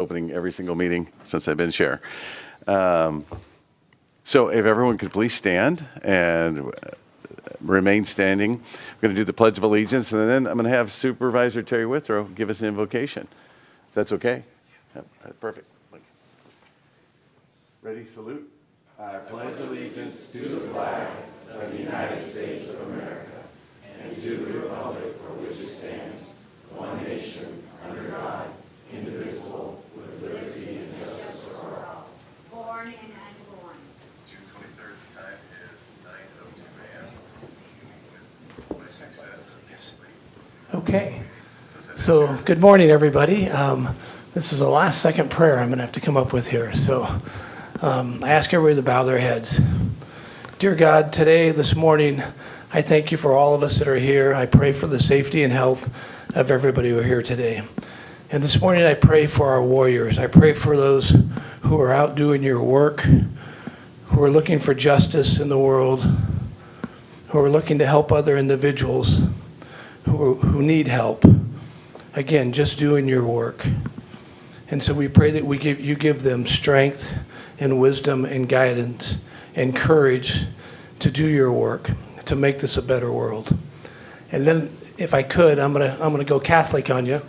opening every single meeting since I've been chair. So if everyone could please stand and remain standing. We're going to do the Pledge of Allegiance, and then I'm going to have Supervisor Terry Withrow give us an invocation. If that's okay? Yep, perfect. Ready, salute. I pledge allegiance to the flag of the United States of America and to the republic for which it stands, one nation, under God, indivisible, with liberty and justice for all. Born in Angola. June 23rd, the time is 9:02 a.m. with success of this week. Okay. So, good morning, everybody. This is the last second prayer I'm going to have to come up with here. So, I ask everybody to bow their heads. Dear God, today, this morning, I thank you for all of us that are here. I pray for the safety and health of everybody who are here today. And this morning, I pray for our warriors. I pray for those who are out doing your work, who are looking for justice in the world, who are looking to help other individuals who need help. Again, just doing your work. And so we pray that you give them strength and wisdom and guidance and courage to do your work, to make this a better world. And then, if I could, I'm gonna go Catholic on you.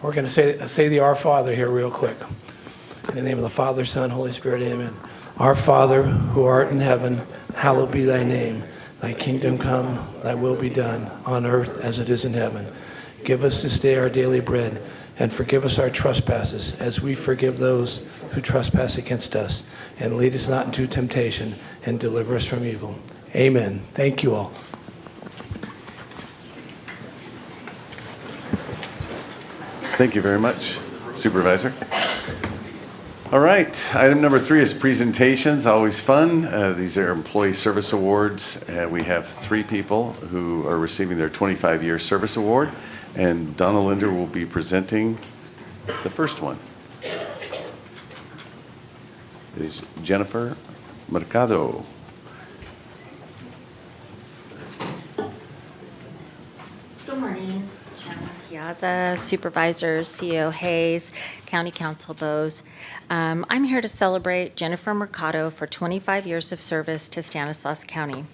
We're gonna say the Our Father here real quick. In the name of the Father, Son, Holy Spirit, amen. Our Father, who art in heaven, hallowed be thy name. Thy kingdom come, thy will be done, on earth as it is in heaven. Give us this day our daily bread, and forgive us our trespasses, as we forgive those who trespass against us. And lead us not into temptation, and deliver us from evil. Amen. Thank you all. Thank you very much, Supervisor. All right, item number 3 is presentations, always fun. These are Employee Service Awards. We have 3 people who are receiving their 25-year service award, and Donna Linder will be presenting the first one. It is Jennifer Mercado. Good morning, Chairman Piazza, Supervisors, CEO Hayes, County Council Bose. I'm here to celebrate Jennifer Mercado for 25 years of service to Stanislaus County.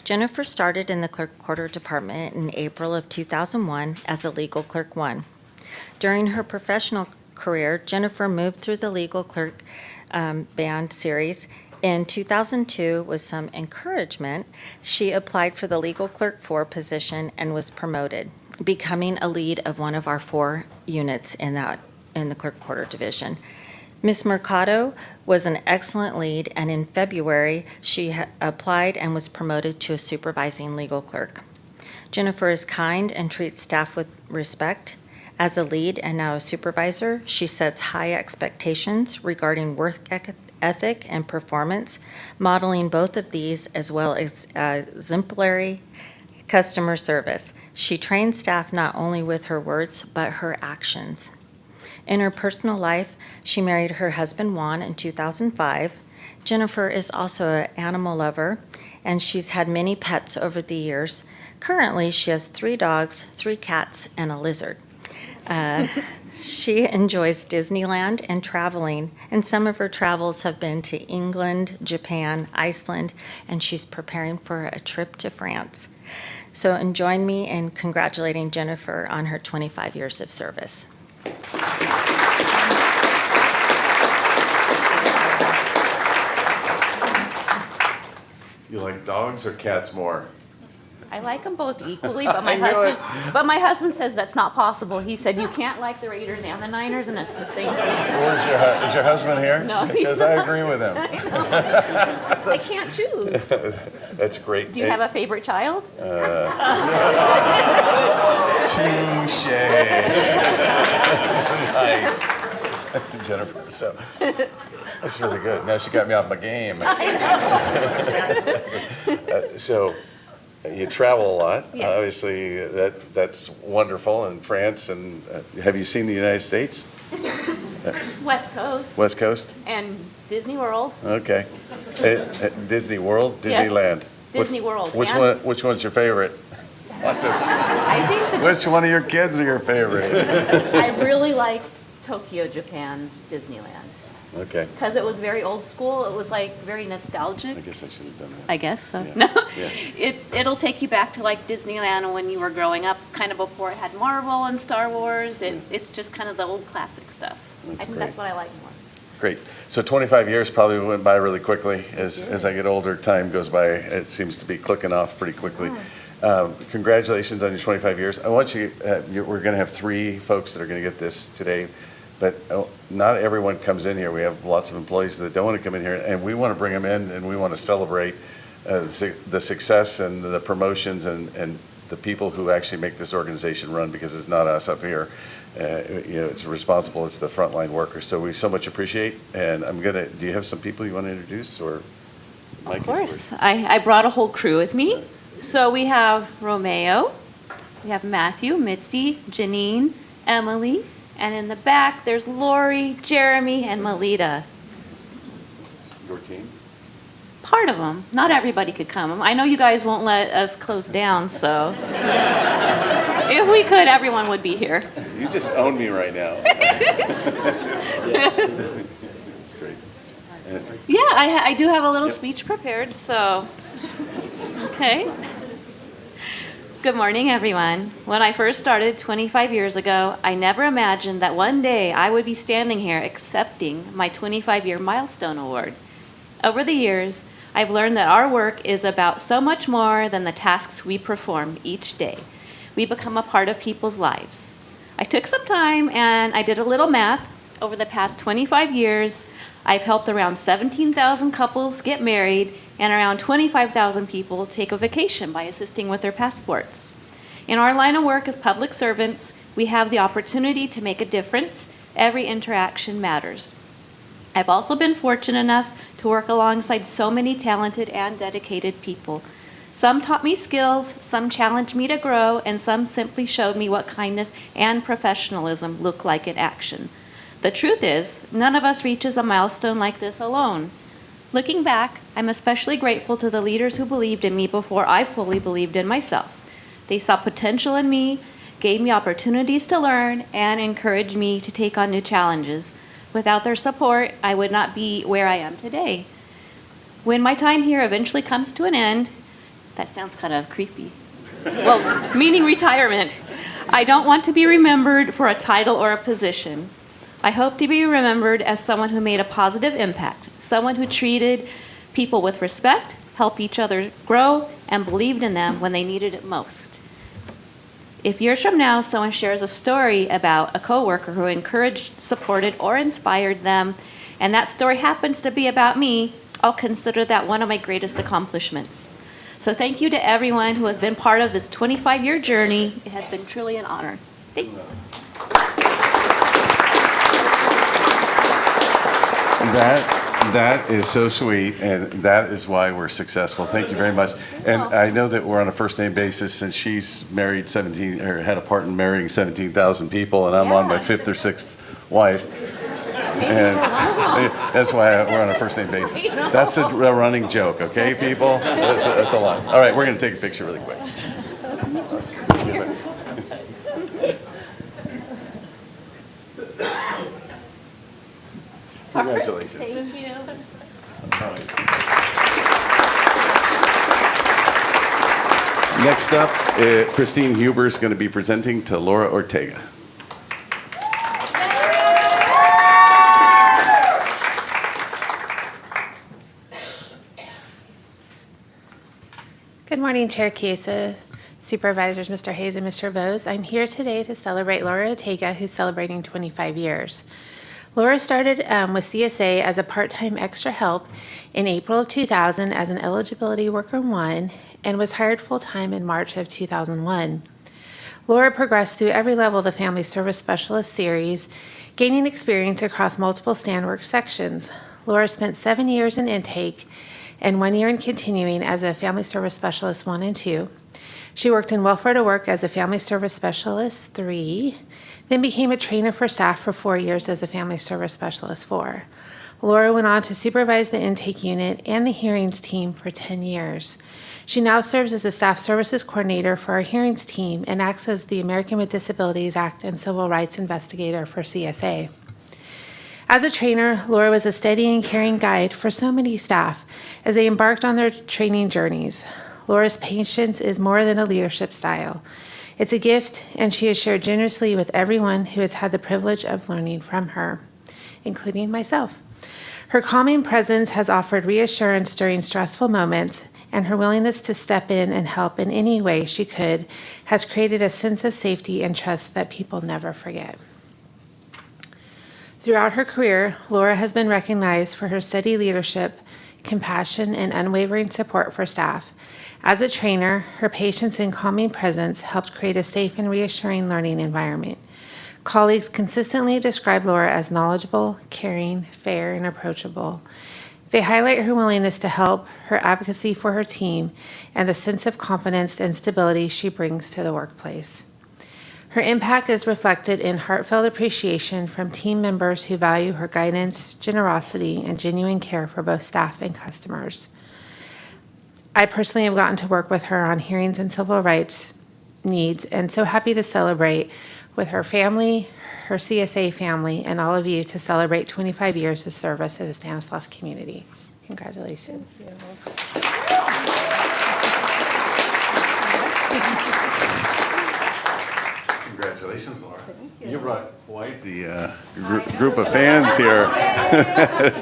Jennifer started in the Clerk Quarter Department in April of 2001 as a Legal Clerk 1. During her professional career, Jennifer moved through the Legal Clerk band series. In 2002, with some encouragement, she applied for the Legal Clerk 4 position and was promoted, becoming a lead of one of our 4 units in the Clerk Quarter Division. Ms. Mercado was an excellent lead, and in February, she applied and was promoted to a supervising legal clerk. Jennifer is kind and treats staff with respect. As a lead and now a supervisor, she sets high expectations regarding work ethic and performance, modeling both of these as well as exemplary customer service. She trains staff not only with her words, but her actions. In her personal life, she married her husband Juan in 2005. Jennifer is also an animal lover, and she's had many pets over the years. Currently, she has 3 dogs, 3 cats, and a lizard. She enjoys Disneyland and traveling, and some of her travels have been to England, Japan, Iceland, and she's preparing for a trip to France. So join me in congratulating Jennifer on her 25 years of service. You like dogs or cats more? I like them both equally, but my husband says that's not possible. He said you can't like the Raiders and the Niners, and it's the same thing. Is your husband here? No, he's because not. I agree with him. I can't choose. That's great. Do you have a favorite child? Touche. Nice. Jennifer, so that's really good. Now she got me off my game. So you travel a lot. Yes. Obviously, that's wonderful in France. And have you seen the United States? West Coast. West Coast? And Disney World. Okay. Disney World? Disneyland? Disney World. Which one's your favorite? I think Which one of your kids are your favorite? I really liked Tokyo, Japan's Disneyland. Okay. Because it was very old school. It was like very nostalgic. I guess I should have done that. I guess so. Yeah. No, Yeah. it'll take you back to like Disneyland when you were growing up, kind of before it had Marvel and Star Wars. It's just kind of the old classic stuff. That's I think great. that's what I like more. Great. So 25 years probably went by really quickly. As I get older, time goes by. It seems to be clicking off pretty quickly. Congratulations on your 25 years. I want you, we're going to have 3 folks that are going to get this today, but not everyone comes in here. We have lots of employees that don't want to come in here, and we want to bring them in, and we want to celebrate the success and the promotions and the people who actually make this organization run, because it's not us up here. It's responsible. It's the frontline workers. So we so much appreciate. And do you have some people you want to introduce, or? Mike, Of course. I brought a whole crew with me. So we have Romeo, we have Matthew, Mitzi, Janine, Emily, and in the back there's Lori, Jeremy, and Melita. Your team? Part of them. Not everybody could come. I know you guys won't let us close down, so if we could, everyone would be here. You just own me right now. That's great. Yeah, I do have a little speech prepared, so, okay. Good morning, everyone. When I first started 25 years ago, I never imagined that one day I would be standing here accepting my 25-year milestone award. Over the years, I've learned that our work is about so much more than the tasks we perform each day. We become a part of people's lives. I took some time and I did a little math. Over the past 25 years, I've helped around 17,000 couples get married and around 25,000 people take a vacation by assisting with their passports. In our line of work as public servants, we have the opportunity to make a difference. Every interaction matters. I've also been fortunate enough to work alongside so many talented and dedicated people. Some taught me skills, some challenged me to grow, and some simply showed me what kindness and professionalism look like in action. The truth is, none of us reaches a milestone like this alone. Looking back, I'm especially grateful to the leaders who believed in me before I fully believed in myself. They saw potential in me, gave me opportunities to learn, and encouraged me to take on new challenges. Without their support, I would not be where I am today. When my time here eventually comes to an end, that sounds kind of creepy. Well, meaning retirement, I don't want to be remembered for a title or a position. I hope to be remembered as someone who made a positive impact, someone who treated people with respect, helped each other grow, and believed in them when they needed it most. If years from now someone shares a story about a coworker who encouraged, supported, or inspired them, and that story happens to be about me, I'll consider that one of my greatest accomplishments. So thank you to everyone who has been part of this 25-year journey. It has been truly an honor. Thank you. That is so sweet, and that is why we're successful. Thank you very much. And I know that we're on a first name basis since she's married 17, or had a part in marrying 17,000 people, and I'm on my 5th or 6th wife. And that's why we're on a first name basis. That's a running joke, okay, people? That's a lot. All right, we're going to take a picture really quick. Congratulations. Thank you. All right. Next up, Christine Huber is going to be presenting to Laura Ortega. Good morning, Chair Chiesa, Supervisors Mr. Hayes and Mr. Bose. I'm here today to celebrate Laura Ortega, who's celebrating 25 years. Laura started with CSA as a part-time extra help in April of 2000 as an eligibility worker 1 and was hired full-time in March of 2001. Laura progressed through every level of the Family Service Specialist series, gaining experience across multiple standwork sections. Laura spent 7 years in intake and 1 year in continuing as a Family Service Specialist 1 and 2. She worked in Welfare to Work as a Family Service Specialist 3, then became a trainer for staff for 4 years as a family service specialist for. Laura went on to supervise the intake unit and the hearings team for 10 years. She now serves as the staff services coordinator for our hearings team and acts as the American with Disabilities Act and Civil Rights investigator for CSA. As a trainer, Laura was a steady and caring guide for so many staff as they embarked on their training journeys. Laura's patience is more than a leadership style. It's a gift, and she has shared generously with everyone who has had the privilege of learning from her, including myself. Her calming presence has offered reassurance during stressful moments, and her willingness to step in and help in any way she could has created a sense of safety and trust that people never forget. Throughout her career, Laura has been recognized for her steady leadership, compassion, and unwavering support for staff. As a trainer, her patience and calming presence helped create a safe and reassuring learning environment. Colleagues consistently describe Laura as knowledgeable, caring, fair, and approachable. They highlight her willingness to help, her advocacy for her team, and the sense of confidence and stability she brings to the workplace. Her impact is reflected in heartfelt appreciation from team members who value her guidance, generosity, and genuine care for both staff and customers. I personally have gotten to work with her on hearings and civil rights needs, and so happy to celebrate with her family, her CSA family, and all of you to celebrate 25 years of service to the Stanislaus community. Congratulations. Congratulations, Laura. You brought quite the group of fans here.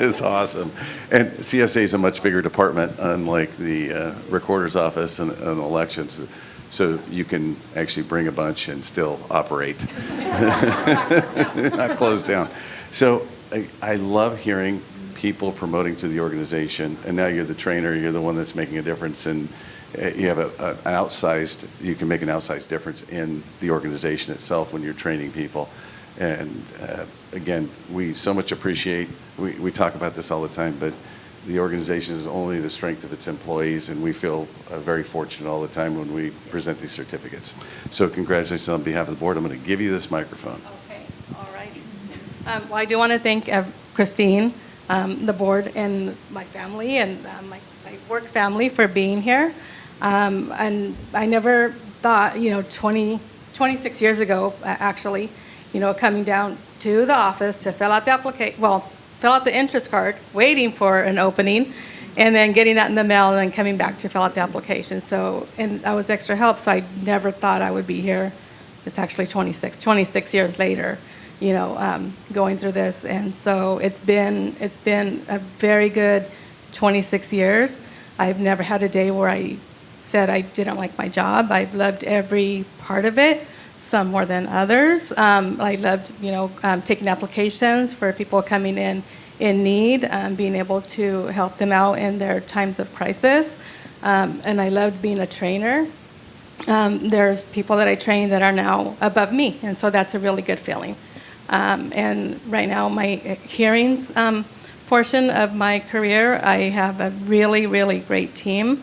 It's awesome. And CSA is a much bigger department, unlike the recorder's office and elections. So you can actually bring a bunch and still operate, not close down. So I love hearing people promoting through the organization, and now you're the trainer, you're the one that's making a difference, and you have you can make an outsized difference in the organization itself when you're training people. And again, we so much appreciate, we talk about this all the time, but the organization is only the strength of its employees, and we feel very fortunate all the time when we present these certificates. So congratulations on behalf of the board. I'm going to give you this microphone. Okay, all right. Well, I do want to thank Christine, the board, and my family, and my work family for being here. And I never thought, 26 years ago, actually, coming down to the office to fill out the fill out the interest card, waiting for an opening, and then getting that in the mail, and then coming back to fill out the application. So, and I was extra help, so I never thought I would be here. It's actually 26 years later, going through this. And so it's been a very good 26 years. I've never had a day where I said I didn't like my job. I've loved every part of it, some more than others. I loved, taking applications for people coming in need, being able to help them out in their times of crisis. And I loved being a trainer. There's people that I train that are now above me, and so that's a really good feeling. And right now, my hearings portion of my career, I have a really, really great team.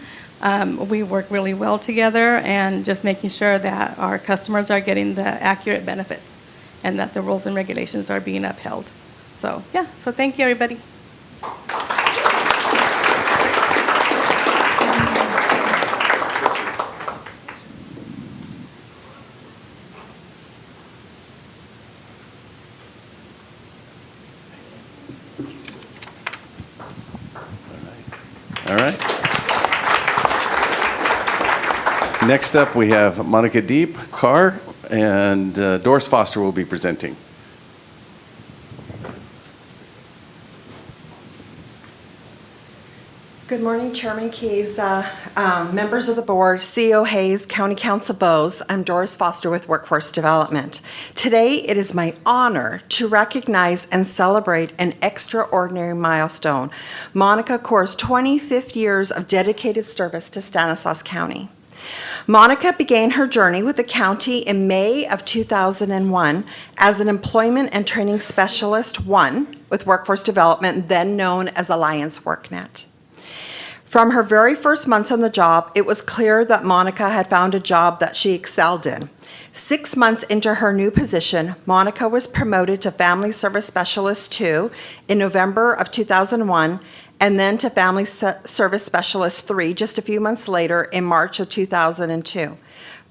We work really well together, and just making sure that our customers are getting the accurate benefits and that the rules and regulations are being upheld. So, so thank you, everybody. All right. Next up, we have Monica Deep, Carr, and Doris Foster will be presenting. Good morning, Chairman Keys, members of the board, CEO Hayes, County Council Bowes. I'm Doris Foster with Workforce Development. Today, it is my honor to recognize and celebrate an extraordinary milestone, Monica Corr's 25th years of dedicated service to Stanislaus County. Monica began her journey with the county in May of 2001 as an Employment and Training Specialist 1 with Workforce Development, then known as Alliance WorkNet. From her very first months on the job, it was clear that Monica had found a job that she excelled in. 6 months into her new position, Monica was promoted to Family Service Specialist 2 in November of 2001, and then to Family Service Specialist 3 just a few months later in March of 2002.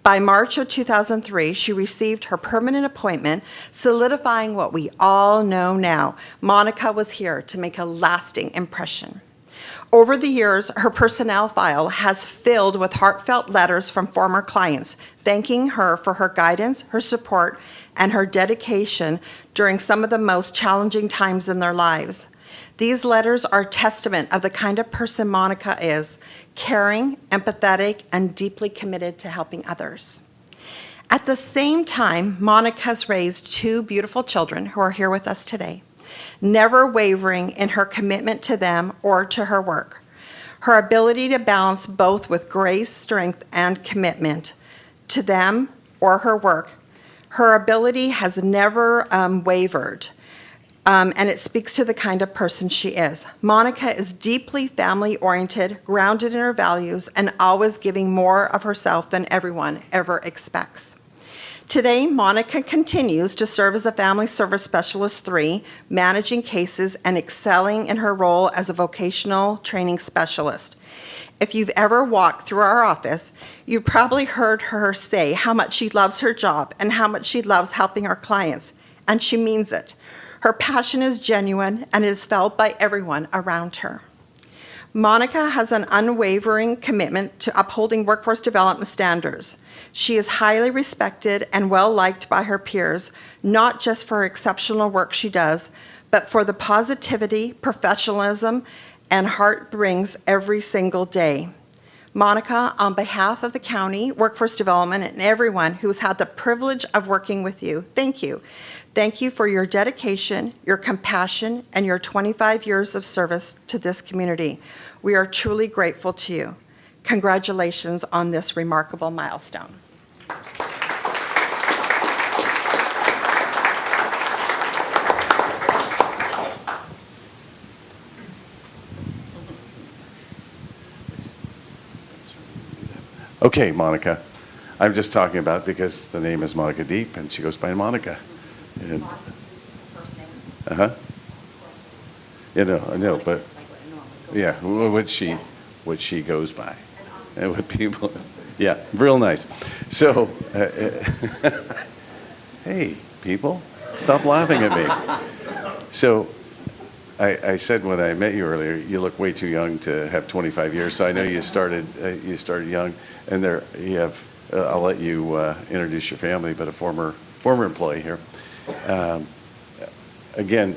By March of 2003, she received her permanent appointment, solidifying what we all know now. Monica was here to make a lasting impression. Over the years, her personnel file has filled with heartfelt letters from former clients, thanking her for her guidance, her support, and her dedication during some of the most challenging times in their lives. These letters are a testament of the kind of person Monica is, caring, empathetic, and deeply committed to helping others. At the same time, Monica's raised 2 beautiful children who are here with us today, never wavering in her commitment to them or to her work. Her ability to balance both with grace, strength, and commitment to them or her work. Her ability has never wavered, and it speaks to the kind of person she is. Monica is deeply family-oriented, grounded in her values, and always giving more of herself than everyone ever expects. Today, Monica continues to serve as a Family Service Specialist 3, managing cases and excelling in her role as a vocational training specialist. If you've ever walked through our office, you've probably heard her say how much she loves her job and how much she loves helping our clients, and she means it. Her passion is genuine and is felt by everyone around her. Monica has an unwavering commitment to upholding workforce development standards. She is highly respected and well-liked by her peers, not just for her exceptional work she does, but for the positivity, professionalism, and heart brings every single day. Monica, on behalf of the county, workforce development, and everyone who's had the privilege of working with you, thank you. Thank you for your dedication, your compassion, and your 25 years of service to this community. We are truly grateful to you. Congratulations on this remarkable milestone. Okay, Monica. I'm just talking about because the name is Monica Deep, and she goes by Monica. And, uh-huh. I know, but yeah, what she goes by, and what people, yeah, real nice. So, hey, people, stop laughing at me. So, I said when I met you earlier, you look way too young to have 25 years. So I know you started young, and there you have. I'll let you introduce your family, but a former employee here. Again,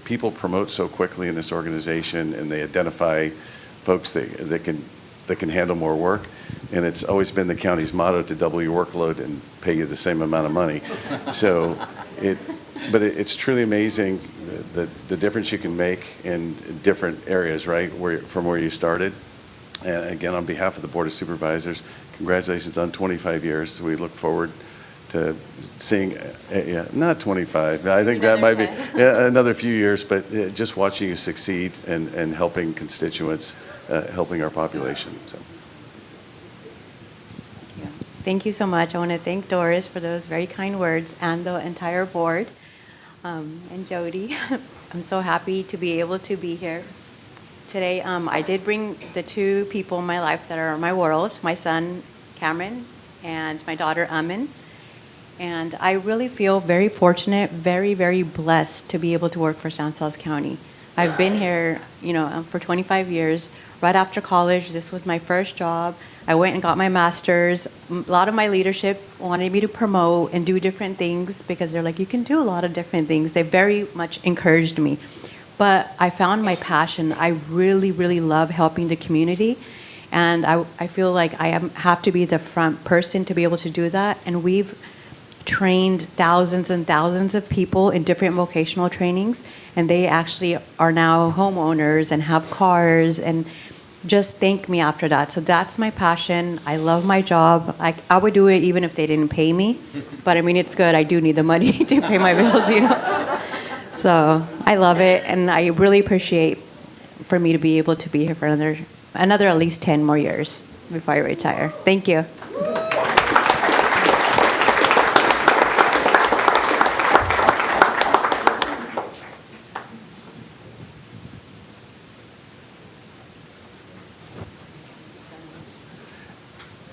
people promote so quickly in this organization, and they identify folks that can handle more work. And it's always been the county's motto to double your workload and pay you the same amount of money. So it's truly amazing the difference you can make in different areas, right? From where you started. And again, on behalf of the Board of Supervisors, congratulations on 25 years. We look forward to seeing, not 25. I think that might be another few years, but just watching you succeed and helping constituents, helping our population. So. Thank you so much. I want to thank Doris for those very kind words and the entire board, and Jody. I'm so happy to be able to be here today. I did bring the 2 people in my life that are my world, my son, Cameron, and my daughter, Amin. And I really feel very fortunate, very, very blessed to be able to work for Stanislaus County. I've been here, for 25 years. Right after college, this was my first job. I went and got my master's. A lot of my leadership wanted me to promote and do different things because they're like, you can do a lot of different things. They very much encouraged me. But I found my passion. I really, really love helping the community. And I feel like I have to be the front person to be able to do that. And we've trained thousands and thousands of people in different vocational trainings. And they actually are now homeowners and have cars and just thank me after that. So that's my passion. I love my job. I would do it even if they didn't pay me. But I mean, it's good. I do need the money to pay my bills, So I love it, and I really appreciate for me to be able to be here for another at least 10 more years before I retire. Thank you.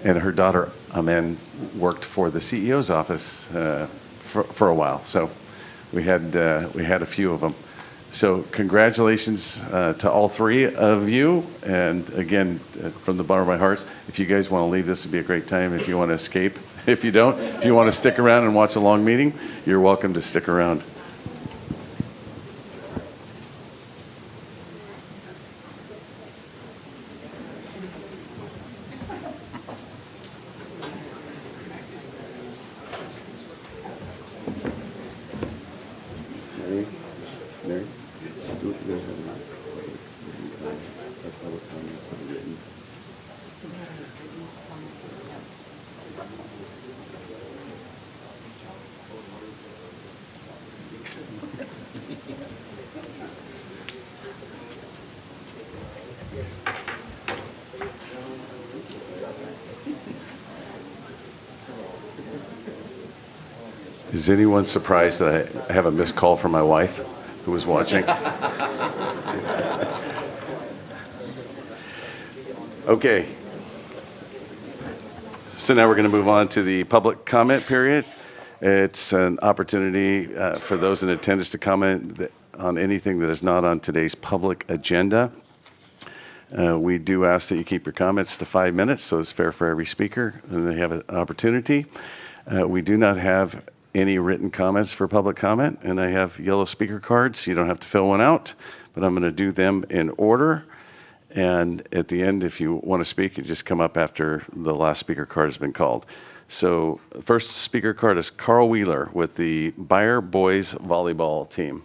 and her daughter, Amen, worked for the CEO's office for a while. So we had a few of them. So congratulations to all three of you. And again, from the bottom of my heart, if you guys want to leave, this would be a great time. If you want to escape, if you don't, if you want to stick around and watch a long meeting, you're welcome to stick around. Is anyone surprised that I have a missed call from my wife who was watching? Okay. So now we're going to move on to the public comment period. It's an opportunity for those in attendance to comment on anything that is not on today's public agenda. We do ask that you keep your comments to 5 minutes, so it's fair for every speaker, and they have an opportunity. We do not have any written comments for public comment, and I have yellow speaker cards. You don't have to fill one out, but I'm going to do them in order. And at the end, if you want to speak, you just come up after the last speaker card has been called. So first speaker card is Carl Wheeler with the Bayer Boys Volleyball Team.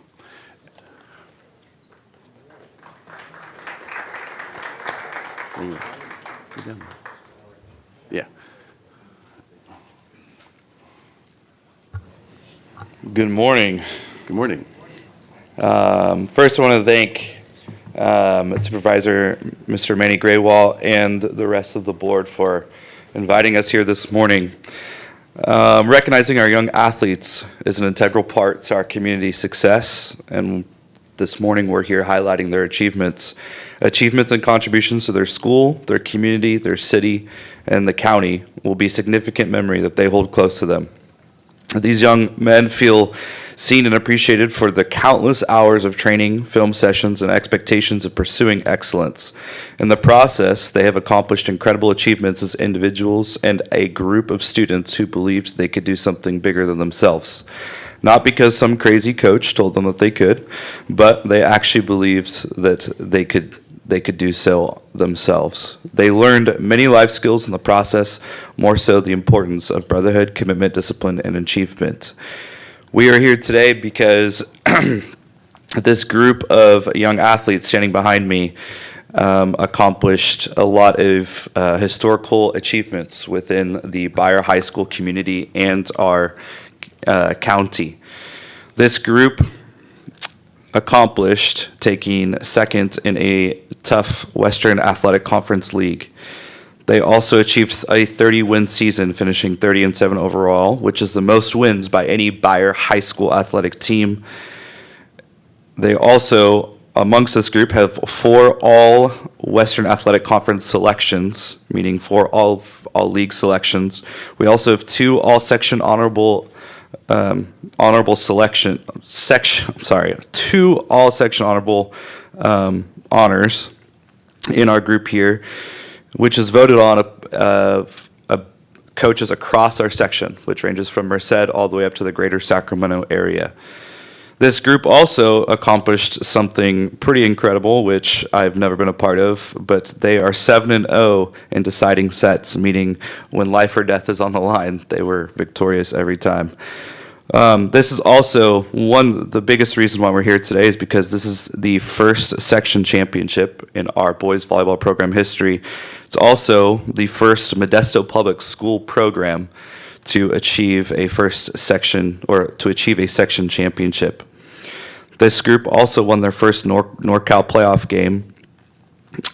Yeah. Good morning. Good morning. First, I want to thank Supervisor Mr. Manny Graywall and the rest of the board for inviting us here this morning. Recognizing our young athletes is an integral part to our community success, and this morning we're here highlighting their achievements and contributions to their school, their community, their city, and the county will be significant memory that they hold close to them. These young men feel seen and appreciated for the countless hours of training, film sessions, and expectations of pursuing excellence. In the process, they have accomplished incredible achievements as individuals and a group of students who believed they could do something bigger than themselves. Not because some crazy coach told them that they could, but they actually believed that they could do so themselves. They learned many life skills in the process, more so the importance of brotherhood, commitment, discipline, and achievement. We are here today because this group of young athletes standing behind me accomplished a lot of historical achievements within the Bayer High School community and our county. This group accomplished taking second in a tough Western Athletic Conference league. They also achieved a 30-win season, finishing 30-7 overall, which is the most wins by any Bayer High School athletic team. They also, amongst this group, have 4 all-Western Athletic Conference selections, meaning 4 all-league selections. We also have 2 all-section two all-section honorable honors in our group here, which is voted on coaches across our section, which ranges from Merced all the way up to the greater Sacramento area. This group also accomplished something pretty incredible, which I've never been a part of, but they are 7-0 in deciding sets, meaning when life or death is on the line, they were victorious every time. This is also the biggest reason why we're here today is because this is the first section championship in our boys volleyball program history. It's also the first Modesto Public School program to achieve a section championship. This group also won their first NorCal playoff game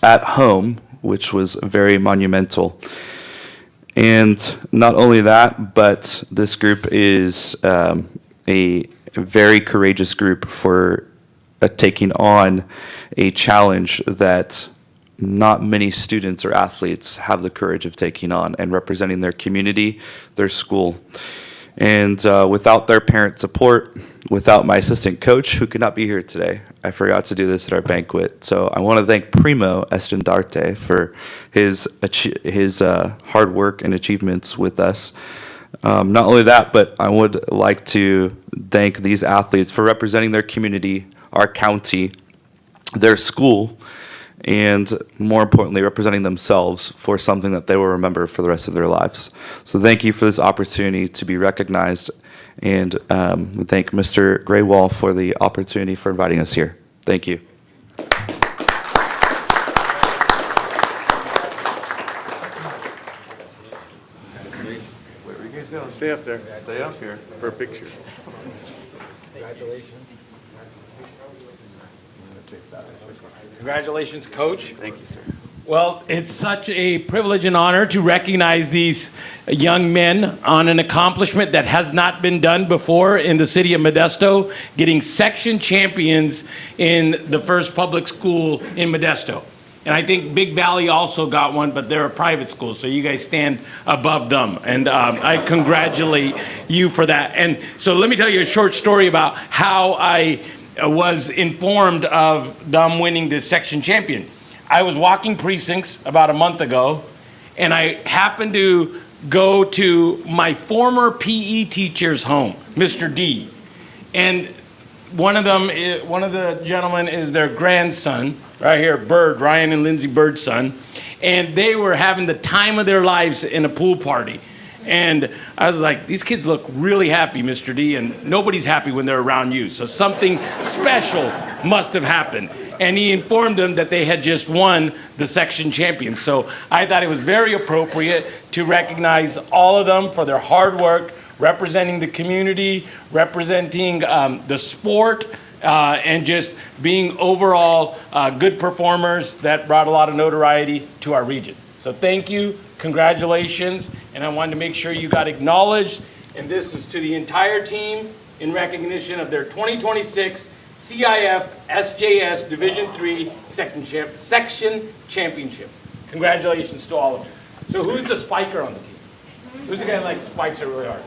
at home, which was very monumental. And not only that, but this group is a very courageous group for taking on a challenge that not many students or athletes have the courage of taking on and representing their community, their school. And without their parent support, without my assistant coach, who could not be here today, I forgot to do this at our banquet. So I want to thank Primo Estendarte for his hard work and achievements with us. Not only that, but I would like to thank these athletes for representing their community, our county, their school, and more importantly, representing themselves for something that they will remember for the rest of their lives. So thank you for this opportunity to be recognized, and we thank Mr. Graywall for the opportunity for inviting us here. Thank you. Where you guys go? Stay up there. Stay up here for a picture. Congratulations, Coach. Thank you, sir. Well, it's such a privilege and honor to recognize these young men on an accomplishment that has not been done before in the city of Modesto, getting section champions in the first public school in Modesto. And I think Big Valley also got one, but they're a private school, so you guys stand above them. And I congratulate you for that. And so let me tell you a short story about how I was informed of them winning this section champion. I was walking precincts about a month ago, and I happened to go to my former PE teacher's home, Mr. D. And one of the gentlemen is their grandson, right here, Bird, Ryan and Lindsay Bird's son. And they were having the time of their lives in a pool party. And I was like, these kids look really happy, Mr. D, and nobody's happy when they're around you. So something special must have happened. And he informed them that they had just won the section champion. So I thought it was very appropriate to recognize all of them for their hard work, representing the community, representing the sport, and just being overall good performers that brought a lot of notoriety to our region. So thank you, congratulations, and I wanted to make sure you got acknowledged. And this is to the entire team in recognition of their 2026 CIF SJS Division III Section Championship. Congratulations to all of you. So who's the spiker on the team? Who's the guy that like spikes it really hard?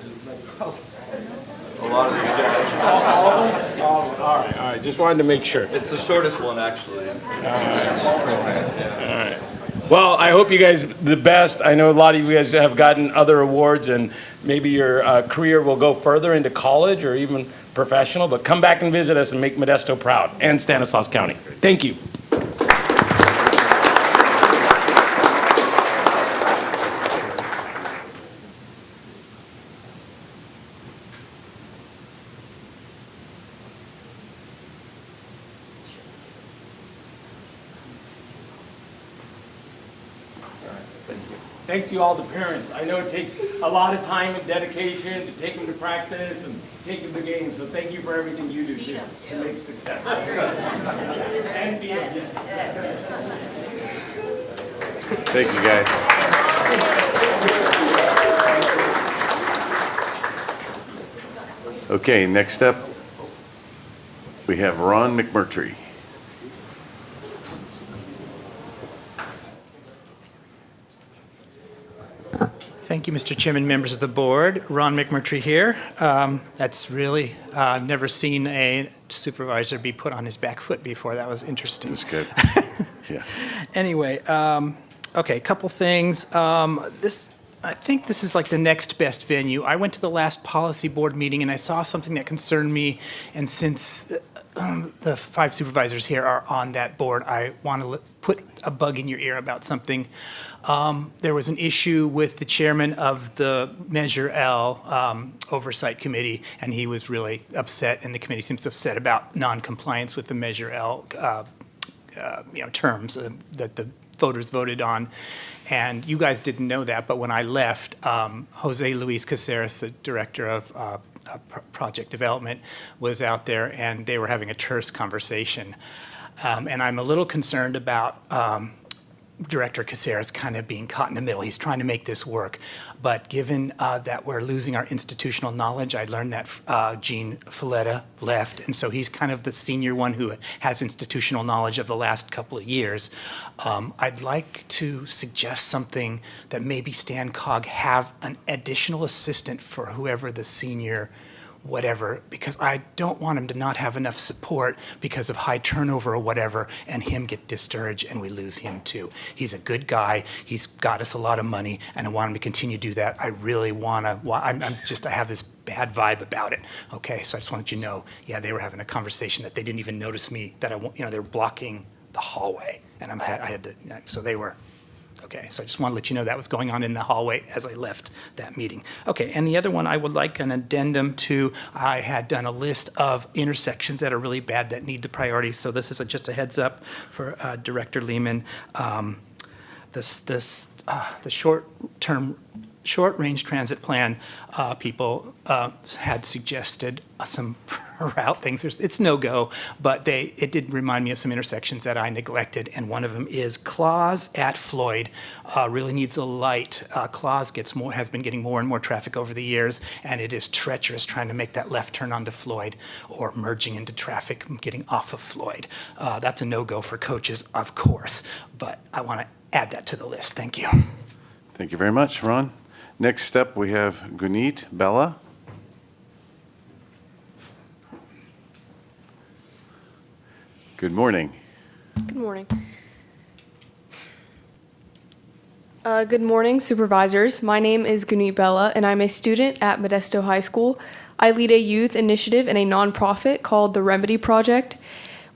A lot of these guys. All of them? All right. Just wanted to make sure. It's the shortest one, actually. All right. Well, I hope you guys the best. I know a lot of you guys have gotten other awards, and maybe your career will go further into college or even professional, but come back and visit us and make Modesto proud and Stanislaus County. Thank you. Thank you all the parents. I know it takes a lot of time and dedication to take them to practice and take them to games, so thank you for everything you do too to make success. And be Thank you, guys. Okay, next up, we have Ron McMurtry. Thank you, Mr. Chairman, members of the board. Ron McMurtry here. That's really, I've never seen a supervisor be put on his back foot before. That was interesting. That's good. Yeah. Anyway, okay, a couple things. I think this is like the next best venue. I went to the last policy board meeting and I saw something that concerned me, and since the 5 supervisors here are on that board, I want to put a bug in your ear about something. There was an issue with the chairman of the Measure L Oversight Committee, and he was really upset, and the committee seems upset about non-compliance with the Measure L terms that the voters voted on. And you guys didn't know that, but when I left, Jose Luis Caceres, the director of project development, was out there, and they were having a terse conversation. And I'm a little concerned about Director Caceres kind of being caught in the middle. He's trying to make this work. But given that we're losing our institutional knowledge, I learned that Gene Filletta left, and so he's kind of the senior one who has institutional knowledge of the last couple of years. I'd like to suggest something that maybe Stan Cog have an additional assistant for whoever the senior whatever, because I don't want him to not have enough support because of high turnover or whatever, and him get discouraged and we lose him too. He's a good guy. He's got us a lot of money, and I want him to continue to do that. I really want to. I have this bad vibe about it. Okay, so I just wanted you to know. Yeah, they were having a conversation that they didn't even notice me. That they were blocking the hallway, and I had to. So they were. Okay, so I just want to let you know that was going on in the hallway as I left that meeting. Okay, and the other one I would like an addendum to. I had done a list of intersections that are really bad that need the priority, so this is just a heads up for Director Lehman. The short-range transit plan people had suggested some route things. It's no-go, but it did remind me of some intersections that I neglected, and one of them is Claus at Floyd. Really needs a light. Claus has been getting more and more traffic over the years, and it is treacherous trying to make that left turn onto Floyd or merging into traffic getting off of Floyd. That's a no-go for coaches, of course, but I want to add that to the list. Thank you. Thank you very much, Ron. Next step, we have Gunit Bella. Good morning. Good morning. Good morning, supervisors. My name is Gunit Bella, and I'm a student at Modesto High School. I lead a youth initiative in a nonprofit called the Remedy Project,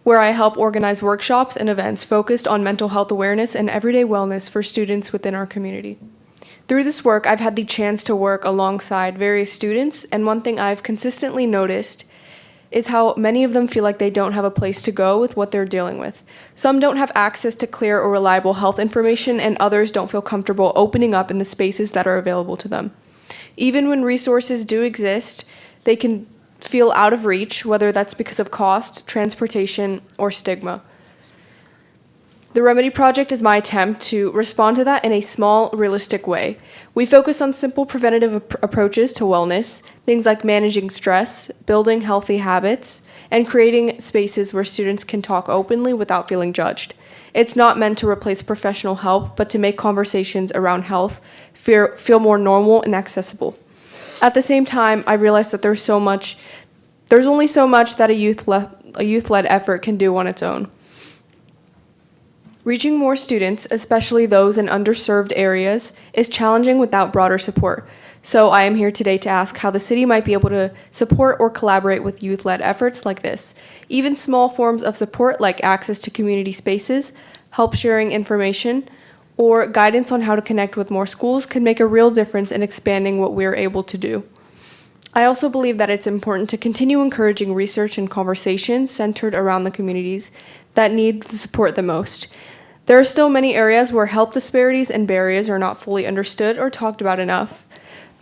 where I help organize workshops and events focused on mental health awareness and everyday wellness for students within our community. Through this work, I've had the chance to work alongside various students, and one thing I've consistently noticed is how many of them feel like they don't have a place to go with what they're dealing with. Some don't have access to clear or reliable health information, and others don't feel comfortable opening up in the spaces that are available to them. Even when resources do exist, they can feel out of reach, whether that's because of cost, transportation, or stigma. The Remedy Project is my attempt to respond to that in a small, realistic way. We focus on simple preventative approaches to wellness, things like managing stress, building healthy habits, and creating spaces where students can talk openly without feeling judged. It's not meant to replace professional help, but to make conversations around health feel more normal and accessible. At the same time, I realize that there's only so much that a youth-led effort can do on its own. Reaching more students, especially those in underserved areas, is challenging without broader support. So I am here today to ask how the city might be able to support or collaborate with youth-led efforts like this. Even small forms of support like access to community spaces, help sharing information, or guidance on how to connect with more schools can make a real difference in expanding what we are able to do. I also believe that it's important to continue encouraging research and conversation centered around the communities that need the support the most. There are still many areas where health disparities and barriers are not fully understood or talked about enough.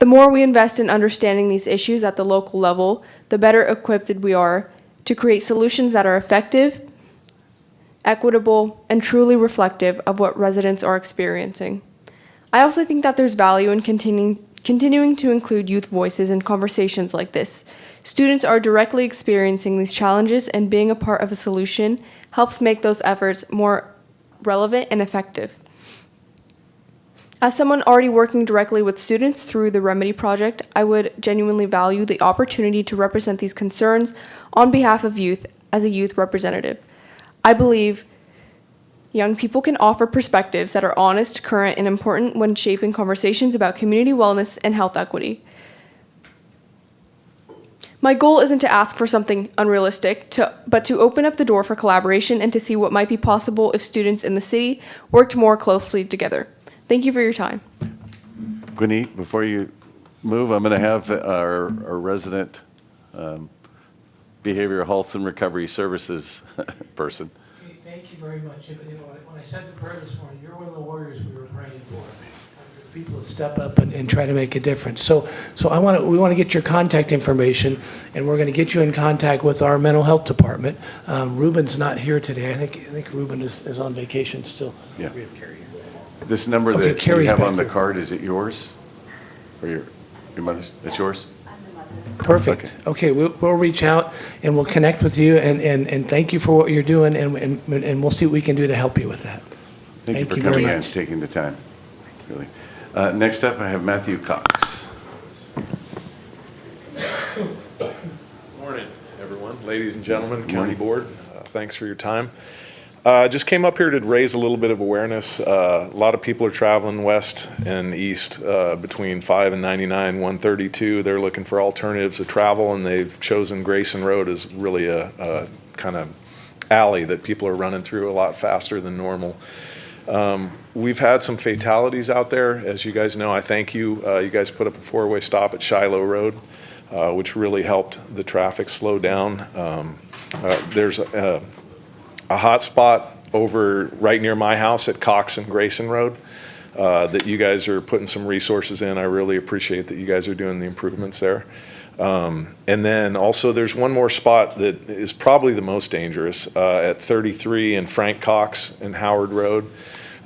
The more we invest in understanding these issues at the local level, the better equipped we are to create solutions that are effective, equitable, and truly reflective of what residents are experiencing. I also think that there's value in continuing to include youth voices in conversations like this. Students are directly experiencing these challenges, and being a part of a solution helps make those efforts more relevant and effective. As someone already working directly with students through the Remedy Project, I would genuinely value the opportunity to represent these concerns on behalf of youth as a youth representative. I believe young people can offer perspectives that are honest, current, and important when shaping conversations about community wellness and health equity. My goal isn't to ask for something unrealistic, but to open up the door for collaboration and to see what might be possible if students in the city worked more closely together. Thank you for your time. Gunit, before you move, I'm going to have our resident behavioral health and recovery services person. Thank you very much. When I said the prayer this morning, you're one of the warriors we were praying for. People to step up and try to make a difference. So we want to get your contact information, and we're going to get you in contact with our mental health department. Ruben's not here today. I think Ruben is on vacation still. Yeah. This number Okay, that you Carrie's have back on the here. card, is it yours? Or your mother's? It's yours? Perfect. Okay, we'll reach out and we'll connect with you and thank you for what you're doing and we'll see what we can do to help you with that. Thank you for very coming in, much. taking the time, really. Next up, I have Matthew Cox. Morning, everyone. Ladies and gentlemen, County Morning. Board, thanks for your time. Just came up here to raise a little bit of awareness. A lot of people are traveling west and east between 5 and 99, 132. They're looking for alternatives to travel, and they've chosen Grayson Road as really a kind of alley that people are running through a lot faster than normal. We've had some fatalities out there. As you guys know, I thank you. You guys put up a four-way stop at Shiloh Road, which really helped the traffic slow down. There's a hot spot over right near my house at Cox and Grayson Road that you guys are putting some resources in. I really appreciate that you guys are doing the improvements there. And then also there's one more spot that is probably the most dangerous at 33 and Frank Cox and Howard Road.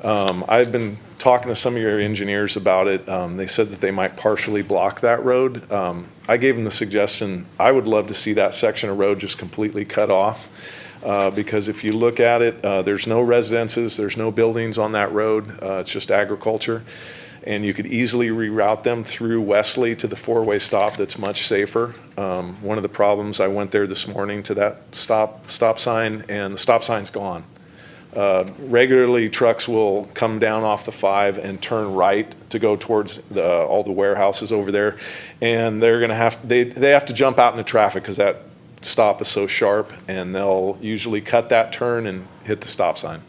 I've been talking to some of your engineers about it. They said that they might partially block that road. I gave them the suggestion, I would love to see that section of road just completely cut off. Because if you look at it, there's no residences, there's no buildings on that road. It's just agriculture. And you could easily reroute them through Wesley to the four-way stop that's much safer. One of the problems, I went there this morning to that stop sign, and the stop sign's gone. Regularly, trucks will come down off the 5 and turn right to go towards all the warehouses over there. And they're gonna they have to jump out into traffic because that stop is so sharp, and they'll usually cut that turn and hit the stop sign.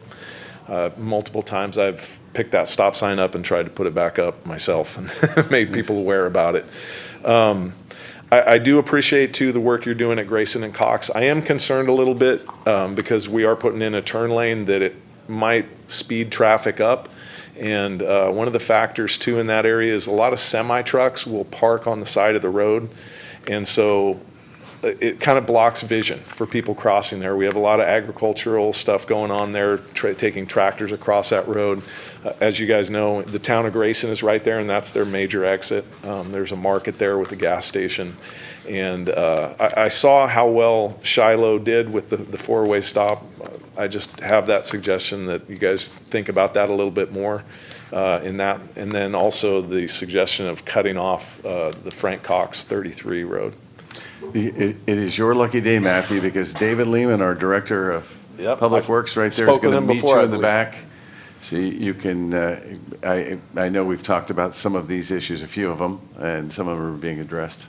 Multiple times I've picked that stop sign up and tried to put it back up myself and made people aware about it. I do appreciate too the work you're doing at Grayson and Cox. I am concerned a little bit because we are putting in a turn lane that it might speed traffic up. And one of the factors too in that area is a lot of semi trucks will park on the side of the road. And so it kind of blocks vision for people crossing there. We have a lot of agricultural stuff going on there, taking tractors across that road. As you guys know, the town of Grayson is right there, and that's their major exit. There's a market there with a gas station. And I saw how well Shiloh did with the four-way stop. I just have that suggestion that you guys think about that a little bit more in that. And then also the suggestion of cutting off the Frank Cox 33 road. It is your lucky day, Matthew, because David Lehman, our Director of Public Works right there, is going to meet you in the back. So you can, I know we've talked about some of these issues, a few of them, and some of them are being addressed.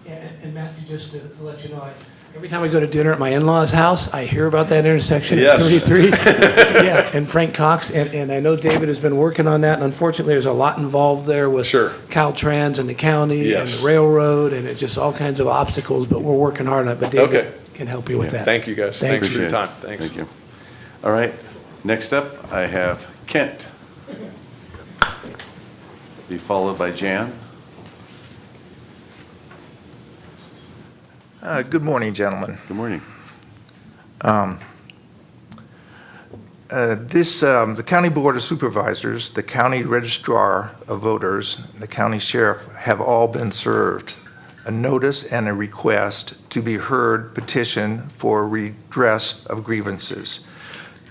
Yeah, and Matthew, just to let you know, every time I go to dinner at my in-laws' house, I hear about that intersection at 33. Yeah, and Frank Cox, and I know David has been working on that, and unfortunately, there's a lot involved there with Caltrans and the county and the railroad, and it's just all kinds of obstacles, but we're working hard on it, but David can help you with that. Thank you, guys. Thanks for your time. Thanks. Thank you. All right, next up, I have Kent. Be followed by Jan. Good morning, gentlemen. Good morning. The County Board of Supervisors, the County Registrar of Voters, the County Sheriff have all been served a notice and a request to be heard petition for redress of grievances.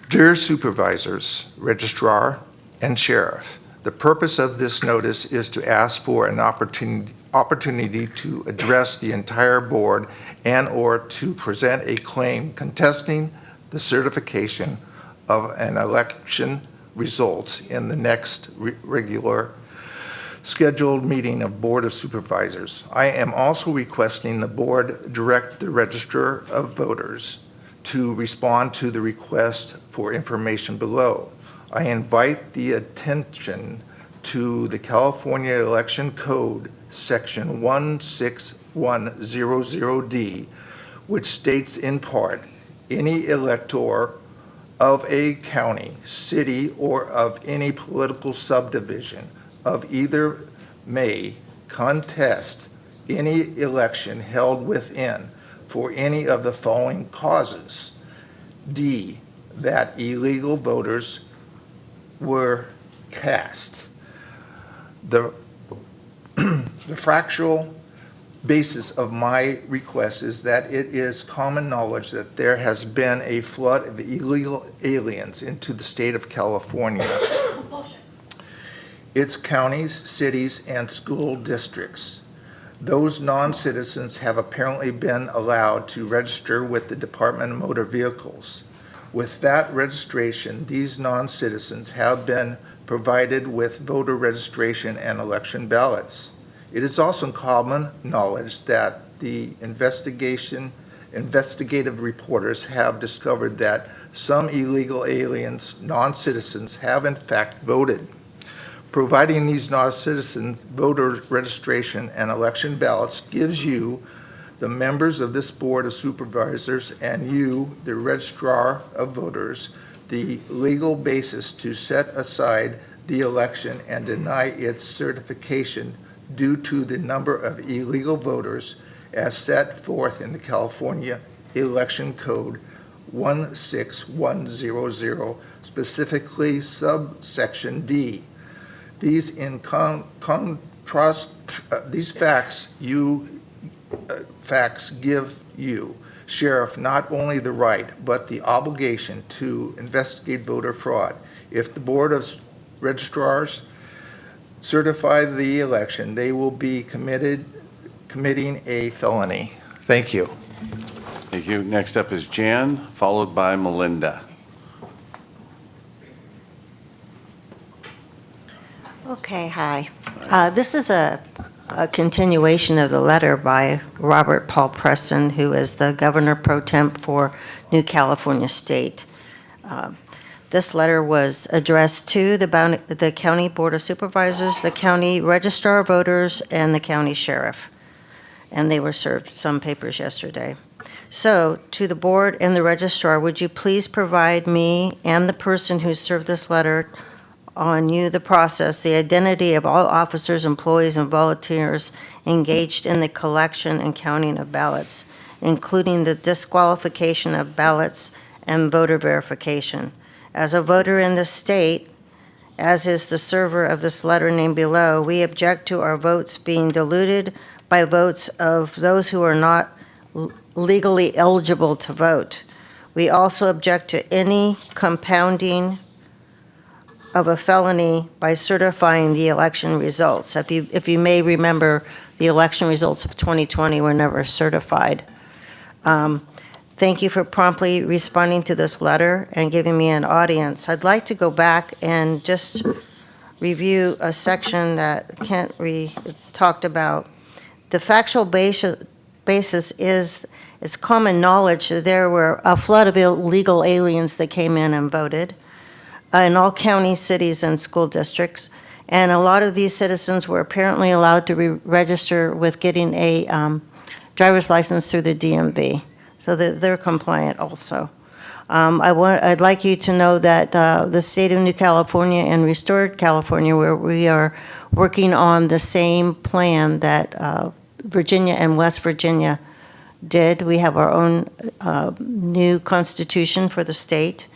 Dear Supervisors, Registrar, and Sheriff, the purpose of this notice is to ask for an opportunity to address the entire board and or to present a claim contesting the certification of an election results in the next regular scheduled meeting of Board of Supervisors. I am also requesting the board direct the Register of Voters to respond to the request for information below. I invite the attention to the California Election Code, Section 16100D, which states in part, any elector of a county, city, or of any political subdivision of either may contest any election held within for any of the following causes. D, that illegal voters were cast. The factual basis of my request is that it is common knowledge that there has been a flood of illegal aliens into the state of California. Its counties, cities, and school districts. Those non-citizens have apparently been allowed to register with the Department of Motor Vehicles. With that registration, these non-citizens have been provided with voter registration and election ballots. It is also common knowledge that the investigative reporters have discovered that some illegal aliens, non-citizens, have in fact voted. Providing these non-citizens voter registration and election ballots gives you, the members of this Board of Supervisors, and you, the Registrar of Voters, the legal basis to set aside the election and deny its certification due to the number of illegal voters as set forth in the California Election Code 16100, specifically subsection D. These facts give you, Sheriff, not only the right, but the obligation to investigate voter fraud. If the Board of Registrars certify the election, they will be committing a felony. Thank you. Thank you. Next up is Jan, followed by Melinda. Okay, hi. This is a continuation of the letter by Robert Paul Preston, who is the Governor Pro Temp for New California State. This letter was addressed to the County Board of Supervisors, the County Registrar of Voters, and the County Sheriff. And they were served some papers yesterday. So, to the Board and the Registrar, would you please provide me and the person who served this letter on you the process, the identity of all officers, employees, and volunteers engaged in the collection and counting of ballots, including the disqualification of ballots and voter verification. As a voter in the state, as is the server of this letter named below, we object to our votes being diluted by votes of those who are not legally eligible to vote. We also object to any compounding of a felony by certifying the election results. If you may remember, the election results of 2020 were never certified. Thank you for promptly responding to this letter and giving me an audience. I'd like to go back and just review a section that Kent talked about. The factual basis is, it's common knowledge that there were a flood of illegal aliens that came in and voted in all counties, cities, and school districts. And a lot of these citizens were apparently allowed to register with getting a driver's license through the DMV, so that they're compliant also. I'd like you to know that the state of New California and Restored California, where we are working on the same plan that Virginia and West Virginia did. We have our own new constitution for the state.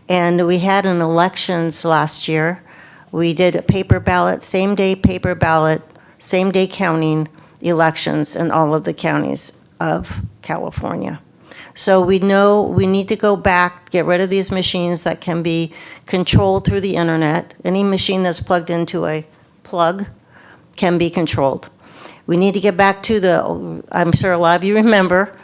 And we had an elections last year. We did a paper ballot, same-day paper ballot, same-day counting elections in all of the counties of California. So we know we need to go back, get rid of these machines that can be controlled through the internet. Any machine that's plugged into a plug can be controlled. We need to get back to I'm sure a lot of you remember,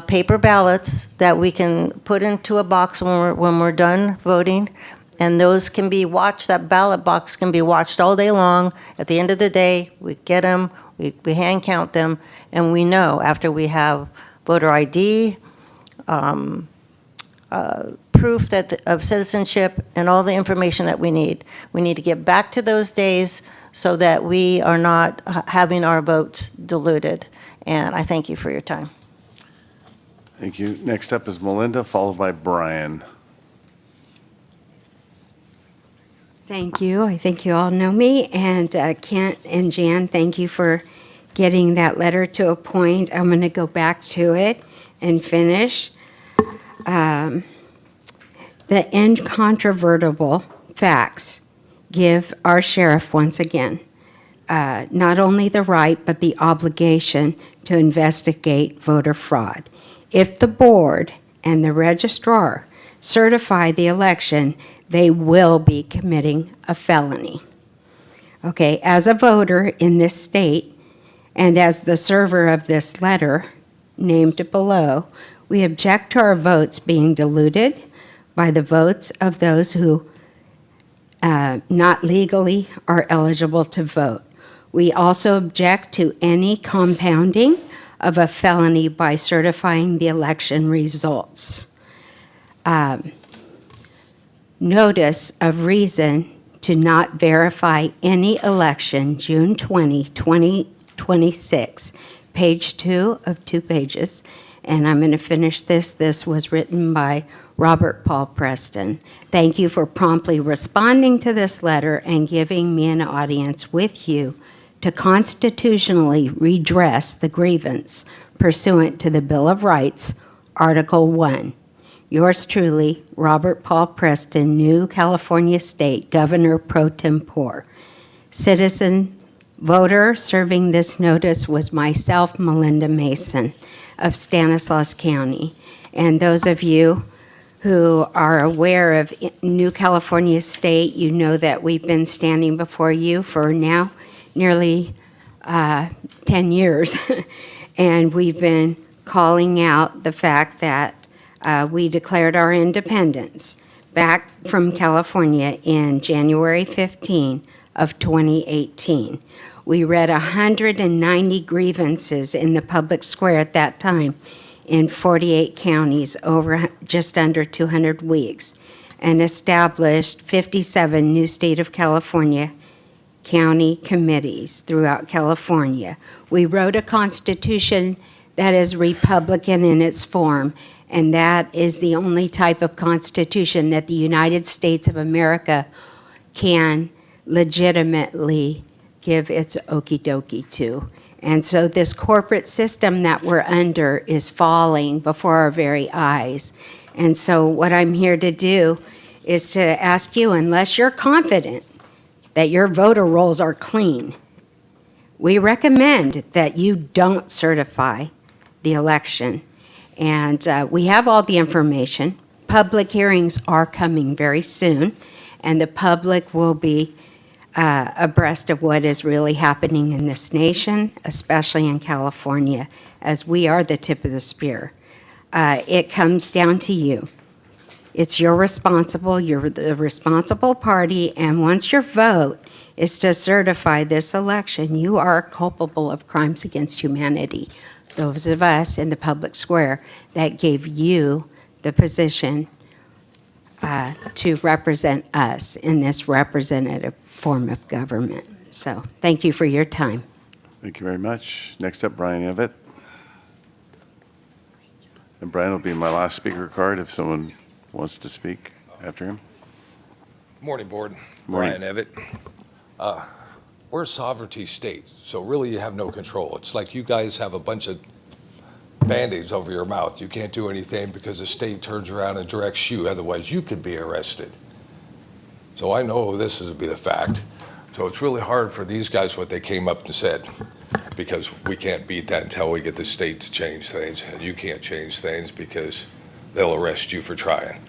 paper ballots that we can put into a box when we're done voting, and those can be watched, that ballot box can be watched all day long. At the end of the day, we get them, we hand count them, and we know after we have voter ID, proof of citizenship, and all the information that we need. We need to get back to those days so that we are not having our votes diluted. And I thank you for your time. Thank you. Next up is Melinda, followed by Brian. Thank you. I think you all know me. And Kent and Jan, thank you for getting that letter to a point. I'm going to go back to it and finish. The incontrovertible facts give our sheriff once again not only the right but the obligation to investigate voter fraud. If the board and the registrar certify the election, they will be committing a felony. Okay, as a voter in this state and as the server of this letter named below, we object to our votes being diluted by the votes of those who not legally are eligible to vote. We also object to any compounding of a felony by certifying the election results. Notice of reason to not verify any election, June 20, 2026, page 2 of 2 pages. And I'm going to finish this. This was written by Robert Paul Preston. Thank you for promptly responding to this letter and giving me an audience with you to constitutionally redress the grievance pursuant to the Bill of Rights, Article 1. Yours truly, Robert Paul Preston, New California State Governor Pro Tempore. Citizen voter serving this notice was myself, Melinda Mason of Stanislaus County. And those of you who are aware of New California State, you know that we've been standing before you for now nearly 10 years. And we've been calling out the fact that we declared our independence back from California in January 15 of 2018. We read 190 grievances in the public square at that time in 48 counties over just under 200 weeks and established 57 new state of California county committees throughout California. We wrote a constitution that is Republican in its form, and that is the only type of constitution that the United States of America can legitimately give its okie dokie to. And so this corporate system that we're under is falling before our very eyes. And so what I'm here to do is to ask you, unless you're confident that your voter rolls are clean, we recommend that you don't certify the election. And we have all the information. Public hearings are coming very soon, and the public will be abreast of what is really happening in this nation, especially in California, as we are the tip of the spear. It comes down to you. It's you're the responsible party, and once your vote is to certify this election, you are culpable of crimes against humanity. Those of us in the public square that gave you the position to represent us in this representative form of government. So thank you for your time. Thank you very much. Next up, Brian Evett. And Brian will be my last speaker card if someone wants to speak after him. Morning, Board. Morning. Brian Evett. We're a sovereignty state, so really you have no control. It's like you guys have a bunch of Band-Aids over your mouth. You can't do anything because the state turns around and directs you. Otherwise, you could be arrested. So I know this would be the fact. So it's really hard for these guys what they came up and said, because we can't beat that until we get the state to change things, and you can't change things because they'll arrest you for trying.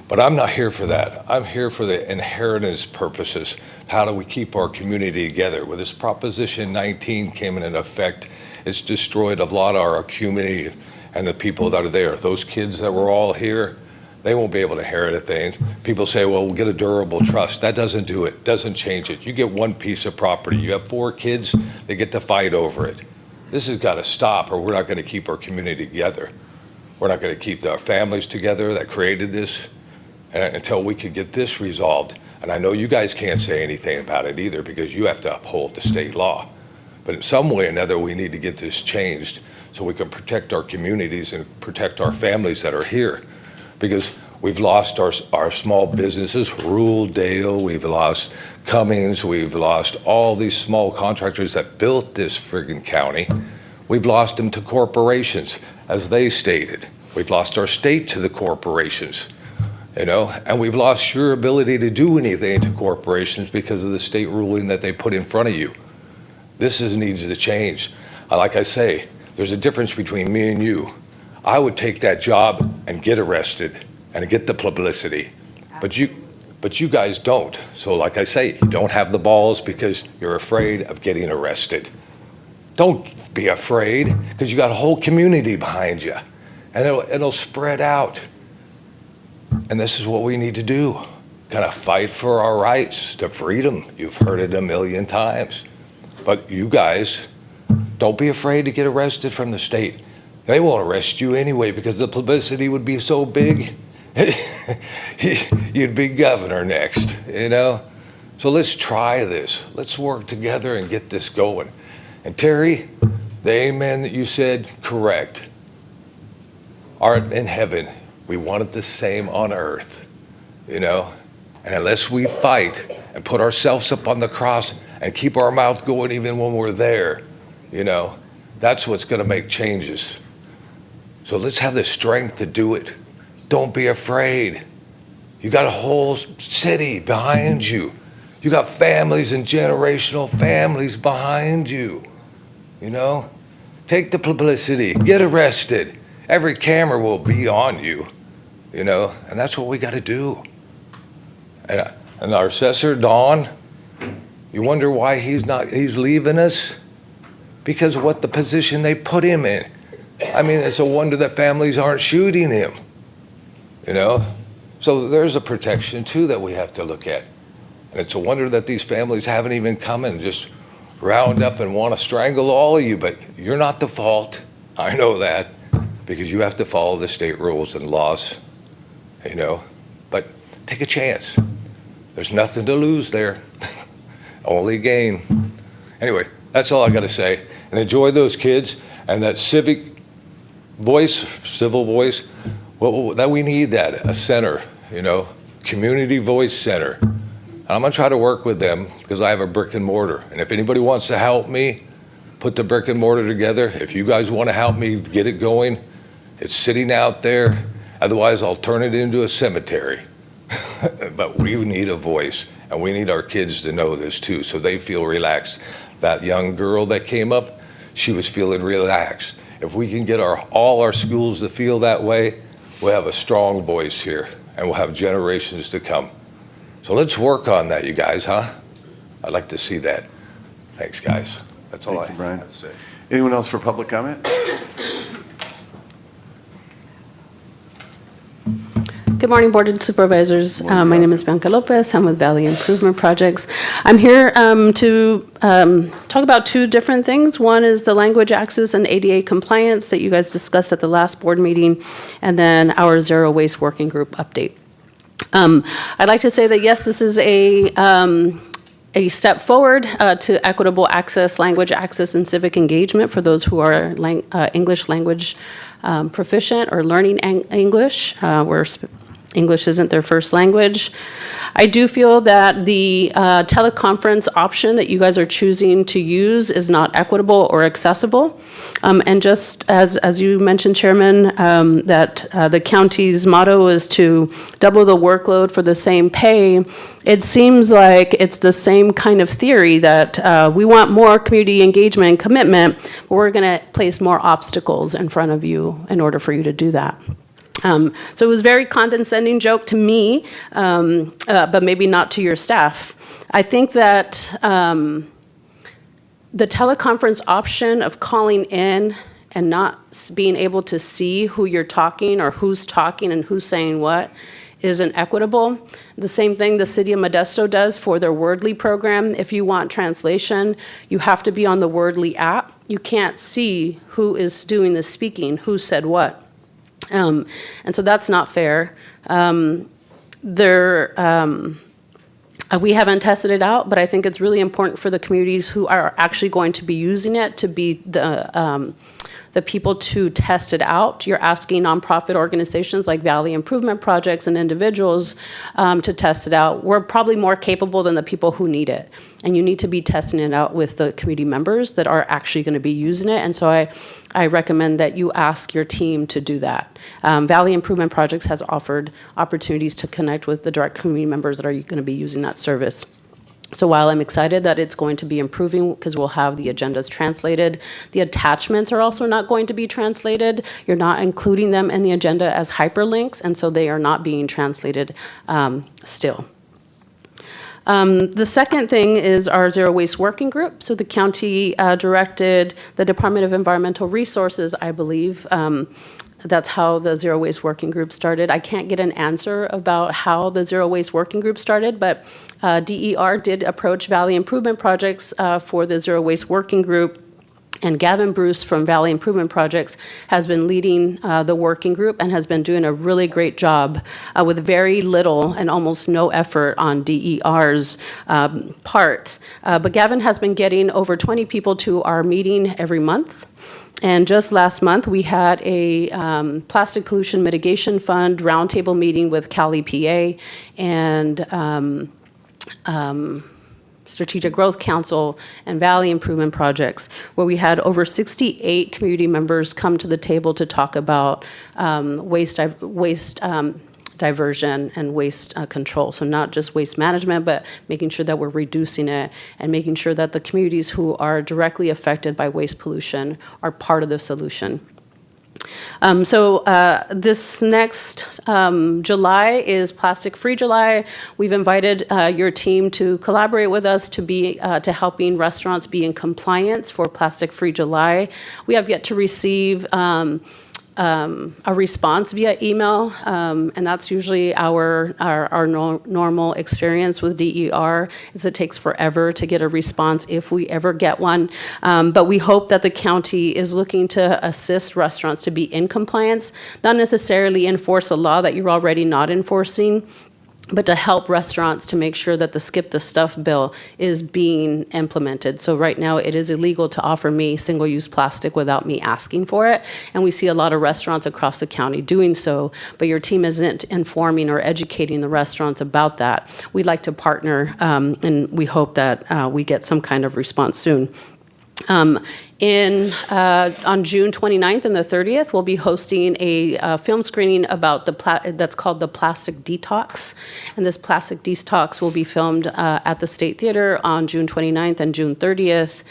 But I'm not here for that. I'm here for the inheritance purposes. How do we keep our community together? Well, this Proposition 19 came into effect. It's destroyed a lot of our community and the people that are there. Those kids that were all here, they won't be able to inherit a thing. People say, well, we'll get a durable trust. That doesn't do it, doesn't change it. You get one piece of property. You have 4 kids, they get to fight over it. This has got to stop, or we're not going to keep our community together. We're not going to keep our families together that created this until we can get this resolved. And I know you guys can't say anything about it either because you have to uphold the state law. But in some way or another, we need to get this changed so we can protect our communities and protect our families that are here. Because we've lost our small businesses, Rural Dale, we've lost Cummings, we've lost all these small contractors that built this friggin' county. We've lost them to corporations, as they stated. We've lost our state to the corporations. and we've lost your ability to do anything to corporations because of the state ruling that they put in front of you. This needs to change. Like I say, there's a difference between me and you. I would take that job and get arrested and get the publicity, but you guys don't. So like I say, you don't have the balls because you're afraid of getting arrested. Don't be afraid, because you got a whole community behind you, and it'll spread out. And this is what we need to do, kind of fight for our rights to freedom. You've heard it a million times. But you guys, don't be afraid to get arrested from the state. They won't arrest you anyway because the publicity would be so big. You'd be governor next, So let's try this. Let's work together and get this going. And Terry, the amen that you said, correct. Art in heaven, we want it the same on earth, And unless we fight and put ourselves up on the cross and keep our mouth going even when we're there, that's what's going to make changes. So let's have the strength to do it. Don't be afraid. You got a whole city behind you. You got families and generational families behind you. Take the publicity, get arrested. Every camera will be on you, and that's what we got to do. And our assessor, Don, you wonder why he's leaving us? Because of what the position they put him in. I mean, it's a wonder that families aren't shooting him, So there's a protection too that we have to look at. And it's a wonder that these families haven't even come and just round up and want to strangle all of you, but you're not the fault. I know that, because you have to follow the state rules and laws, But take a chance. There's nothing to lose there, only gain. Anyway, that's all I got to say. And enjoy those kids and that civil voice. That we need that, a center, community voice center. And I'm going to try to work with them because I have a brick and mortar. And if anybody wants to help me put the brick and mortar together, if you guys want to help me get it going, it's sitting out there. Otherwise, I'll turn it into a cemetery. But we need a voice, and we need our kids to know this too, so they feel relaxed. That young girl that came up, she was feeling relaxed. If we can get all our schools to feel that way, we'll have a strong voice here, and we'll have generations to come. So let's work on that, you guys, huh? I'd like to see that. Thanks, guys. That's all I have to say. Anyone else for public comment? Good morning, Board of Supervisors. My name is Bianca Lopez. I'm with Valley Improvement Projects. I'm here to talk about two different things. One is the language access and ADA compliance that you guys discussed at the last board meeting, and then our Zero Waste Working Group update. I'd like to say that, yes, this is a step forward to equitable access, language access, and civic engagement for those who are English language proficient or learning English, where English isn't their first language. I do feel that the teleconference option that you guys are choosing to use is not equitable or accessible. And just as you mentioned, Chairman, that the county's motto is to double the workload for the same pay, it seems like it's the same kind of theory that we want more community engagement and commitment, but we're going to place more obstacles in front of you in order for you to do that. So it was a very condescending joke to me, but maybe not to your staff. I think that the teleconference option of calling in and not being able to see who you're talking or who's talking and who's saying what isn't equitable. The same thing the city of Modesto does for their Wordly program. If you want translation, you have to be on the Wordly app. You can't see who is doing the speaking, who said what. And so that's not fair. We haven't tested it out, but I think it's really important for the communities who are actually going to be using it to be the the people to test it out. You're asking nonprofit organizations like Valley Improvement Projects and individuals to test it out. We're probably more capable than the people who need it. And you need to be testing it out with the community members that are actually going to be using it. And so I recommend that you ask your team to do that. Valley Improvement Projects has offered opportunities to connect with the direct community members that are going to be using that service. So while I'm excited that it's going to be improving because we'll have the agendas translated, the attachments are also not going to be translated. You're not including them in the agenda as hyperlinks, and so they are not being translated still. The second thing is our Zero Waste Working Group. So the county directed the Department of Environmental Resources, I believe. That's how the Zero Waste Working Group started. I can't get an answer about how the Zero Waste Working Group started, but DER did approach Valley Improvement Projects for the Zero Waste Working Group. And Gavin Bruce from Valley Improvement Projects has been leading the working group and has been doing a really great job with very little and almost no effort on DER's part. But Gavin has been getting over 20 people to our meeting every month. And just last month, we had a Plastic Pollution Mitigation Fund roundtable meeting with Cal EPA and Strategic Growth Council and Valley Improvement Projects, where we had over 68 community members come to the table to talk about waste diversion and waste control. So not just waste management, but making sure that we're reducing it and making sure that the communities who are directly affected by waste pollution are part of the solution. This next July is Plastic Free July. We've invited your team to collaborate with us to helping restaurants be in compliance for Plastic Free July. We have yet to receive a response via email, and that's usually our normal experience with DER, is it takes forever to get a response if we ever get one. But we hope that the county is looking to assist restaurants to be in compliance, not necessarily enforce a law that you're already not enforcing, but to help restaurants to make sure that the Skip the Stuff bill is being implemented. So right now it is illegal to offer me single-use plastic without me asking for it. And we see a lot of restaurants across the county doing so, but your team isn't informing or educating the restaurants about that. We'd like to partner, and we hope that we get some kind of response soon. On June 29th and the 30th, we'll be hosting a film screening about that's called the Plastic Detox. And this Plastic Detox will be filmed at the State Theater on June 29th and June 30th.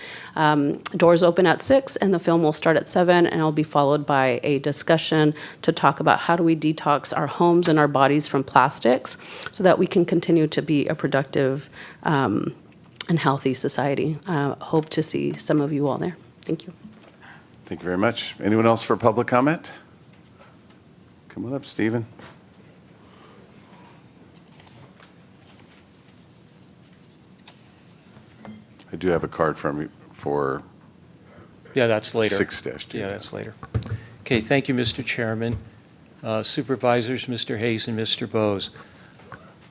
Doors open at 6 and the film will start at 7, and it'll be followed by a discussion to talk about how do we detox our homes and our bodies from plastics so that we can continue to be a productive and healthy society. Hope to see some of you all there. Thank you. Thank you very much. Anyone else for public comment? Come on up, Stephen. I do have a card from you for Yeah, that's later. 6-2. Yeah, that's later. Okay, thank you, Mr. Chairman, Supervisors, Mr. Hayes and Mr. Bose.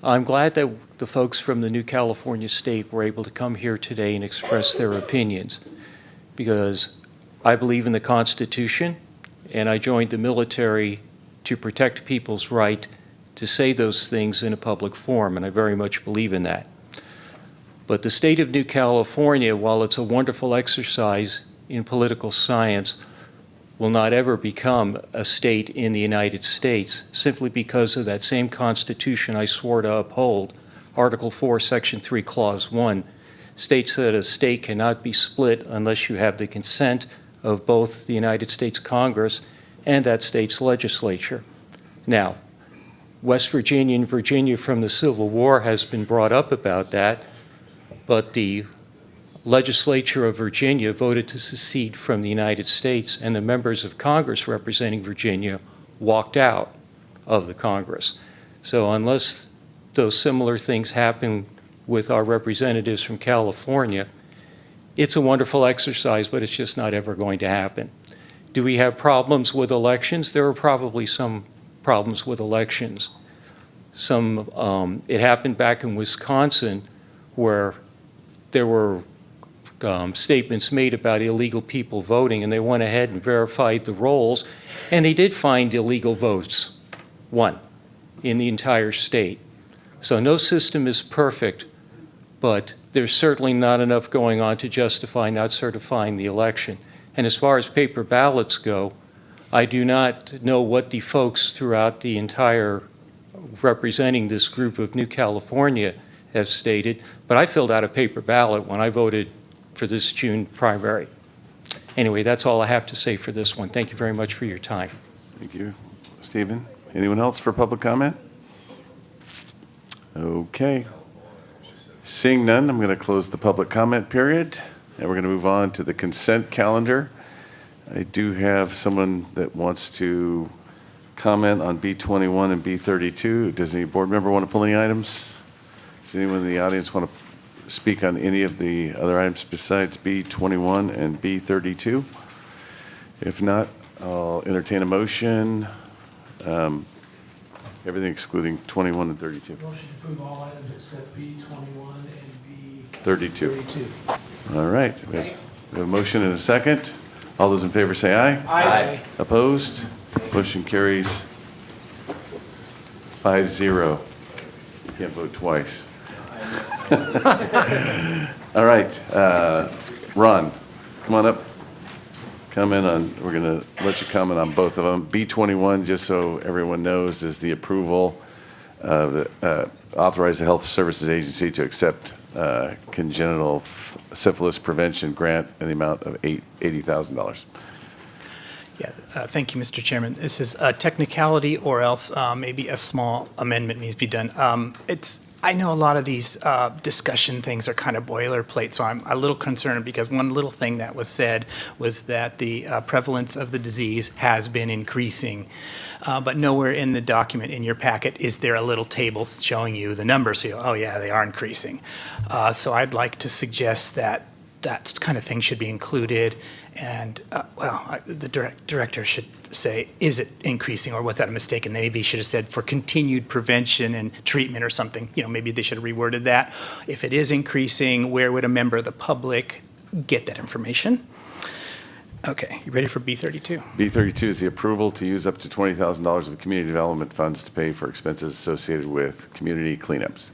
I'm glad that the folks from the New California State were able to come here today and express their opinions, because I believe in the Constitution, and I joined the military to protect people's right to say those things in a public forum, and I very much believe in that. But the state of New California, while it's a wonderful exercise in political science, will not ever become a state in the United States simply because of that same Constitution I swore to uphold. Article 4, Section 3, Clause 1 states that a state cannot be split unless you have the consent of both the United States Congress and that state's legislature. Now, West Virginia and Virginia from the Civil War has been brought up about that, but the legislature of Virginia voted to secede from the United States, and the members of Congress representing Virginia walked out of the Congress. So unless those similar things happen with our representatives from California, it's a wonderful exercise, but it's just not ever going to happen. Do we have problems with elections? There are probably some problems with elections. It happened back in Wisconsin where there were statements made about illegal people voting, and they went ahead and verified the rolls, and they did find illegal votes, 1, in the entire state. So no system is perfect, but there's certainly not enough going on to justify not certifying the election. And as far as paper ballots go, I do not know what the folks throughout the entire representing this group of New California have stated, but I filled out a paper ballot when I voted for this June primary. Anyway, that's all I have to say for this one. Thank you very much for your time. Thank you. Stephen, anyone else for public comment? Okay. Seeing none, I'm going to close the public comment period, and we're going to move on to the consent calendar. I do have someone that wants to comment on B21 and B32. Does any board member want to pull any items? Does anyone in the audience want to speak on any of the other items besides B21 and B32? If not, I'll entertain a motion. Everything excluding 21 and 32. Motion to approve all items except B21 and B32. All right. We have a motion and a second. All those in favor say aye. Aye. Opposed? Motion carries 5-0. Can't vote twice. All right. Ron, come on up. Comment on, we're going to let you comment on both of them. B21, just so everyone knows, is the approval of the authorize the Health Services Agency to accept congenital syphilis prevention grant in the amount of $80,000. Yeah, thank you, Mr. Chairman. This is a technicality, or else maybe a small amendment needs to be done. I know a lot of these discussion things are kind of boilerplate, so I'm a little concerned because one little thing that was said was that the prevalence of the disease has been increasing, but nowhere in the document in your packet is there a little table showing you the numbers. So you go, oh yeah, they are increasing. So I'd like to suggest that that kind of thing should be included. And, the director should say, is it increasing, or was that a mistake? And they maybe should have said for continued prevention and treatment or something. You know, maybe they should have reworded that. If it is increasing, where would a member of the public get that information? Okay, you ready for B32? B32 is the approval to use up to $20,000 of community development funds to pay for expenses associated with community cleanups.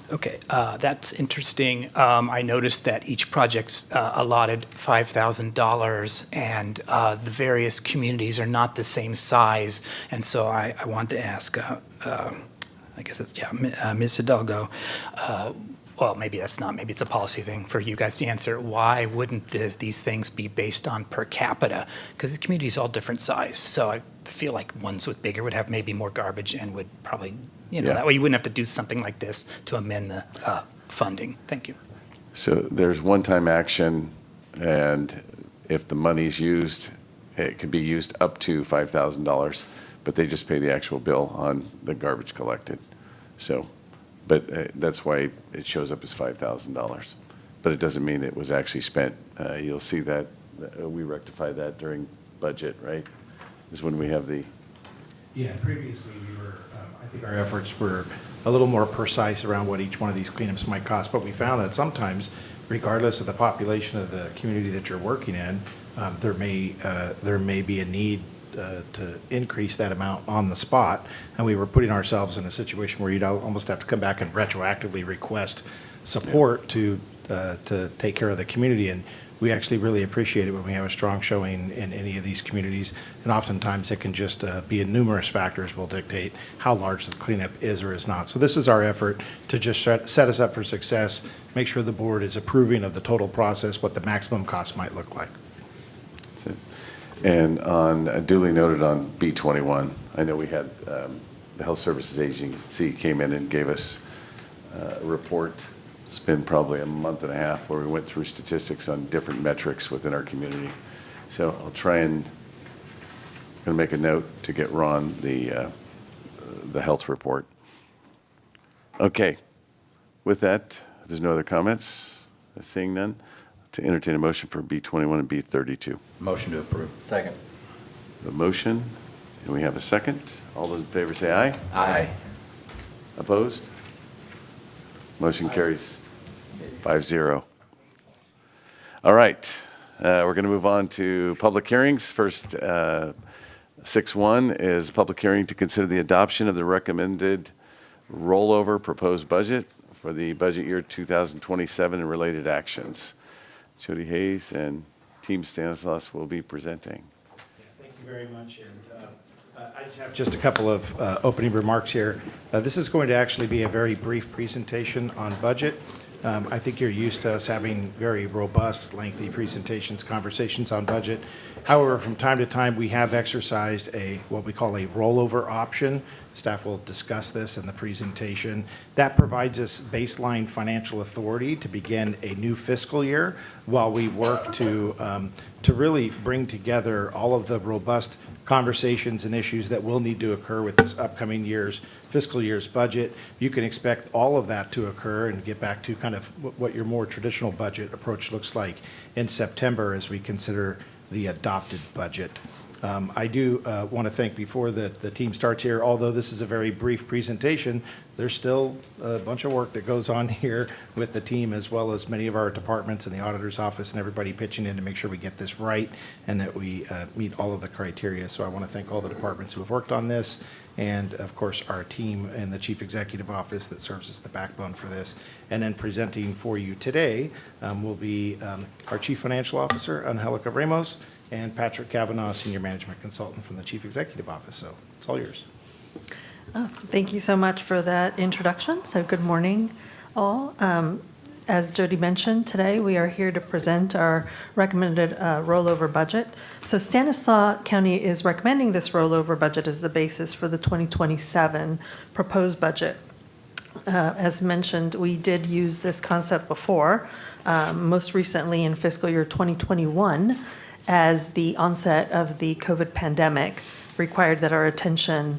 Okay, that's interesting. I noticed that each project's allotted $5,000, and the various communities are not the same size. And so I want to ask, I guess it's, Ms. Hidalgo, well, maybe that's not, maybe it's a policy thing for you guys to answer. Why wouldn't these things be based on per capita? Because the community's all different size. So I feel like ones with bigger would have maybe more garbage and would probably, that way you wouldn't have to do something like this to amend the funding. Thank you. So there's one-time action, and if the money's used, it could be used up to $5,000, but they just pay the actual bill on the garbage collected. So, but that's why it shows up as $5,000. But it doesn't mean it was actually spent. You'll see that we rectify that during budget, right? Is when we have the. Yeah, previously we were, I think our efforts were a little more precise around what each one of these cleanups might cost, but we found that sometimes, regardless of the population of the community that you're working in, there may be a need to increase that amount on the spot, and we were putting ourselves in a situation where you'd almost have to come back and retroactively request support to take care of the community. And we actually really appreciate it when we have a strong showing in any of these communities, and oftentimes it can just be numerous factors will dictate how large the cleanup is or is not. So this is our effort to just set us up for success, make sure the board is approving of the total process, what the maximum cost might look like. That's it. And on duly noted on B21, I know we had the Health Services Agency came in and gave us a report. It's been probably a month and a half where we went through statistics on different metrics within our community. So I'll try and make a note to get Ron the health report. Okay. With that, there's no other comments. Seeing none, to entertain a motion for B21 and B32. Motion to approve. Second. The motion, and we have a second. All those in favor say aye. Aye. Opposed? Motion carries 5-0. All right, we're going to move on to public hearings. First, 6.1 is public hearing to consider the adoption of the recommended rollover proposed budget for the budget year 2027 and related actions. Jody Hayes and Team Stanislaus will be presenting. Thank you very much. And I have just a couple of opening remarks here. This is going to actually be a very brief presentation on budget. I think you're used to us having very robust, lengthy presentations, conversations on budget. However, from time to time, we have exercised what we call a rollover option. Staff will discuss this in the presentation. That provides us baseline financial authority to begin a new fiscal year while we work to really bring together all of the robust conversations and issues that will need to occur with this upcoming fiscal year's budget. You can expect all of that to occur and get back to kind of what your more traditional budget approach looks like in September as we consider the adopted budget. I do want to thank, before the team starts here, although this is a very brief presentation, there's still a bunch of work that goes on here with the team, as well as many of our departments and the auditor's office and everybody pitching in to make sure we get this right and that we meet all of the criteria. So I want to thank all the departments who have worked on this, and of course our team and the Chief Executive Office that serves as the backbone for this. And then presenting for you today will be our Chief Financial Officer, Angelica Ramos, and Patrick Kavanaugh, Senior Management Consultant from the Chief Executive Office. So it's all yours. Thank you so much for that introduction. So good morning, all. As Jody mentioned, today we are here to present our recommended rollover budget. So Stanislaus County is recommending this rollover budget as the basis for the 2027 proposed budget. As mentioned, we did use this concept before, most recently in fiscal year 2021, as the onset of the COVID pandemic required that our attention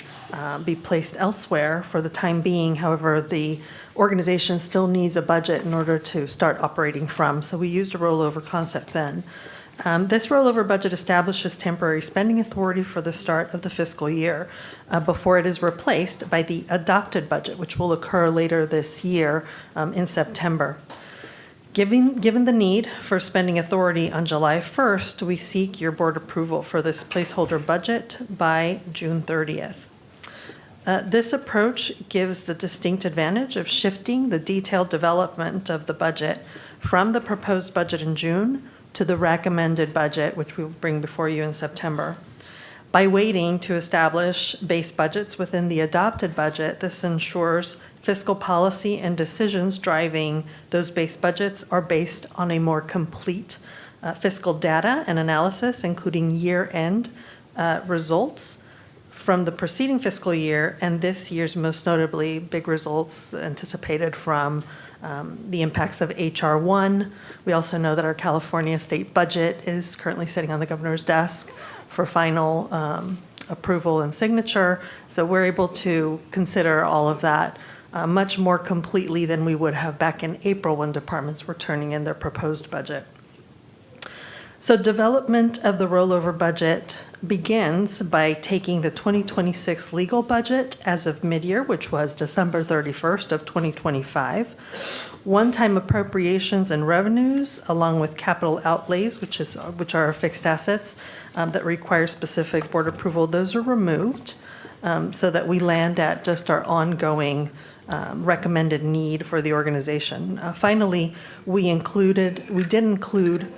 be placed elsewhere for the time being. However, the organization still needs a budget in order to start operating from, so we used a rollover concept then. This rollover budget establishes temporary spending authority for the start of the fiscal year before it is replaced by the adopted budget, which will occur later this year in September. Given the need for spending authority on July 1st, we seek your board approval for this placeholder budget by June 30th. This approach gives the distinct advantage of shifting the detailed development of the budget from the proposed budget in June to the recommended budget, which we will bring before you in September. By waiting to establish base budgets within the adopted budget, this ensures fiscal policy and decisions driving those base budgets are based on a more complete fiscal data and analysis, including year-end results from the preceding fiscal year and this year's, most notably big results anticipated from the impacts of H.R. 1. We also know that our California state budget is currently sitting on the governor's desk for final approval and signature. So we're able to consider all of that much more completely than we would have back in April when departments were turning in their proposed budget. So development of the rollover budget begins by taking the 2026 legal budget as of mid-year, which was December 31st of 2025, one-time appropriations and revenues, along with capital outlays, which are fixed assets that require specific board approval. Those are removed so that we land at just our ongoing recommended need for the organization. Finally, we did include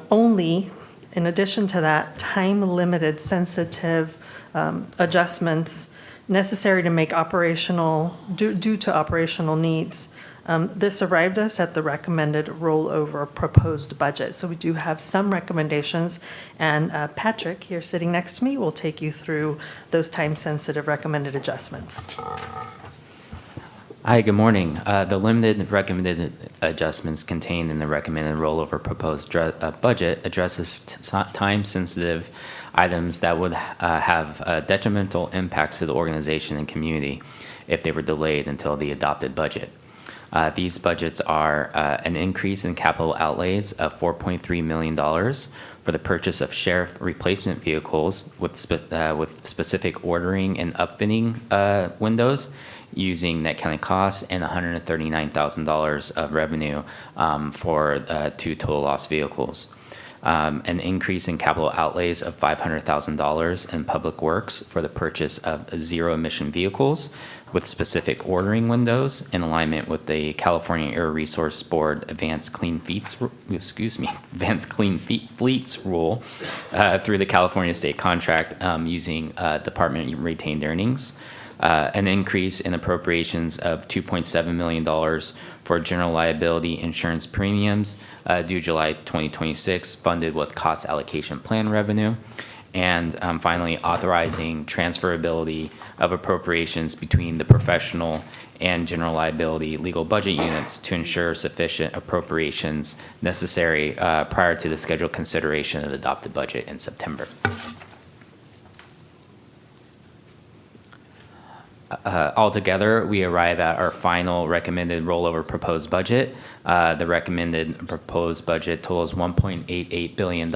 only, in addition to that, time-limited sensitive adjustments necessary to make due to operational needs. This arrived us at the recommended rollover proposed budget. So we do have some recommendations, and Patrick, here sitting next to me, will take you through those time-sensitive recommended adjustments. Hi, good morning. The limited recommended adjustments contained in the recommended rollover proposed budget addresses time-sensitive items that would have detrimental impacts to the organization and community if they were delayed until the adopted budget. These budgets are an increase in capital outlays of $4.3 million for the purchase of sheriff replacement vehicles with specific ordering and upfitting windows using net county costs and $139,000 of revenue for 2 total loss vehicles. An increase in capital outlays of $500,000 in public works for the purchase of zero-emission vehicles with specific ordering windows in alignment with the California Air Resource Board Advanced Clean Fleets rule through the California state contract using department retained earnings. An increase in appropriations of $2.7 million for general liability insurance premiums due July 2026, funded with cost allocation plan revenue. And finally, authorizing transferability of appropriations between the professional and general liability legal budget units to ensure sufficient appropriations necessary prior to the scheduled consideration of the adopted budget in September. Altogether, we arrive at our final recommended rollover proposed budget. The recommended proposed budget totals $1.88 billion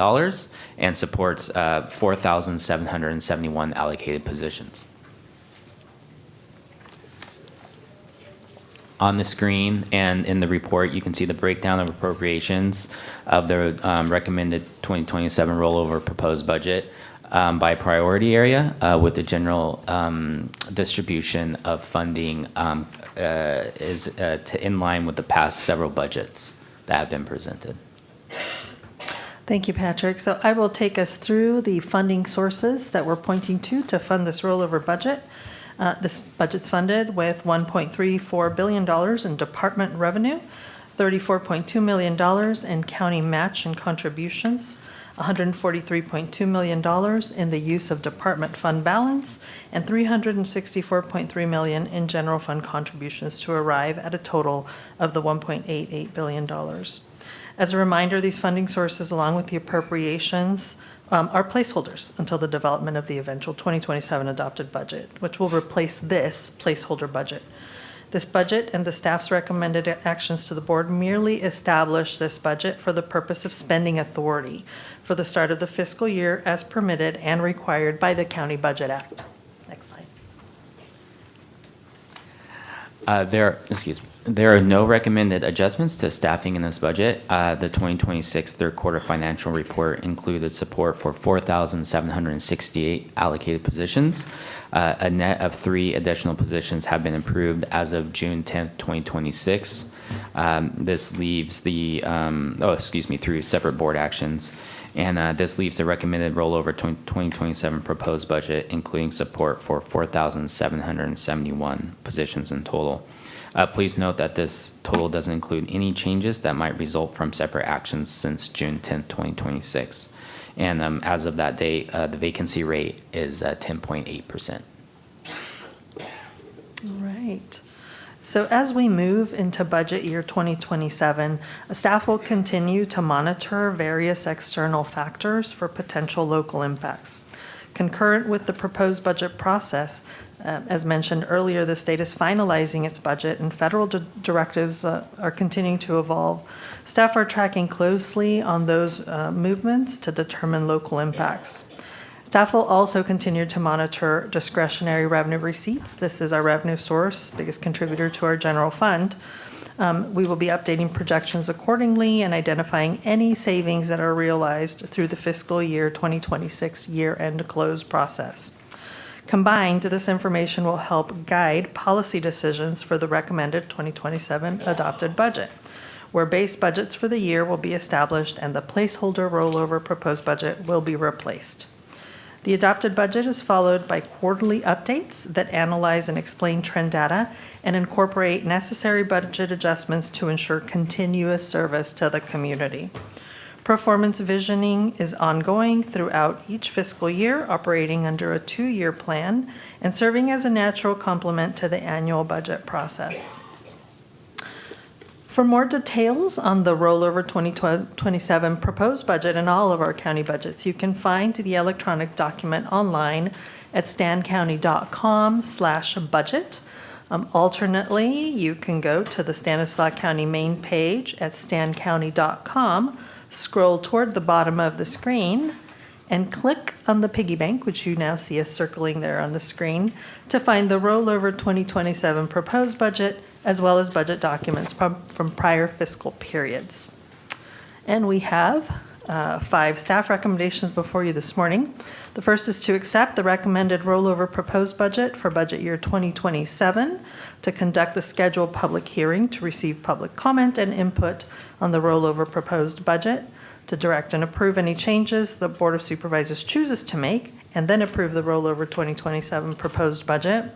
and supports 4,771 allocated positions. On the screen and in the report, you can see the breakdown of appropriations of the recommended 2027 rollover proposed budget. By priority area, with the general distribution of funding is in line with the past several budgets that have been presented. Thank you, Patrick. So I will take us through the funding sources that we're pointing to fund this rollover budget. This budget's funded with $1.34 billion in department revenue, $34.2 million in county match and contributions, $143.2 million in the use of department fund balance, and $364.3 million in general fund contributions to arrive at a total of the $1.88 billion. As a reminder, these funding sources, along with the appropriations, are placeholders until the development of the eventual 2027 adopted budget, which will replace this placeholder budget. This budget and the staff's recommended actions to the board merely establish this budget for the purpose of spending authority for the start of the fiscal year as permitted and required by the County Budget Act. Next slide. There are no recommended adjustments to staffing in this budget. The 2026 third quarter financial report included support for 4,768 allocated positions. A net of 3 additional positions have been approved as of June 10th, 2026. This leaves the, through separate board actions. And this leaves the recommended rollover 2027 proposed budget, including support for 4,771 positions in total. Please note that this total doesn't include any changes that might result from separate actions since June 10th, 2026. And as of that date, the vacancy rate is 10.8%. All right. So as we move into budget year 2027, staff will continue to monitor various external factors for potential local impacts. Concurrent with the proposed budget process, as mentioned earlier, the state is finalizing its budget and federal directives are continuing to evolve. Staff are tracking closely on those movements to determine local impacts. Staff will also continue to monitor discretionary revenue receipts. This is our revenue source, biggest contributor to our general fund. We will be updating projections accordingly and identifying any savings that are realized through the fiscal year 2026 year-end close process. Combined, this information will help guide policy decisions for the recommended 2027 adopted budget, where base budgets for the year will be established and the placeholder rollover proposed budget will be replaced. The adopted budget is followed by quarterly updates that analyze and explain trend data and incorporate necessary budget adjustments to ensure continuous service to the community. Performance visioning is ongoing throughout each fiscal year, operating under a 2-year plan and serving as a natural complement to the annual budget process. For more details on the rollover 2027 proposed budget and all of our county budgets, you can find the electronic document online at stancounty.com/budget. Alternately, you can go to the Stanislaus County main page at stancounty.com, scroll toward the bottom of the screen, and click on the piggy bank, which you now see us circling there on the screen, to find the rollover 2027 proposed budget, as well as budget documents from prior fiscal periods. And we have 5 staff recommendations before you this morning. The first is to accept the recommended rollover proposed budget for budget year 2027, to conduct the scheduled public hearing to receive public comment and input on the rollover proposed budget, to direct and approve any changes the Board of Supervisors chooses to make, and then approve the rollover 2027 proposed budget.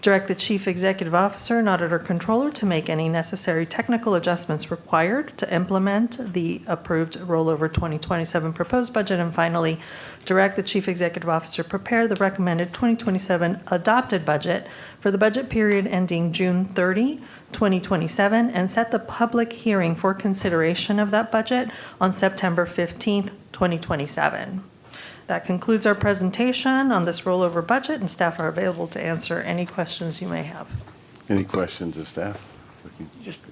Direct the Chief Executive Officer and Auditor Controller to make any necessary technical adjustments required to implement the approved rollover 2027 proposed budget. And finally, direct the Chief Executive Officer prepare the recommended 2027 adopted budget for the budget period ending June 30, 2027, and set the public hearing for consideration of that budget on September 15th, 2027. That concludes our presentation on this rollover budget, and staff are available to answer any questions you may have. Any questions of staff?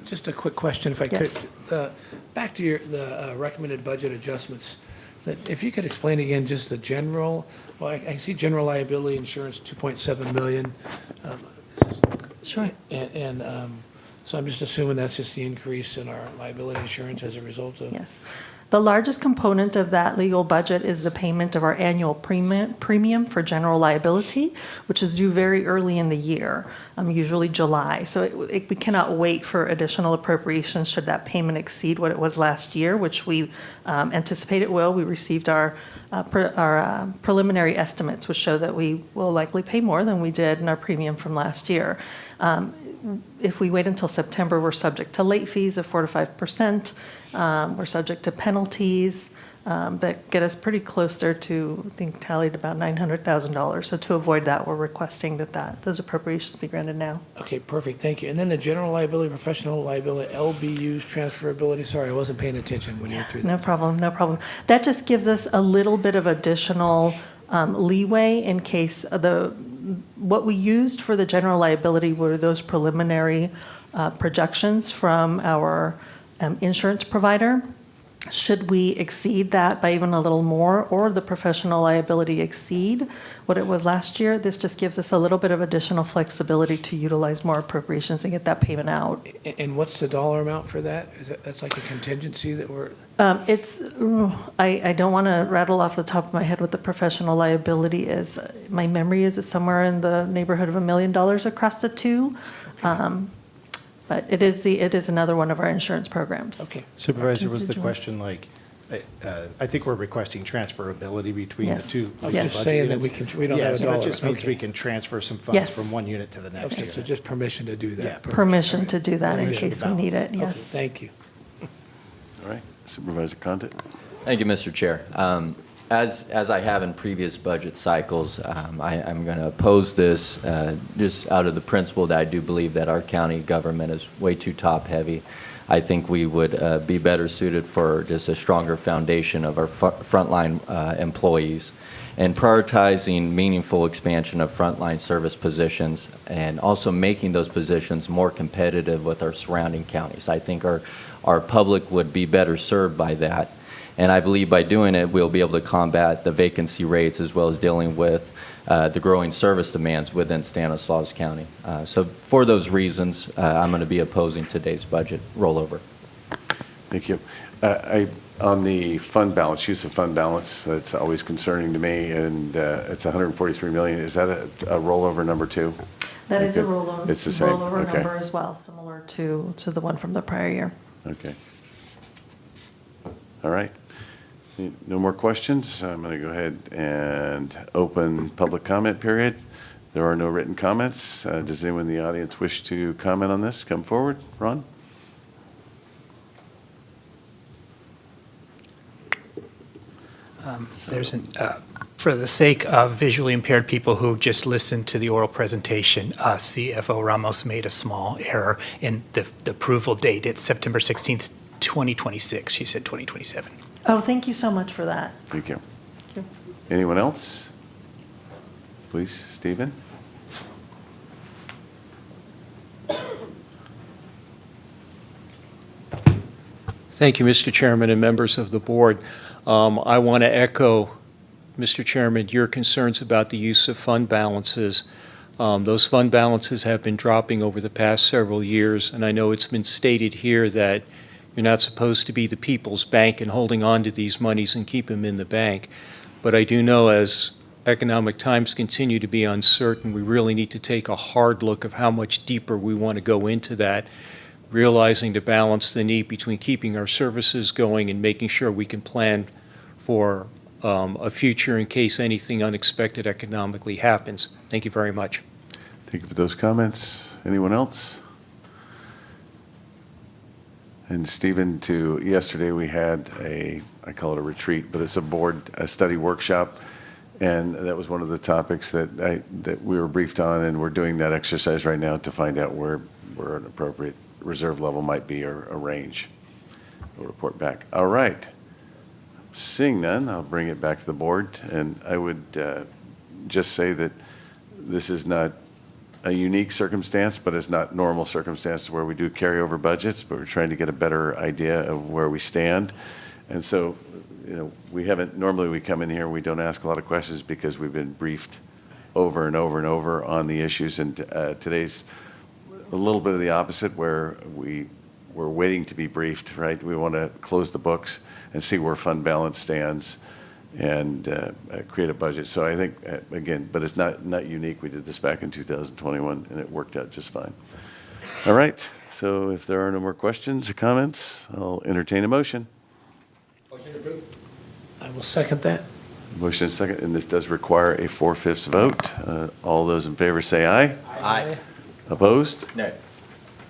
Just a quick question, if I Yes. could. Back to the recommended budget adjustments, if you could explain again just the general, well, I see general liability insurance, 2.7 million. Sure. And so I'm just assuming that's just the increase in our liability insurance as a result of? Yes. The largest component of that legal budget is the payment of our annual premium for general liability, which is due very early in the year, usually July. So we cannot wait for additional appropriations should that payment exceed what it was last year, which we anticipate it will. We received our preliminary estimates, which show that we will likely pay more than we did in our premium from last year. If we wait until September, we're subject to late fees of 4 to 5%. We're subject to penalties that get us pretty close there to, I think, tallied about $900,000. So to avoid that, we're requesting that those appropriations be granted now. Okay, perfect, thank you. And then the general liability, professional liability, LBUs, transferability, sorry, I wasn't paying attention when you went through that. No problem, no problem. That just gives us a little bit of additional leeway in case what we used for the general liability were those preliminary projections from our insurance provider. Should we exceed that by even a little more, or the professional liability exceed what it was last year, this just gives us a little bit of additional flexibility to utilize more appropriations and get that payment out. And what's the dollar amount for that? That's like a contingency that we're? I don't want to rattle off the top of my head what the professional liability is. My memory is it's somewhere in the neighborhood of $1 million across the two. But it is another one of our insurance programs. Okay. Supervisor, was the question like, I think we're requesting transferability between Yes. the two. Yes. Just saying that we don't have a So dollar. that just means Okay. we can transfer some funds Yes. from one unit to the next Okay, unit. so just permission to do that. Yeah. Perfect. Permission All right. to do that in Permission to case we need it, balance. yes. Okay, thank you. All right, Supervisor Condit. Thank you, Mr. Chair. As I have in previous budget cycles, I'm going to oppose this just out of the principle that I do believe that our county government is way too top-heavy. I think we would be better suited for just a stronger foundation of our frontline employees and prioritizing meaningful expansion of frontline service positions and also making those positions more competitive with our surrounding counties. I think our public would be better served by that. And I believe by doing it, we'll be able to combat the vacancy rates as well as dealing with the growing service demands within Stanislaus County. So for those reasons, I'm going to be opposing today's budget rollover. Thank you. On the fund balance, use of fund balance, that's always concerning to me, and it's $143 million. Is that a rollover number two? That is a rollover. It's the same, Rollover okay. number as well, similar to the one from the prior year. Okay. All right. No more questions. I'm going to go ahead and open public comment period. There are no written comments. Does anyone in the audience wish to comment on this? Come forward. Ron? For the sake of visually impaired people who just listened to the oral presentation, CFO Ramos made a small error in the approval date. It's September 16th, 2026. She said 2027. Oh, thank you so much for that. Thank you. Thank you. Anyone else? Please, Stephen? Thank you, Mr. Chairman and members of the board. I want to echo, Mr. Chairman, your concerns about the use of fund balances. Those fund balances have been dropping over the past several years, and I know it's been stated here that you're not supposed to be the people's bank and holding on to these monies and keep them in the bank. But I do know as economic times continue to be uncertain, we really need to take a hard look of how much deeper we want to go into that, realizing to balance the need between keeping our services going and making sure we can plan for a future in case anything unexpected economically happens. Thank you very much. Thank you for those comments. Anyone else? And Stephen, yesterday we had I call it a retreat, but it's a study workshop. And that was one of the topics that we were briefed on, and we're doing that exercise right now to find out where an appropriate reserve level might be, or a range. We'll report back. All right. Seeing none, I'll bring it back to the board. And I would just say that this is not a unique circumstance, but it's not normal circumstances where we do carryover budgets, but we're trying to get a better idea of where we stand. And so, normally we come in here, we don't ask a lot of questions because we've been briefed over and over and over on the issues. And today's a little bit of the opposite, where we're waiting to be briefed, right? We want to close the books and see where fund balance stands and create a budget. So I think, again, but it's not unique. We did this back in 2021, and it worked out just fine. All right, so if there are no more questions or comments, I'll entertain a motion. Motion approved. I will second that. Motion is second, and this does require a 4/5 vote. All those in favor say aye. Aye. Opposed? No.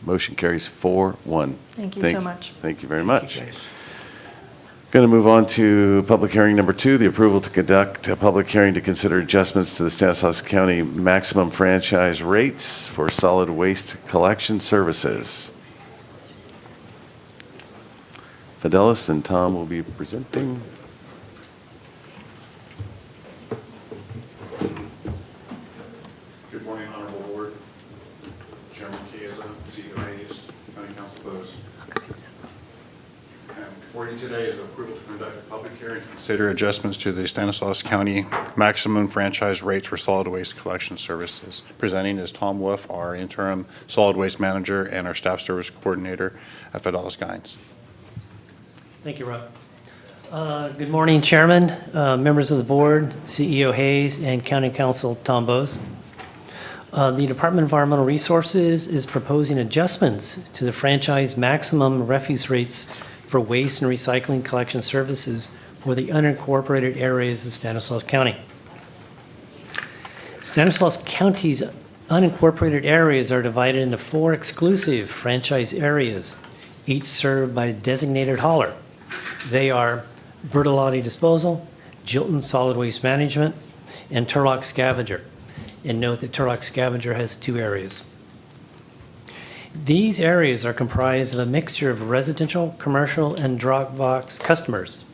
Motion carries 4-1. Thank you so much. Thank you very much. Going to move on to public hearing number 2, the approval to conduct a public hearing to consider adjustments to the Stanislaus County maximum franchise rates for solid waste collection services. Fidelis and Tom will be presenting. Good morning, Honorable Board. Chairman Chiesa, CEO Hayes, County Council Bose. Before you today is approval to conduct a public hearing to consider adjustments to the Stanislaus County maximum franchise rates for solid waste collection services. Presenting is Tom Wolf, our interim solid waste manager, and our staff service coordinator at Fidelis Guines. Thank you, Rob. Good morning, Chairman, members of the board, CEO Hayes, and County Council Tom Bose. The Department of Environmental Resources is proposing adjustments to the franchise maximum refuse rates for waste and recycling collection services for the unincorporated areas of Stanislaus County. Stanislaus County's unincorporated areas are divided into 4 exclusive franchise areas, each served by a designated hauler. They are Bertolotti Disposal, Jilton Solid Waste Management, and Turlock Scavenger. And note that Turlock Scavenger has 2 areas. These areas are comprised of a mixture of residential, commercial, and drop box customers.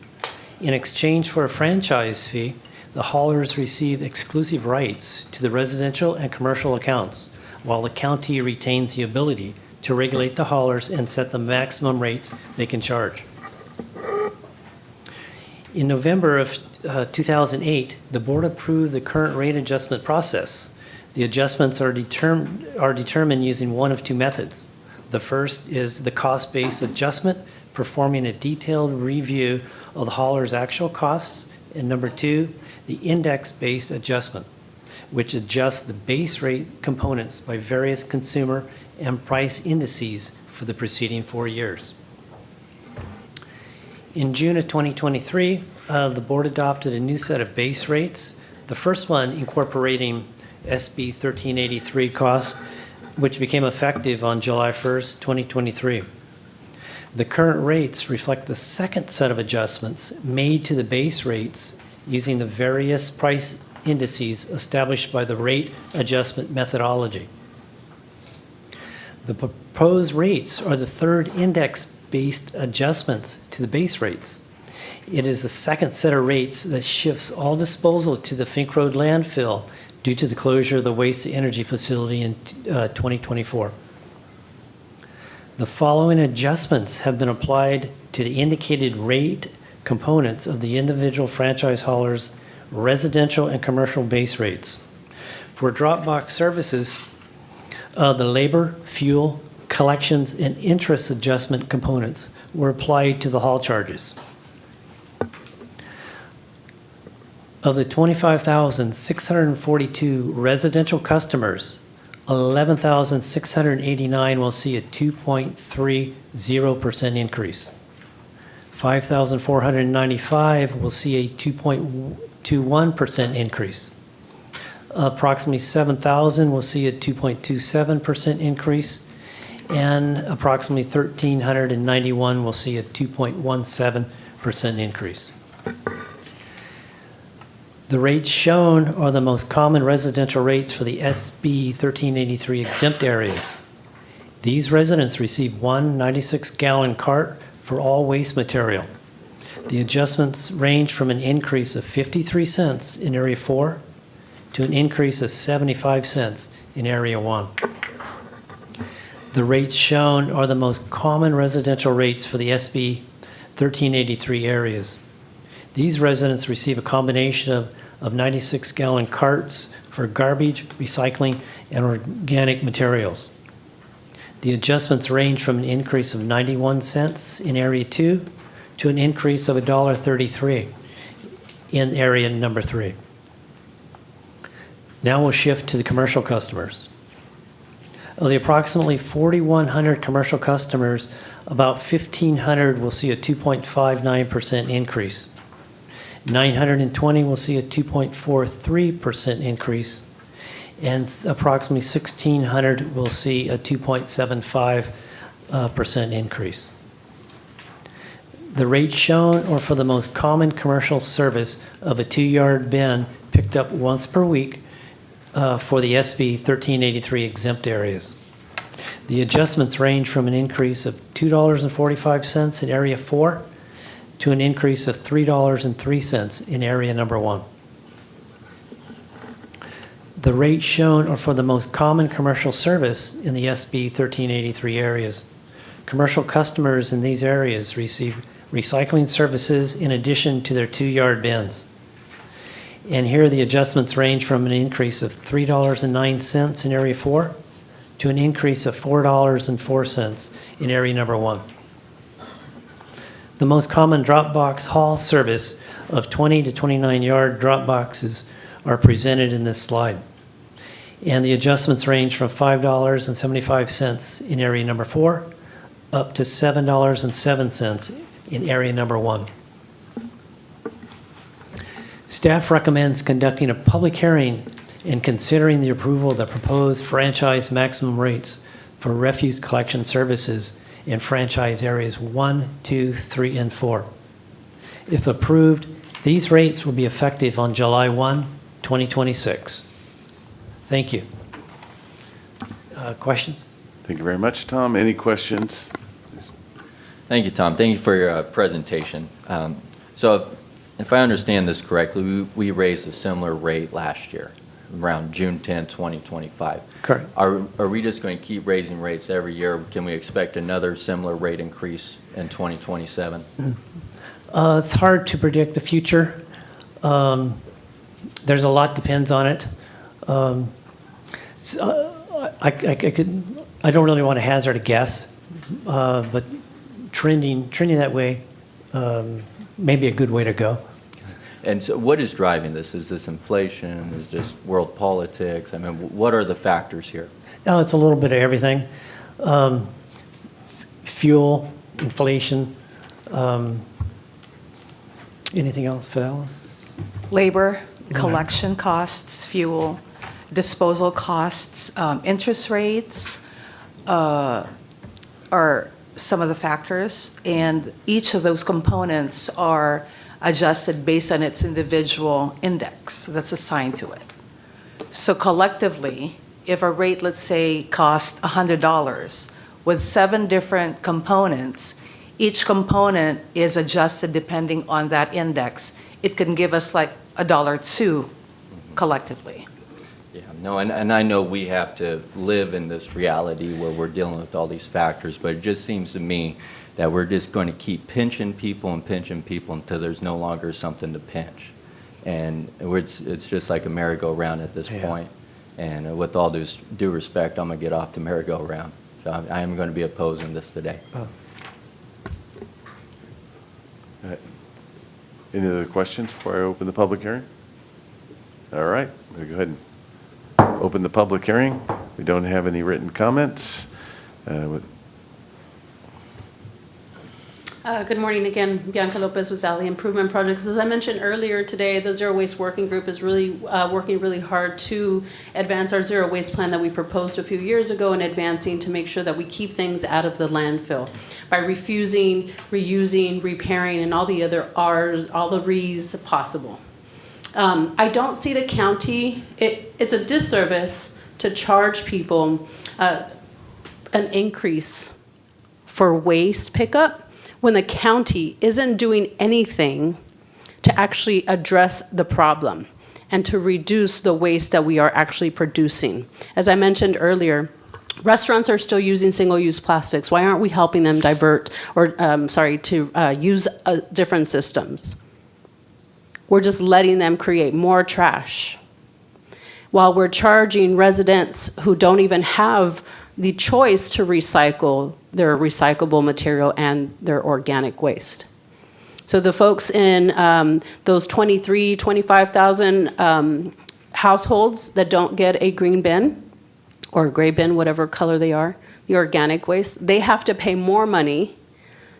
In exchange for a franchise fee, the haulers receive exclusive rights to the residential and commercial accounts, while the county retains the ability to regulate the haulers and set the maximum rates they can charge. In November of 2008, the board approved the current rate adjustment process. The adjustments are determined using one of 2 methods. The first is the cost-based adjustment, performing a detailed review of the hauler's actual costs. And number 2, the index-based adjustment, which adjusts the base rate components by various consumer and price indices for the preceding 4 years. In June of 2023, the board adopted a new set of base rates, the first one incorporating SB 1383 costs, which became effective on July 1st, 2023. The current rates reflect the second set of adjustments made to the base rates using the various price indices established by the rate adjustment methodology. The proposed rates are the third index-based adjustments to the base rates. It is the second set of rates that shifts all disposal to the Fink Road landfill due to the closure of the waste-to-energy facility in 2024. The following adjustments have been applied to the indicated rate components of the individual franchise haulers' residential and commercial base rates. For drop box services, the labor, fuel, collections, and interest adjustment components were applied to the haul charges. Of the 25,642 residential customers, 11,689 will see a 2.30% increase. 5,495 will see a 2.21% increase. Approximately 7,000 will see a 2.27% increase, and approximately 1,391 will see a 2.17% increase. The rates shown are the most common residential rates for the SB 1383 exempt areas. These residents receive one 96-gallon cart for all waste material. The adjustments range from an increase of 53 cents in Area 4 to an increase of 75 cents in Area 1. The rates shown are the most common residential rates for the SB 1383 areas. These residents receive a combination of 96-gallon carts for garbage, recycling, and organic materials. The adjustments range from an increase of 91 cents in Area 2 to an increase of $1.33 in Area number 3. Now we'll shift to the commercial customers. Of the approximately 4,100 commercial customers, about 1,500 will see a 2.59% increase. 920 will see a 2.43% increase, and approximately 1,600 will see a 2.75% increase. The rates shown are for the most common commercial service of a 2-yard bin picked up once per week for the SB 1383 exempt areas. The adjustments range from an increase of $2.45 in Area 4 to an increase of $3.03 in Area number 1. The rates shown are for the most common commercial service in the SB 1383 areas. Commercial customers in these areas receive recycling services in addition to their 2-yard bins. And here the adjustments range from an increase of $3.09 in Area 4 to an increase of $4.04 in Area number 1. The most common drop box haul service of 20 to 29-yard drop boxes are presented in this slide. And the adjustments range from $5.75 in Area number 4 up to $7.07 in Area number 1. Staff recommends conducting a public hearing and considering the approval of the proposed franchise maximum rates for refuse collection services in franchise areas 1, 2, 3, and 4. If approved, these rates will be effective on July 1, 2026. Thank you. Questions? Thank you very much, Tom. Any questions? Thank you, Tom. Thank you for your presentation. So if I understand this correctly, we raised a similar rate last year, around June 10, 2025. Correct. Are we just going to keep raising rates every year? Can we expect another similar rate increase in 2027? It's hard to predict the future. There's a lot depends on it. I don't really want to hazard a guess, but trending that way may be a good way to go. And so what is driving this? Is this inflation? Is this world politics? I mean, what are the factors here? No, it's a little bit of everything. Fuel, inflation. Anything else, Fidelis? Labor, collection costs, fuel, disposal costs, interest rates are some of the factors, and each of those components are adjusted based on its individual index that's assigned to it. So collectively, if a rate, let's say, costs $100 with 7 different components, each component is adjusted depending on that index. It can give us like $1.02 collectively. Yeah, No, and I know we have to live in this reality where we're dealing with all these factors, but it just seems to me that we're just going to keep pinching people until there's no longer something to pinch. And it's just like a merry-go-round at this point. And with all due respect, I'm going to get off the merry-go-round. So I am going to be opposing this today. Any other questions before I open the public hearing? All right, we'll go ahead and open the public hearing. We don't have any written comments. Good morning again, Bianca Lopez with Valley Improvement Projects. As I mentioned earlier today, the Zero Waste Working Group is really working really hard to advance our zero waste plan that we proposed a few years ago and advancing to make sure that we keep things out of the landfill by refusing, reusing, repairing, and all the other R's, all the R's possible. I don't see the county, it's a disservice to charge people an increase for waste pickup when the county isn't doing anything to actually address the problem and to reduce the waste that we are actually producing. As I mentioned earlier, restaurants are still using single-use plastics. Why aren't we helping them divert or, use different systems? We're just letting them create more trash while we're charging residents who don't even have the choice to recycle their recyclable material and their organic waste. So the folks in those 25,000 households that don't get a green bin or a gray bin, whatever color they are, the organic waste, they have to pay more money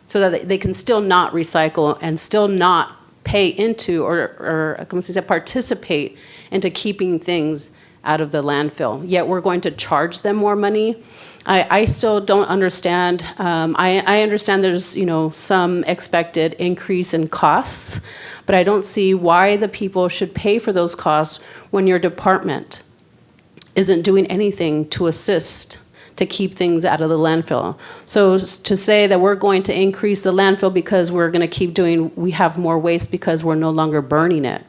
so that they can still not recycle and still not pay into or participate into keeping things out of the landfill. Yet we're going to charge them more money. I still don't understand. I understand there's some expected increase in costs, but I don't see why the people should pay for those costs when your department isn't doing anything to assist to keep things out of the landfill. So to say that we're going to increase the landfill because we're going to we have more waste because we're no longer burning it,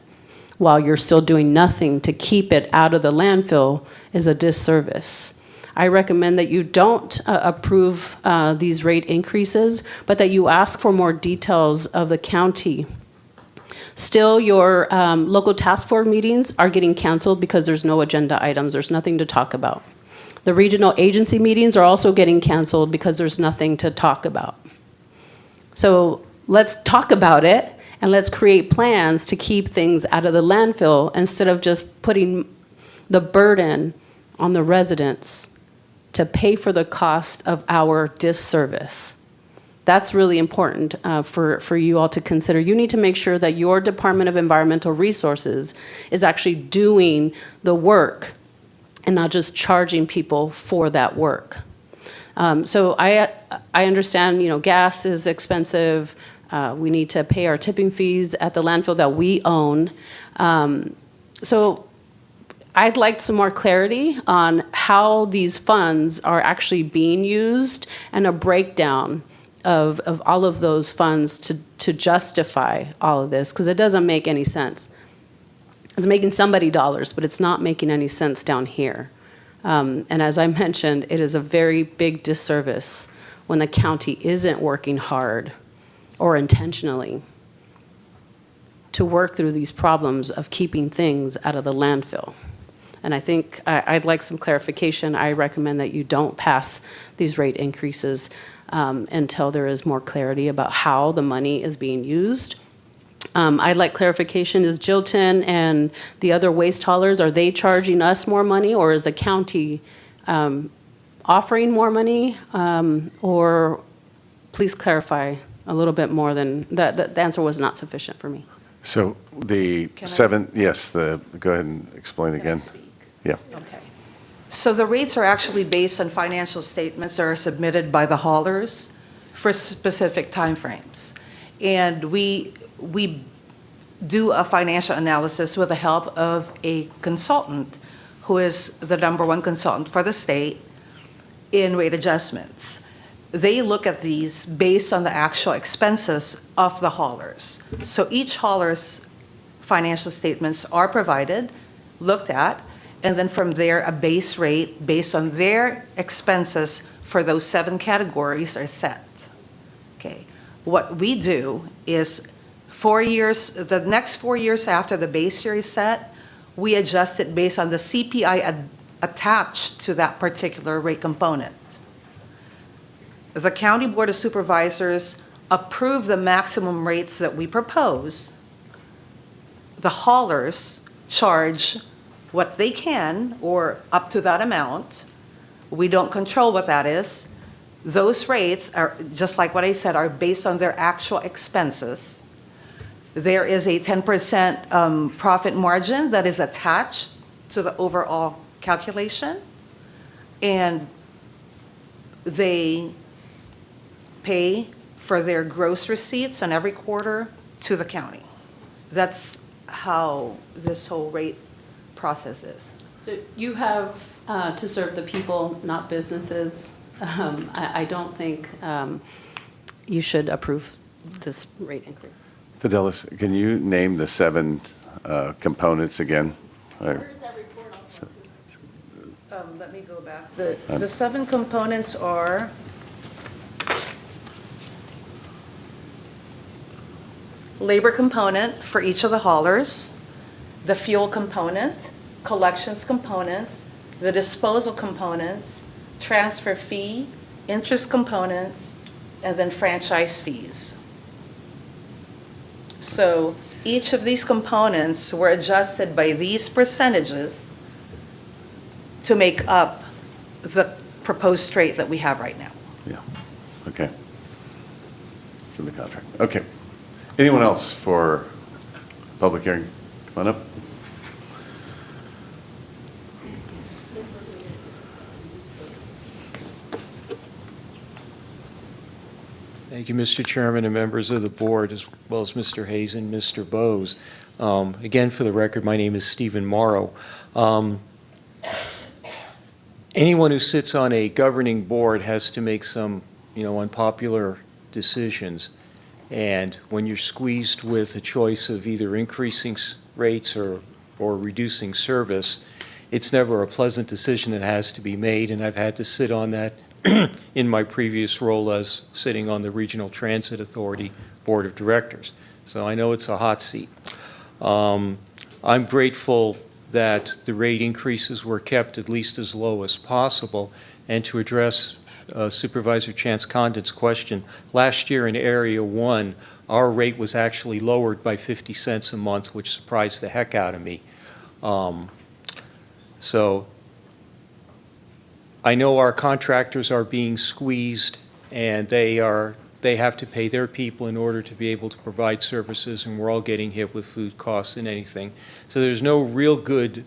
while you're still doing nothing to keep it out of the landfill is a disservice. I recommend that you don't approve these rate increases, but that you ask for more details of the county. Still, your local task force meetings are getting canceled because there's no agenda items. There's nothing to talk about. The regional agency meetings are also getting canceled because there's nothing to talk about. So let's talk about it. And let's create plans to keep things out of the landfill instead of just putting the burden on the residents to pay for the cost of our disservice. That's really important for you all to consider. You need to make sure that your Department of Environmental Resources is actually doing the work and not just charging people for that work. So I understand, gas is expensive. We need to pay our tipping fees at the landfill that we own. So I'd like some more clarity on how these funds are actually being used and a breakdown of all of those funds to justify all of this, because it doesn't make any sense. It's making somebody dollars, but it's not making any sense down here. And as I mentioned, it is a very big disservice when the county isn't working hard or intentionally to work through these problems of keeping things out of the landfill. And I think I'd like some clarification. I recommend that you don't pass these rate increases until there is more clarity about how the money is being used. I'd like clarification. Is Jilton and the other waste haulers, are they charging us more money, or is the county offering more money? Or please clarify a little bit more than that. The answer was not sufficient for me. So go ahead and explain again. Yeah. Okay. So the rates are actually based on financial statements that are submitted by the haulers for specific timeframes. And we do a financial analysis with the help of a consultant who is the #1 consultant for the state in rate adjustments. They look at these based on the actual expenses of the haulers. So each hauler's financial statements are provided, looked at, And then from there, a base rate based on their expenses for those 7 categories are set. Okay. What we do is 4 years, the next 4 years after the base year is set, we adjust it based on the CPI attached to that particular rate component. The County Board of Supervisors approve the maximum rates that we propose. The haulers charge what they can or up to that amount. We don't control what that is. Those rates are, just like what I said, are based on their actual expenses. There is a 10% profit margin that is attached to the overall calculation, and they pay for their gross receipts on every quarter to the county. That's how this whole rate process is. So you have to serve the people, not businesses. I don't think you should approve this rate increase. Fidelis, can you name the 7 components again? Let me go back. The 7 components are labor component for each of the haulers, the fuel component, collections components, the disposal components, transfer fee, interest components, and then franchise fees. So each of these components were adjusted by these percentages to make up the proposed rate that we have right now. Yeah, okay. It's in the contract. Okay. Anyone else for public hearing? Come on up. Thank you, Mr. Chairman and members of the board, as well as Mr. Hayes and Mr. Bose. Again, for the record, my name is Stephen Morrow. Anyone who sits on a governing board has to make some, unpopular decisions. And when you're squeezed with a choice of either increasing rates or reducing service, it's never a pleasant decision that has to be made, and I've had to sit on that in my previous role as sitting on the Regional Transit Authority Board of Directors. So I know it's a hot seat. I'm grateful that the rate increases were kept at least as low as possible. And to address Supervisor Chance-Condon's question, last year in Area 1, our rate was actually lowered by 50 cents a month, which surprised the heck out of me. So I know our contractors are being squeezed, and they have to pay their people in order to be able to provide services, and we're all getting hit with food costs and anything. So there's no real good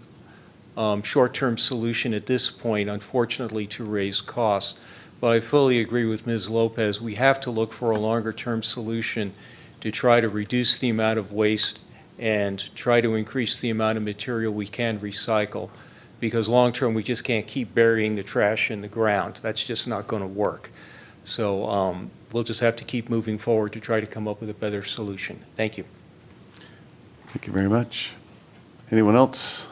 short-term solution at this point, unfortunately, to raise costs. But I fully agree with Ms. Lopez. We have to look for a longer-term solution to try to reduce the amount of waste and try to increase the amount of material we can recycle. Because long-term, we just can't keep burying the trash in the ground. That's just not going to work. So we'll just have to keep moving forward to try to come up with a better solution. Thank you. Thank you very much. Anyone else?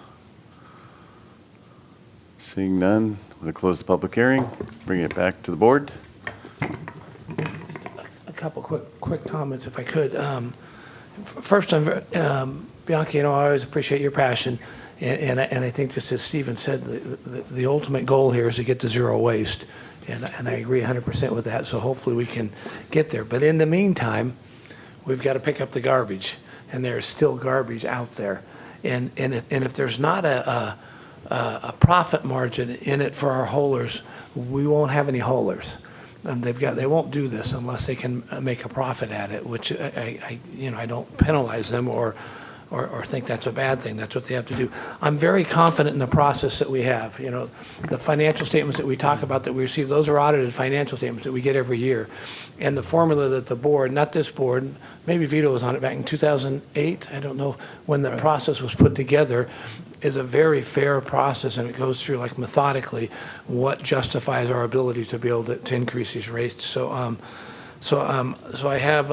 Seeing none, I'm going to close the public hearing, bring it back to the board. A couple quick comments, if I could. First, Bianca, I always appreciate your passion. And I think, just as Stephen said, the ultimate goal here is to get to zero waste. And I agree 100% with that, so hopefully we can get there. But in the meantime, we've got to pick up the garbage, and there's still garbage out there. And if there's not a profit margin in it for our haulers, we won't have any haulers. And they won't do this unless they can make a profit at it, which I don't penalize them or think that's a bad thing. That's what they have to do. I'm very confident in the process that we have. The financial statements that we talk about that we receive, those are audited financial statements that we get every year. And the formula that the board, not this board, maybe Vito was on it back in 2008, I don't know when the process was put together, is a very fair process, and it goes through methodically what justifies our ability to be able to increase these rates. So So I have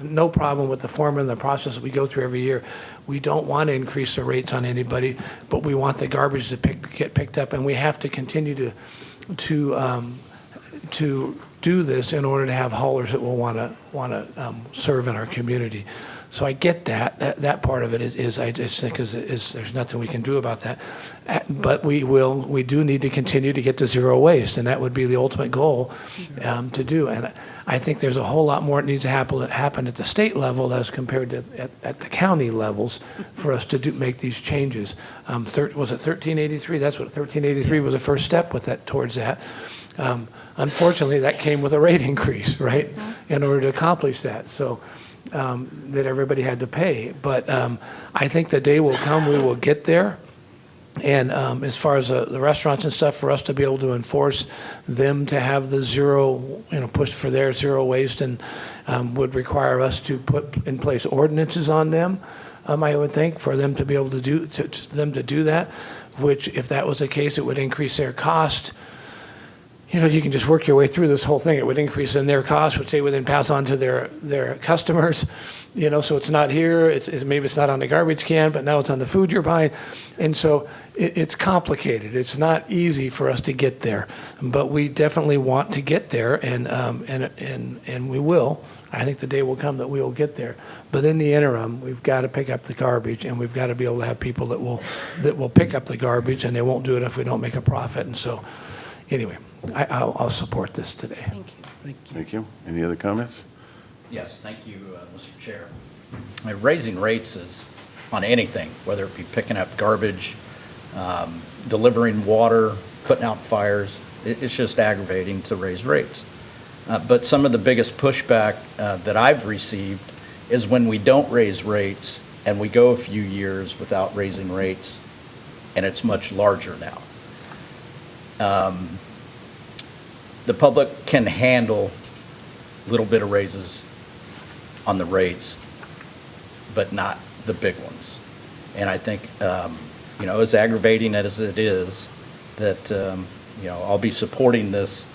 no problem with the formula and the process that we go through every year. We don't want to increase the rates on anybody, but we want the garbage to get picked up, and we have to continue to do this in order to have haulers that will want to serve in our community. So I get that part of it is I just think is there's nothing we can do about that. But we do need to continue to get to zero waste, and that would be the ultimate goal to do. And I think there's a whole lot more that needs to happen at the state level as compared to at the county levels for us to make these changes. Was it 1383? That's what 1383 was the first step with that towards that. Unfortunately, that came with a rate increase, right, in order to accomplish that. So. That everybody had to pay. But I think the day will come, we will get there. And as far as the restaurants and stuff, for us to be able to enforce them to have the zero, push for their zero waste, and would require us to put in place ordinances on them, I would think, for them to be able to do that, which if that was the case, it would increase their cost. You can just work your way through this whole thing. It would increase in their cost, which they would then pass on to their customers. So it's not here. Maybe it's not on the garbage can, but now it's on the food you're buying. And so it's complicated. It's not easy for us to get there, but we definitely want to get there, and we will. I think the day will come that we will get there. But in the interim, we've got to pick up the garbage, and we've got to be able to have people that will pick up the garbage, and they won't do it if we don't make a profit. And so, anyway. I'll support this today. Thank you. Thank you. Any other comments? Yes, thank you, Mr. Chair. Raising rates is on anything, whether it be picking up garbage, delivering water, putting out fires. It's just aggravating to raise rates. But some of the biggest pushback that I've received is when we don't raise rates and we go a few years without raising rates, and it's much larger now. The public can handle a little bit of raises on the rates, but not the big ones. And I think, as aggravating as it is, that, I'll be supporting this,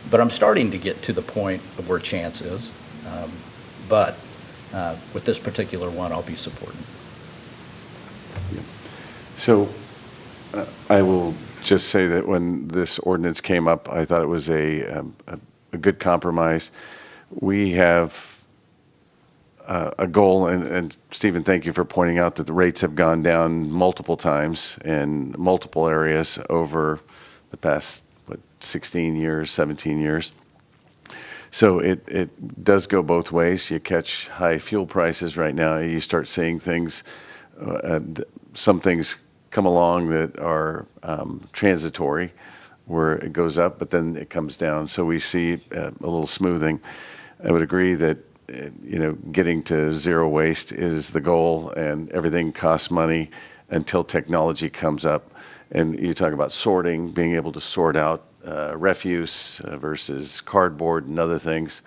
but I'm starting to get to the point of where chance is. But with this particular one, I'll be supporting. So I will just say that when this ordinance came up, I thought it was a good compromise. We have a goal, and Stephen, thank you for pointing out that the rates have gone down multiple times in multiple areas over the past, 16 years, 17 years. So it does go both ways. You catch high fuel prices right now, you start seeing things, some things come along that are transitory, where it goes up, but then it comes down. So we see a little smoothing. I would agree that getting to zero waste is the goal, and everything costs money until technology comes up. And you talk about sorting, being able to sort out refuse versus cardboard and other things.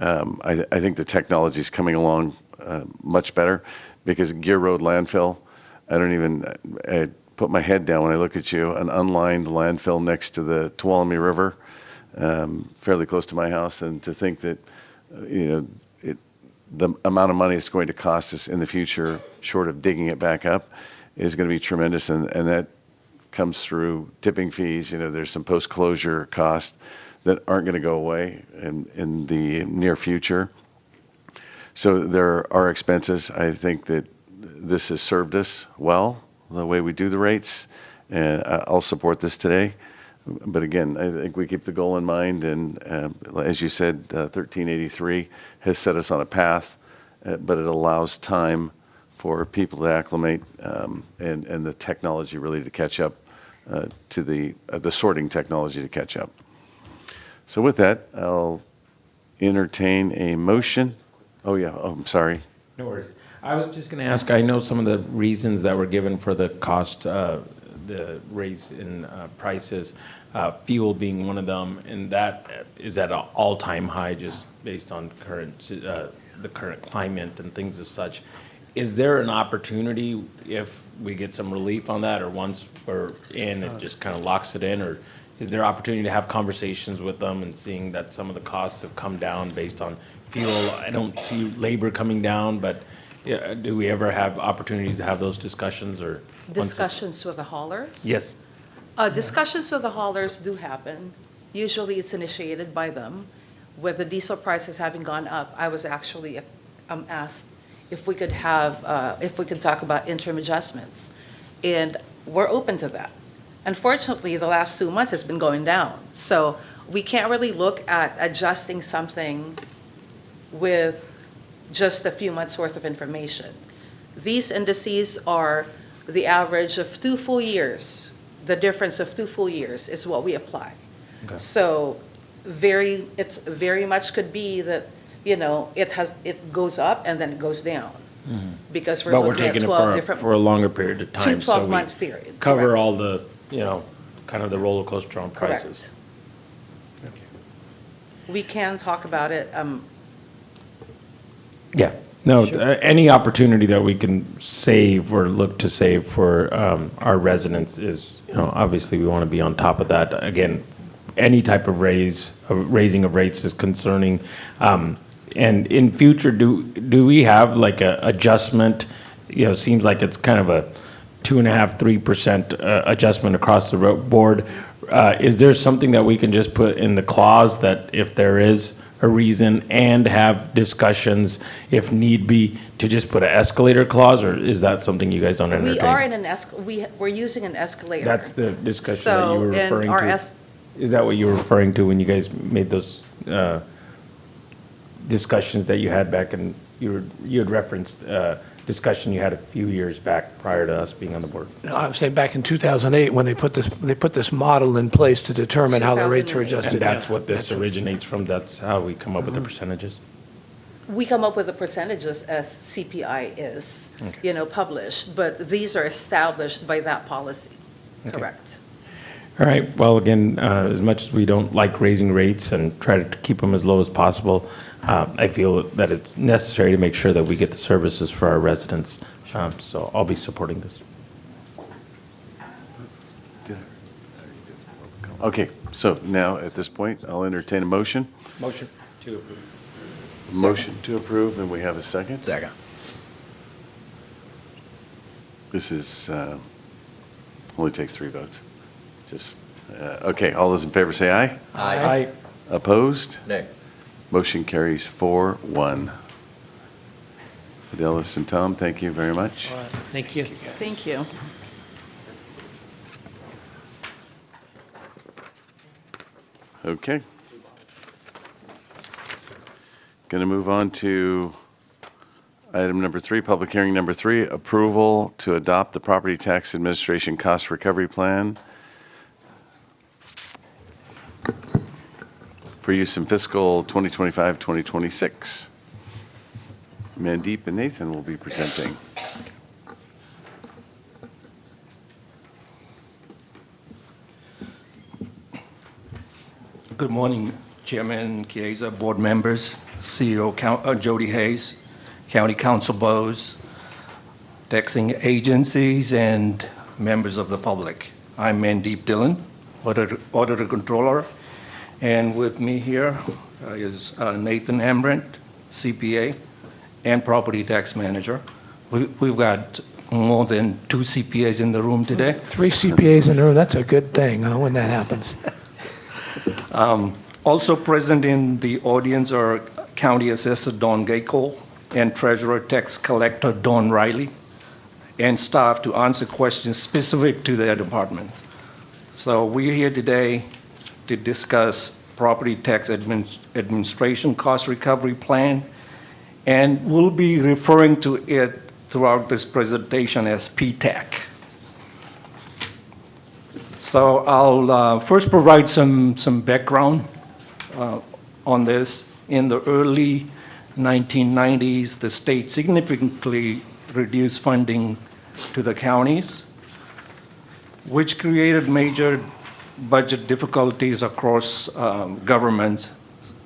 I think the technology is coming along much better, because Gear Road landfill, I put my head down when I look at you, an unlined landfill next to the Tuolumne River, fairly close to my house, and to think that, the amount of money it's going to cost us in the future, short of digging it back up, is going to be tremendous, and that comes through tipping fees. There's some post-closure costs that aren't going to go away in the near future. So there are expenses. I think that this has served us well, the way we do the rates, and I'll support this today. But again, I think we keep the goal in mind, and as you said, 1383 has set us on a path, but it allows time for people to acclimate and the technology really to catch up to the sorting technology to catch up. So with that, I'll entertain a motion. Oh, yeah. Oh, I'm sorry. No worries. I was just going to ask, I know some of the reasons that were given for the cost, the raise in prices, fuel being one of them, and that is at an all-time high just based on the current climate and things as such. Is there an opportunity if we get some relief on that, or once we're in, it just kind of locks it in, or is there opportunity to have conversations with them and seeing that some of the costs have come down based on fuel? I don't see labor coming down, but yeah, do we ever have opportunities to have those discussions or? Discussions with the haulers? Yes. Discussions with the haulers do happen. Usually it's initiated by them. With the diesel prices having gone up, I was actually asked if we could talk about interim adjustments. And we're open to that. Unfortunately, the last 2 months it's been going down. So we can't really look at adjusting something with just a few months worth of information. These indices are the average of 2 full years. The difference of 2 full years is what we apply. Okay. So it's very much could be that, it goes up and then it goes down. Because we're But we're looking at taking 12 it different. for a longer period of time. Two so we 12-month period. Cover correct. all the, kind of the roller coaster on prices. Correct. We can talk about it. Yeah, no, any opportunity that we can save or look to save for our residents is, obviously we want to be on top of that. Again, any type of raising of rates is concerning. And in future, do we have like a adjustment? Seems like it's kind of a 2.5%, 3% adjustment across the board. Is there something that we can just put in the clause that if there is a reason and have discussions if need be to just put an escalator clause, or is that something you guys don't entertain? We are in we're using an escalator. That's the discussion that you were So, referring in our to. Is that what you were referring to when you guys made those discussions that you had back in, you had referenced discussion you had a few years back prior to us being on the board? No, I'm saying back in 2008, when they put this model in place to determine how the rates are 2008. adjusted. And that's what this originates from, that's how we come up with the percentages? We come up with the percentages as CPI is, published, but these are established by that policy. Okay. Correct. All right, well, again, as much as we don't like raising rates and try to keep them as low as possible, I feel that it's necessary to make sure that we get the services for our residents. So I'll be supporting this. Okay, so now at this point, I'll entertain a motion. Motion to approve. Motion to approve, and we have a second. Second. This is, only takes 3 votes. Okay, all those in favor say aye. Aye. Opposed? Nay. Motion carries 4-1. Fidelis and Tom, thank you very much. Thank you. Thank you. Okay. Going to move on to item number 3, public hearing number 3, approval to adopt the Property Tax Administration Cost Recovery Plan for use in fiscal 2025-2026. Mandeep and Nathan will be presenting. Good morning, Chairman Chiesa, board members, CEO Jody Hayes, County Council Bowes, taxing agencies, and members of the public. I'm Mandeep Dillon, Auditor Controller, and with me here is Nathan Ambrandt, CPA, and Property Tax Manager. We've got more than 2 CPAs in the room today. 3 CPAs in a row, that's a good thing when that happens. Also present in the audience are County Assessor Don Gaycole and Treasurer Tax Collector Don Riley, and staff to answer questions specific to their departments. So we're here today to discuss Property Tax Administration Cost Recovery Plan, and we'll be referring to it throughout this presentation as PTAC. So I'll first provide some background on this. In the early 1990s, the state significantly reduced funding to the counties, which created major budget difficulties across governments.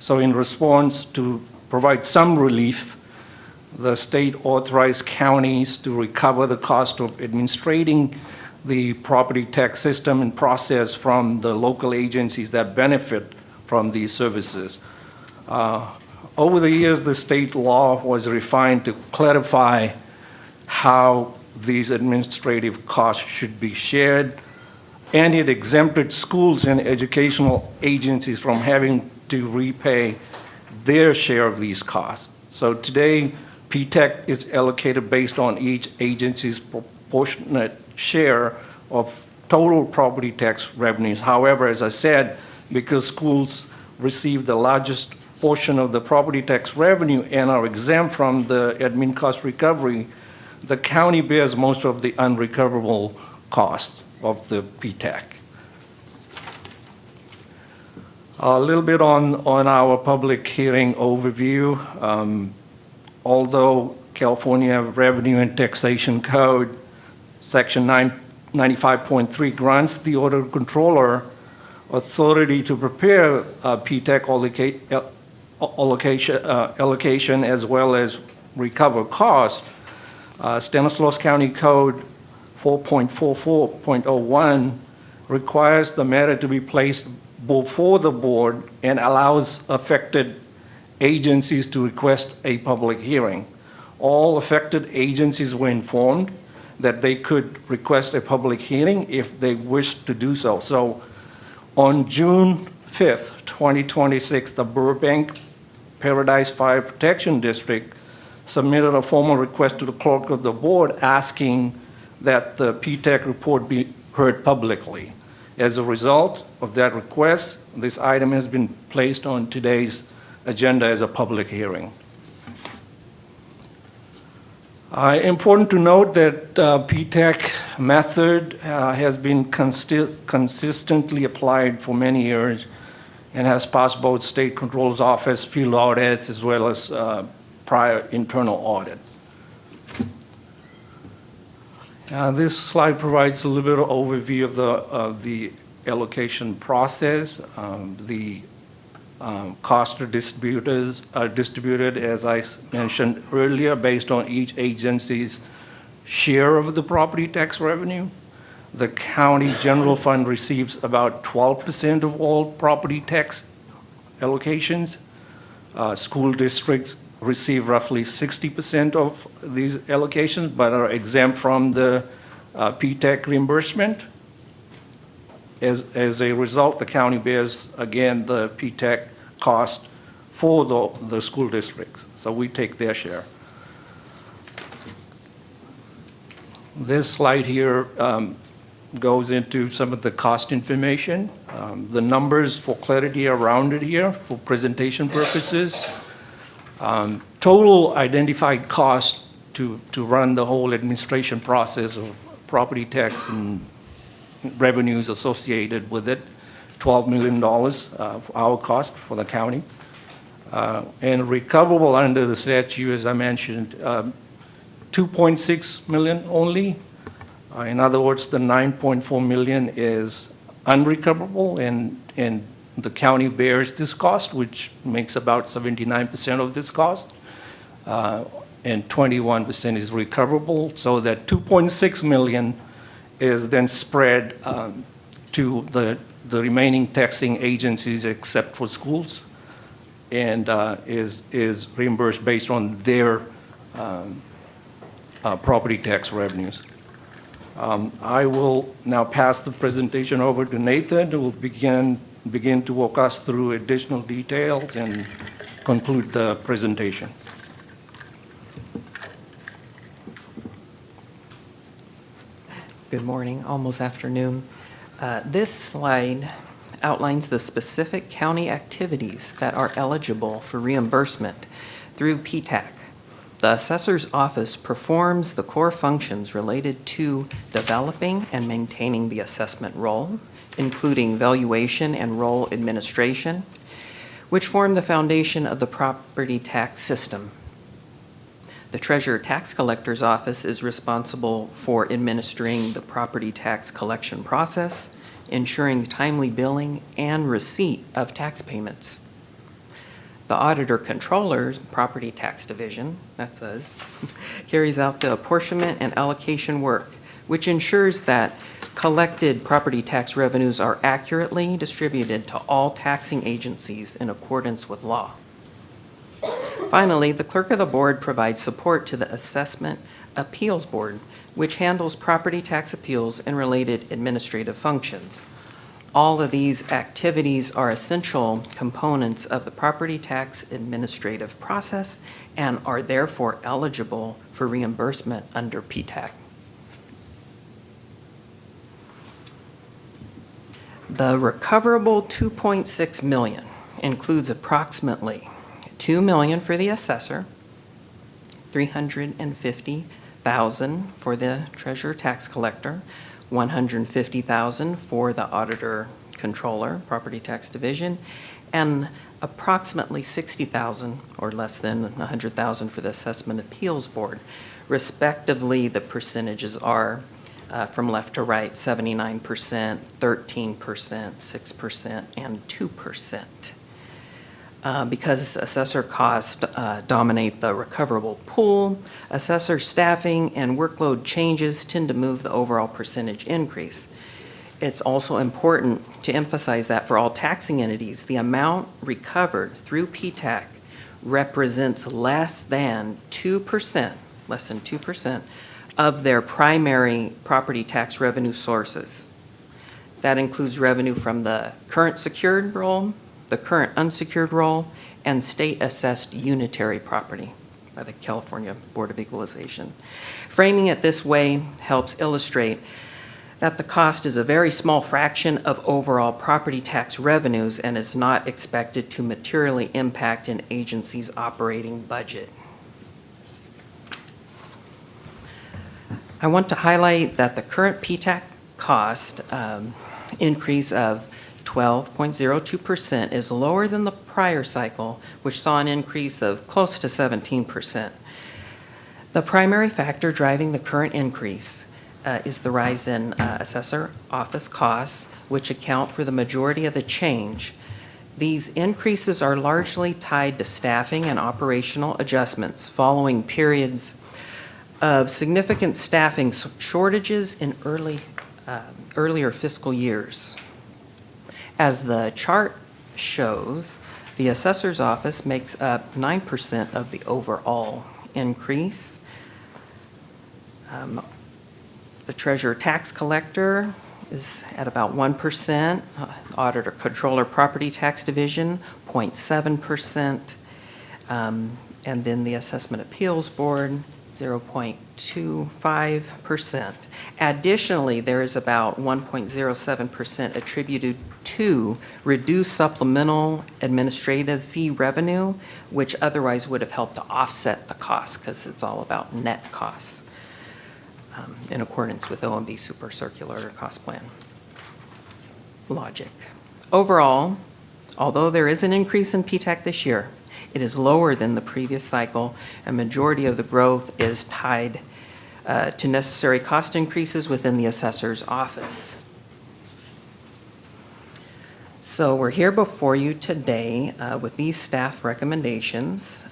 So in response, to provide some relief, the state authorized counties to recover the cost of administrating the property tax system and process from the local agencies that benefit from these services. Over the years, the state law was refined to clarify how these administrative costs should be shared, and it exempted schools and educational agencies from having to repay their share of these costs. So today, PTAC is allocated based on each agency's proportionate share of total property tax revenues. However, as I said, because schools receive the largest portion of the property tax revenue and are exempt from the admin cost recovery, the county bears most of the unrecoverable costs of the PTAC. A little bit on our public hearing overview. Although California Revenue and Taxation Code, Section 95.3 grants the auditor controller authority to prepare PTAC allocation as well as recover costs, Stanislaus County Code 4.44.01 requires the matter to be placed before the board and allows affected agencies to request a public hearing. All affected agencies were informed that they could request a public hearing if they wished to do so. So on June 5th, 2026, the Burbank Paradise Fire Protection District submitted a formal request to the clerk of the board asking that the PTAC report be heard publicly. As a result of that request, this item has been placed on today's agenda as a public hearing. Important to note that PTAC method has been consistently applied for many years and has passed both State Controller's Office field audits as well as prior internal audit. This slide provides a little bit of overview of the allocation process. The costs are distributed, as I mentioned earlier, based on each agency's share of the property tax revenue. The county general fund receives about 12% of all property tax allocations. School districts receive roughly 60% of these allocations, but are exempt from the PTAC reimbursement. As a result, the county bears, again, the PTAC cost for the school districts. So we take their share. This slide here goes into some of the cost information. The numbers for clarity are rounded here for presentation purposes. Total identified cost to run the whole administration process of property tax and revenues associated with it, $12 million for our cost for the county. And recoverable under the statute, as I mentioned, 2.6 million only. In other words, the 9.4 million is unrecoverable, and the county bears this cost, which makes about 79% of this cost, and 21% is recoverable, so that 2.6 million is then spread to the remaining taxing agencies except for schools, and is reimbursed based on their property tax revenues. I will now pass the presentation over to Nathan, who will begin to walk us through additional details and conclude the presentation. Good morning, almost afternoon. This slide outlines the specific county activities that are eligible for reimbursement through PTAC. The assessor's office performs the core functions related to developing and maintaining the assessment roll, including valuation and roll administration, which form the foundation of the property tax system. The Treasurer Tax Collector's Office is responsible for administering the property tax collection process, ensuring timely billing and receipt of tax payments. The Auditor Controller's Property Tax Division, that's us, carries out the apportionment and allocation work, which ensures that collected property tax revenues are accurately distributed to all taxing agencies in accordance with law. Finally, the clerk of the board provides support to the Assessment Appeals Board, which handles property tax appeals and related administrative functions. All of these activities are essential components of the property tax administrative process and are therefore eligible for reimbursement under PTAC. The recoverable $2.6 million includes approximately $2 million for the assessor, $350,000 for the treasurer tax collector, $150,000 for the auditor controller, property tax division, and approximately $60,000 or less than $100,000 for the assessment appeals board. Respectively, the percentages are from left to right, 79%, 13%, 6%, and 2%. Because assessor costs dominate the recoverable pool, assessor staffing and workload changes tend to move the overall percentage increase. It's also important to emphasize that for all taxing entities, the amount recovered through PTAC represents less than 2% of their primary property tax revenue sources. That includes revenue from the current secured roll, the current unsecured roll, and state-assessed unitary property by the California Board of Equalization. Framing it this way helps illustrate that the cost is a very small fraction of overall property tax revenues and is not expected to materially impact an agency's operating budget. I want to highlight that the current PTAC cost increase of 12.02% is lower than the prior cycle, which saw an increase of close to 17%. The primary factor driving the current increase is the rise in assessor office costs, which account for the majority of the change. These increases are largely tied to staffing and operational adjustments following periods of significant staffing shortages in earlier fiscal years. As the chart shows, the assessor's office makes up 9% of the overall increase. The treasurer tax collector is at about 1%, auditor controller property tax division 0.7%, and then the assessment appeals board 0.25%. Additionally, there is about 1.07% attributed to reduced supplemental administrative fee revenue, which otherwise would have helped to offset the cost because it's all about net costs in accordance with OMB Super Circular Cost Plan logic. Overall, although there is an increase in PTAC this year, it is lower than the previous cycle, and majority of the growth is tied to necessary cost increases within the assessor's office. So we're here before you today with these staff recommendations.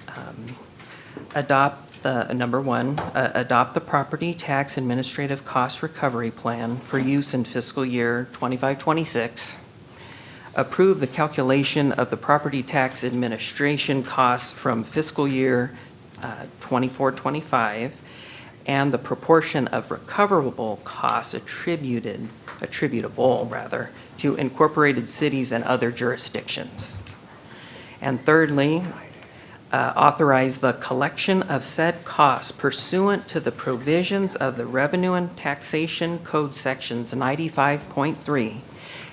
Number one, adopt the property tax administrative cost recovery plan for use in fiscal year 25-26. Approve the calculation of the property tax administration costs from fiscal year 24-25 and the proportion of recoverable costs attributable to incorporated cities and other jurisdictions. And thirdly, authorize the collection of said costs pursuant to the provisions of the Revenue and Taxation Code Sections 95.3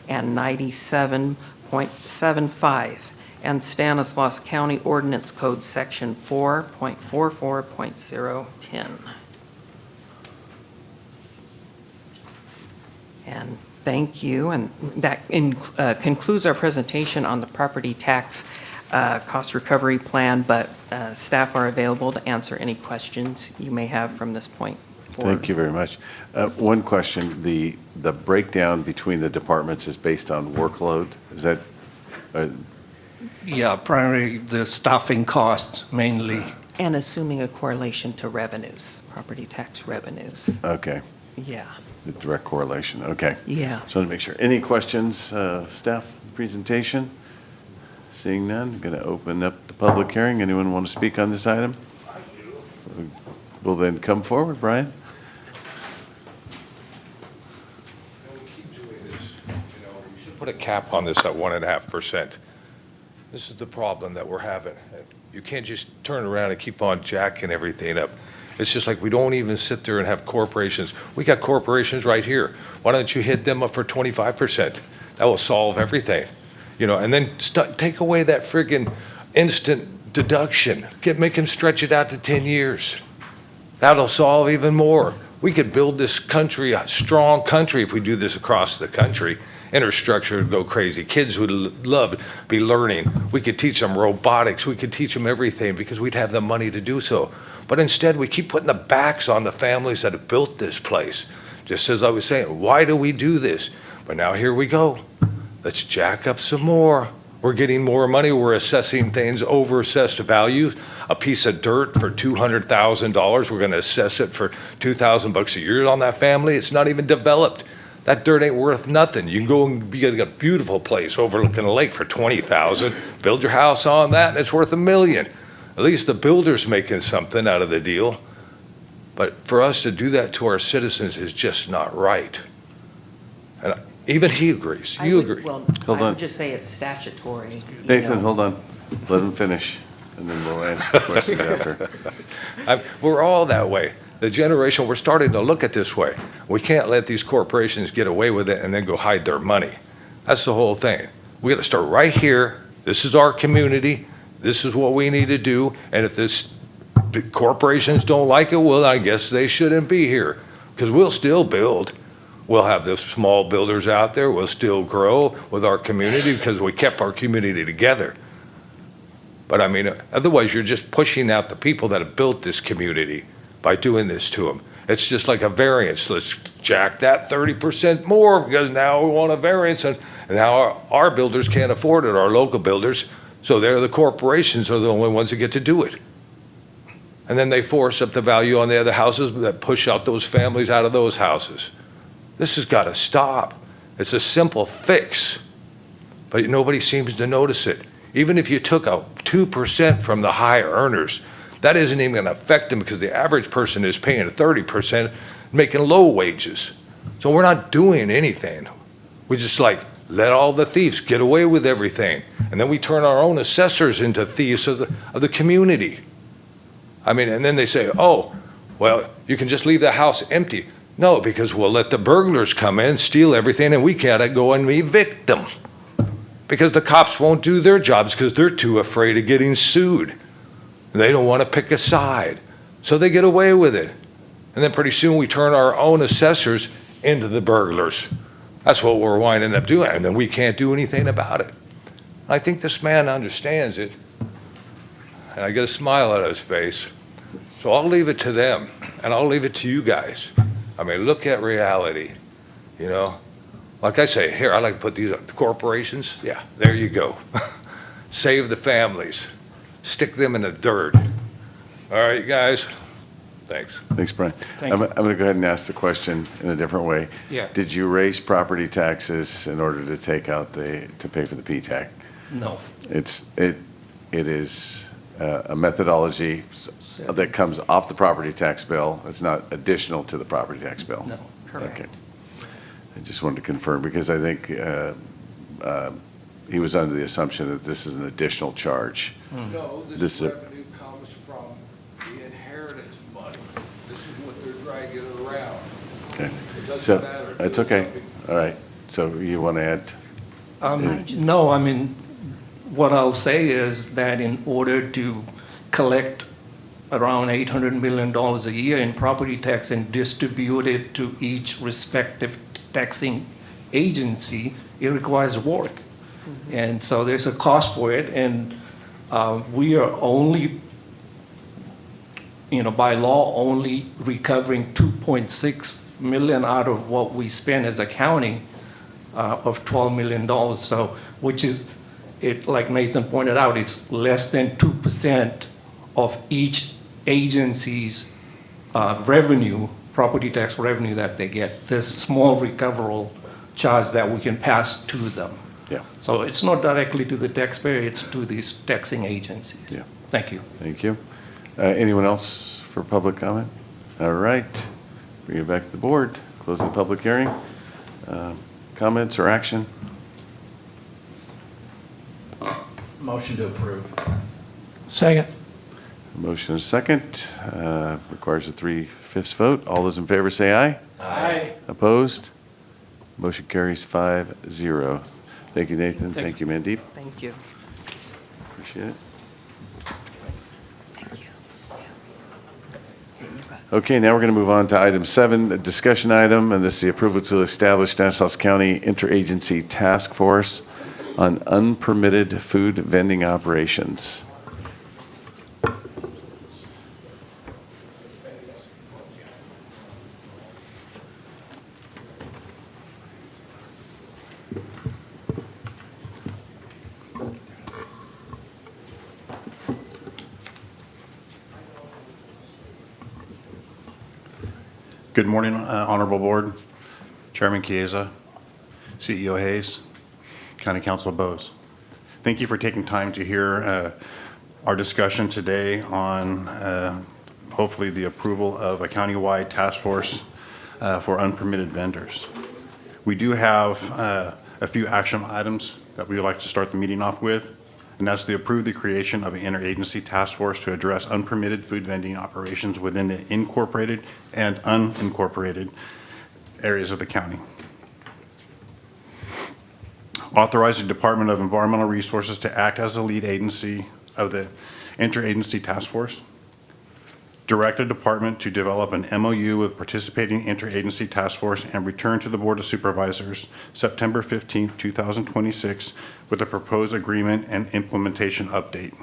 and 97.75 and Stanislaus County Ordinance Code Section 4.44.010. And thank you. And that concludes our presentation on the property tax cost recovery plan, but staff are available to answer any questions you may have from this point forward. Thank you very much. One question, the breakdown between the departments is based on workload. Is that? Yeah, primarily the staffing costs mainly. And assuming a correlation to revenues, property tax revenues. Okay. Yeah. A direct correlation, okay. Yeah. Just wanted to make sure. Any questions, staff presentation? Seeing none, I'm going to open up the public hearing. Anyone want to speak on this item? Will then come forward, Brian. Put a cap on this at 1.5%. This is the problem that we're having. You can't just turn around and keep on jacking everything up. It's just like we don't even sit there and have corporations. We got corporations right here. Why don't you hit them up for 25%? That will solve everything. You know, and then take away that friggin' instant deduction. Make them stretch it out to 10 years. That'll solve even more. We could build this country, a strong country, if we do this across the country. Infrastructure would go crazy. Kids would love to be learning. We could teach them robotics. We could teach them everything because we'd have the money to do so. But instead, we keep putting the backs on the families that have built this place. Just as I was saying, why do we do this? But now here we go. Let's jack up some more. We're getting more money. We're assessing things over assessed value. A piece of dirt for $200,000, we're going to assess it for $2,000 a year on that family. It's not even developed. That dirt ain't worth nothing. You can go and get a beautiful place overlooking a lake for $20,000. Build your house on that, and it's worth $1 million. At least the builder's making something out of the deal. But for us to do that to our citizens is just not right. And even he agrees. You agree. Well, Hold I on. would just say it's statutory. Nathan, hold on. Let him finish, and then we'll answer questions after. We're all that way. The generation, we're starting to look at this way. We can't let these corporations get away with it and then go hide their money. That's the whole thing. We got to start right here. This is our community. This is what we need to do. And if the corporations don't like it, well, I guess they shouldn't be here because we'll still build. We'll have the small builders out there. We'll still grow with our community because we kept our community together. But I mean, otherwise you're just pushing out the people that have built this community by doing this to them. It's just like a variance. Let's jack that 30% more because now we want a variance, and now our builders can't afford it, our local builders, so they're the corporations are the only ones that get to do it. And then they force up the value on the other houses that push out those families out of those houses. This has got to stop. It's a simple fix, but nobody seems to notice it. Even if you took out 2% from the high earners, that isn't even going to affect them because the average person is paying 30%, making low wages. So we're not doing anything. We just like let all the thieves get away with everything. And then we turn our own assessors into thieves of the community. I mean, and then they say, oh, well, you can just leave the house empty. No, because we'll let the burglars come in, steal everything, and we can't go and evict them. Because the cops won't do their jobs because they're too afraid of getting sued. They don't want to pick a side. So they get away with it. And then pretty soon we turn our own assessors into the burglars. That's what we're winding up doing. And then we can't do anything about it. I think this man understands it. And I get a smile on his face. So I'll leave it to them. And I'll leave it to you guys. I mean, look at reality. You know? Like I say, here, I like to put these up. The corporations, yeah, there you go. Save the families. Stick them in the dirt. All right, guys. Thanks. Thanks, Brian. Thank I'm you. going to go ahead and ask the question in a different way. Yeah. Did you raise property taxes in order to take out to pay for the P-TAC? No. It is a methodology that comes off the property tax bill. It's not additional to the property tax bill. No. Correct. Okay. I just wanted to confirm because I think he was under the assumption that this is an additional charge. No, This this is- revenue comes from the inheritance money. This is what they're dragging around. Okay. It doesn't So, matter. that's okay. All right. So you want to add? No, I mean, what I'll say is that in order to collect around $800 million a year in property tax and distribute it to each respective taxing agency, it requires work. And so there's a cost for it, and we are only, by law, only recovering $2.6 million out of what we spend as a county of $12 million. So, which is, like Nathan pointed out, it's less than 2% of each agency's revenue property tax revenue that they get. There's small recoverable charge that we can pass to them. Yeah. So it's not directly to the taxpayer, it's to these taxing agencies. Yeah. Thank you. Thank you. Anyone else for public comment? All right. Bring it back to the board. Close the public hearing. Comments or action? Motion to approve. Second. Motion is second. Requires a 3/5 vote. All those in favor say aye. Aye. Opposed? Motion carries 5-0. Thank you, Nathan. Thank you, Mandeep. Thank you. Appreciate it. Okay, now we're going to move on to item 7, a discussion item, and this is the approval to establish Stanislaus County Interagency Task Force on Unpermitted Food Vending Operations. Good morning, Honorable Board, Chairman Chiesa, CEO Hayes, County Council Bowes. Thank you for taking time to hear our discussion today on hopefully the approval of a countywide task force for unpermitted vendors. We do have a few action items that we would like to start the meeting off with, and that's to approve the creation of an interagency task force to address unpermitted food vending operations within the incorporated and unincorporated areas of the county. Authorize the Department of Environmental Resources to act as the lead agency of the interagency task force. Direct the department to develop an MOU with participating interagency task force and return to the Board of Supervisors September 15, 2026 with a proposed agreement and implementation update.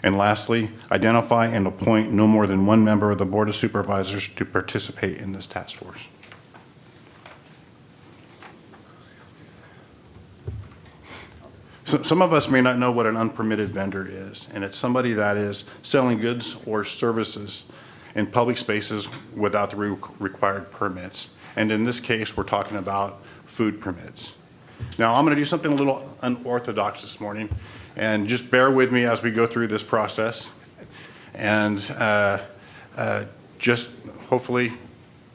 And lastly, identify and appoint no more than one member of the Board of Supervisors to participate in this task force. So some of us may not know what an unpermitted vendor is, and it's somebody that is selling goods or services in public spaces without the required permits. And in this case, we're talking about food permits. Now, I'm going to do something a little unorthodox this morning, and just bear with me as we go through this process. And just hopefully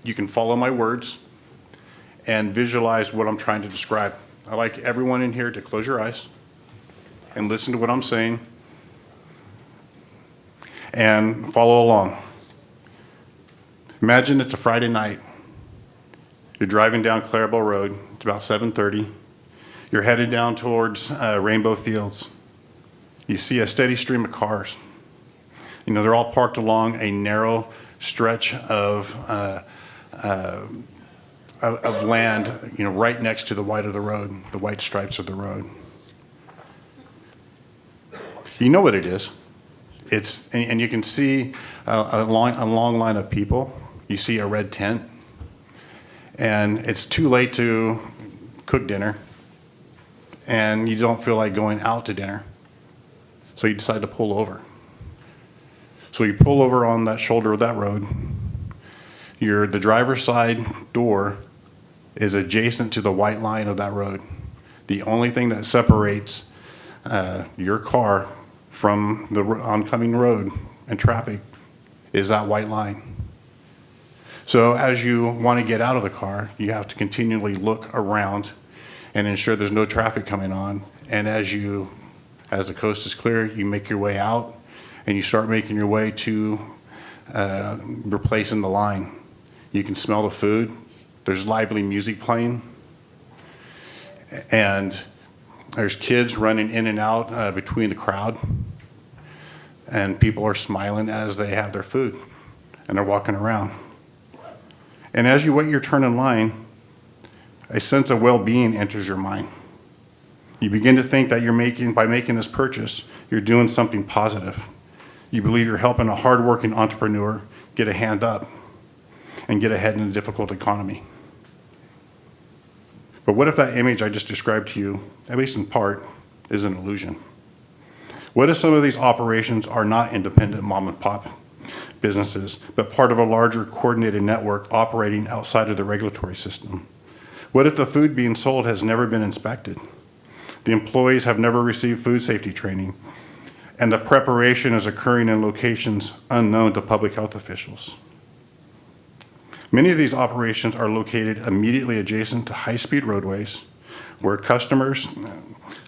you can follow my words and visualize what I'm trying to describe. I'd like everyone in here to close your eyes and listen to what I'm saying and follow along. Imagine it's a Friday night. You're driving down Clarabelle Road. It's about 7:30. You're headed down towards Rainbow Fields. You see a steady stream of cars. You know, they're all parked along a narrow stretch of land, you know, right next to the white of the road, the white stripes of the road. You know what it is. It's, and you can see a long line of people. You see a red tent. And it's too late to cook dinner. And you don't feel like going out to dinner. So you decide to pull over. So you pull over on that shoulder of that road. The driver's side door is adjacent to the white line of that road. The only thing that separates your car from the oncoming road and traffic is that white line. So as you want to get out of the car, you have to continually look around and ensure there's no traffic coming on. And as the coast is clear, you make your way out and you start making your way to replacing the line. You can smell the food. There's lively music playing. And there's kids running in and out between the crowd. And people are smiling as they have their food and they're walking around. And as you wait your turn in line, a sense of well-being enters your mind. You begin to think that by making this purchase, you're doing something positive. You believe you're helping a hardworking entrepreneur get a hand up and get ahead in a difficult economy. But what if that image I just described to you, at least in part, is an illusion? What if some of these operations are not independent mom and pop businesses, but part of a larger coordinated network operating outside of the regulatory system? What if the food being sold has never been inspected? The employees have never received food safety training, and the preparation is occurring in locations unknown to public health officials. Many of these operations are located immediately adjacent to high-speed roadways where customers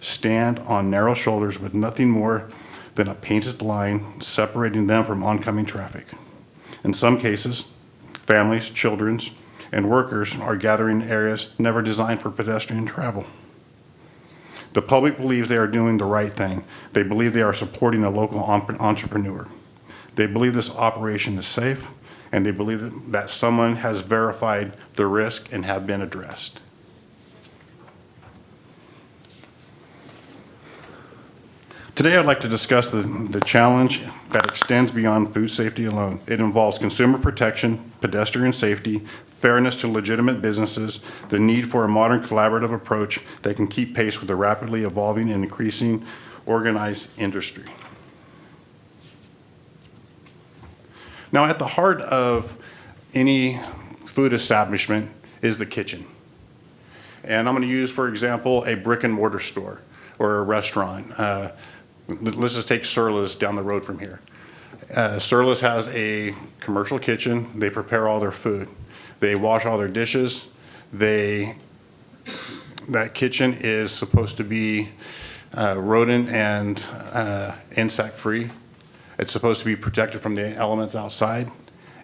stand on narrow shoulders with nothing more than a painted line separating them from oncoming traffic. In some cases, families, children, and workers are gathering in areas never designed for pedestrian travel. The public believes they are doing the right thing. They believe they are supporting a local entrepreneur. They believe this operation is safe, and they believe that someone has verified the risk and have been addressed. Today, I'd like to discuss the challenge that extends beyond food safety alone. It involves consumer protection, pedestrian safety, fairness to legitimate businesses, the need for a modern collaborative approach that can keep pace with the rapidly evolving and increasing organized industry. Now, at the heart of any food establishment is the kitchen. And I'm going to use, for example, a brick and mortar store or a restaurant. Let's just take Stanislaus down the road from here. Stanislaus has a commercial kitchen. They prepare all their food. They wash all their dishes. That kitchen is supposed to be rodent and insect free. It's supposed to be protected from the elements outside,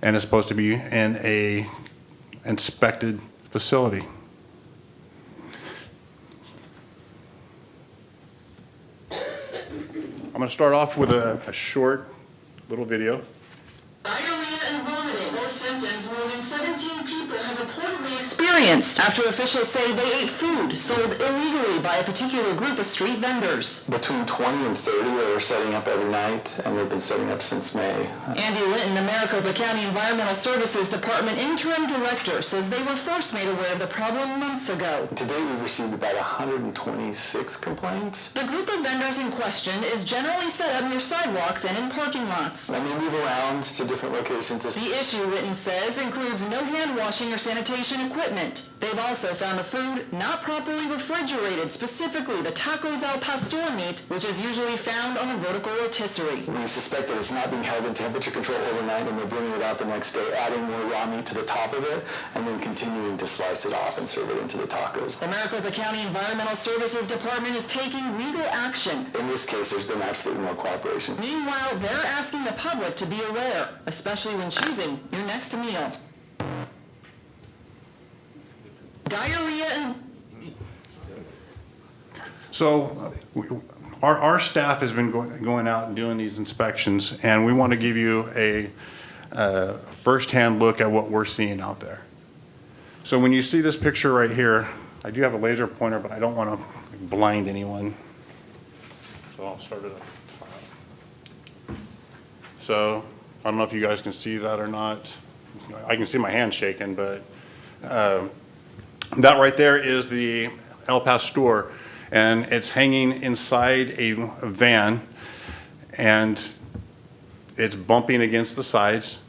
and it's supposed to be in a inspected facility. I'm going to start off with a short little video. Diarrhea and vomiting or symptoms more than 17 people have reportedly experienced after officials say they ate food sold illegally by a particular group of street vendors. Between 20 and 30 are setting up every night, and they've been setting up since May. Andy Linton, the Maricopa County Environmental Services Department interim director, says they were first made aware of the problem months ago. To date, we've received about 126 complaints. The group of vendors in question is generally set up near sidewalks and in parking lots. And they move around to different locations. The issue, Linton says, includes no hand washing or sanitation equipment. They've also found the food not properly refrigerated, specifically the tacos al pastor meat, which is usually found on a vertical rotisserie. We suspect that it's not being held in temperature control overnight, and they're bringing it out the next day, adding more raw meat to the top of it, and then continuing to slice it off and serve it into the tacos. The Maricopa County Environmental Services Department is taking legal action. In this case, there's been absolutely no cooperation. Meanwhile, they're asking the public to be aware, especially when choosing your next meal. Diarrhea and... So our staff has been going out and doing these inspections, and we want to give you a firsthand look at what we're seeing out there. So when you see this picture right here, I do have a laser pointer, but I don't want to blind anyone. So I'll start it up top. So I don't know if you guys can see that or not. I can see my hand shaking, but that right there is the El Pastor, and it's hanging inside a van, and it's bumping against the sides.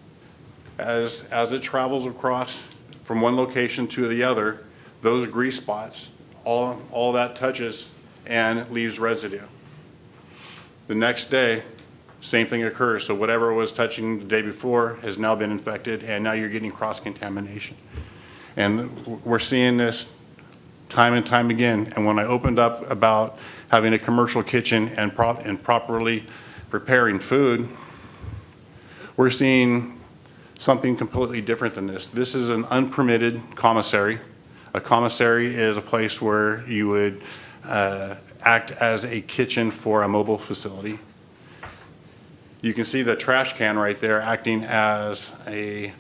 As it travels across from one location to the other, those grease spots, all that touches and leaves residue. The next day, same thing occurs. So whatever was touching the day before has now been infected, and now you're getting cross-contamination. And we're seeing this time and time again. And when I opened up about having a commercial kitchen and properly preparing food, we're seeing something completely different than this. This is an unpermitted commissary. A commissary is a place where you would act as a kitchen for a mobile facility. You can see the trash can right there acting as a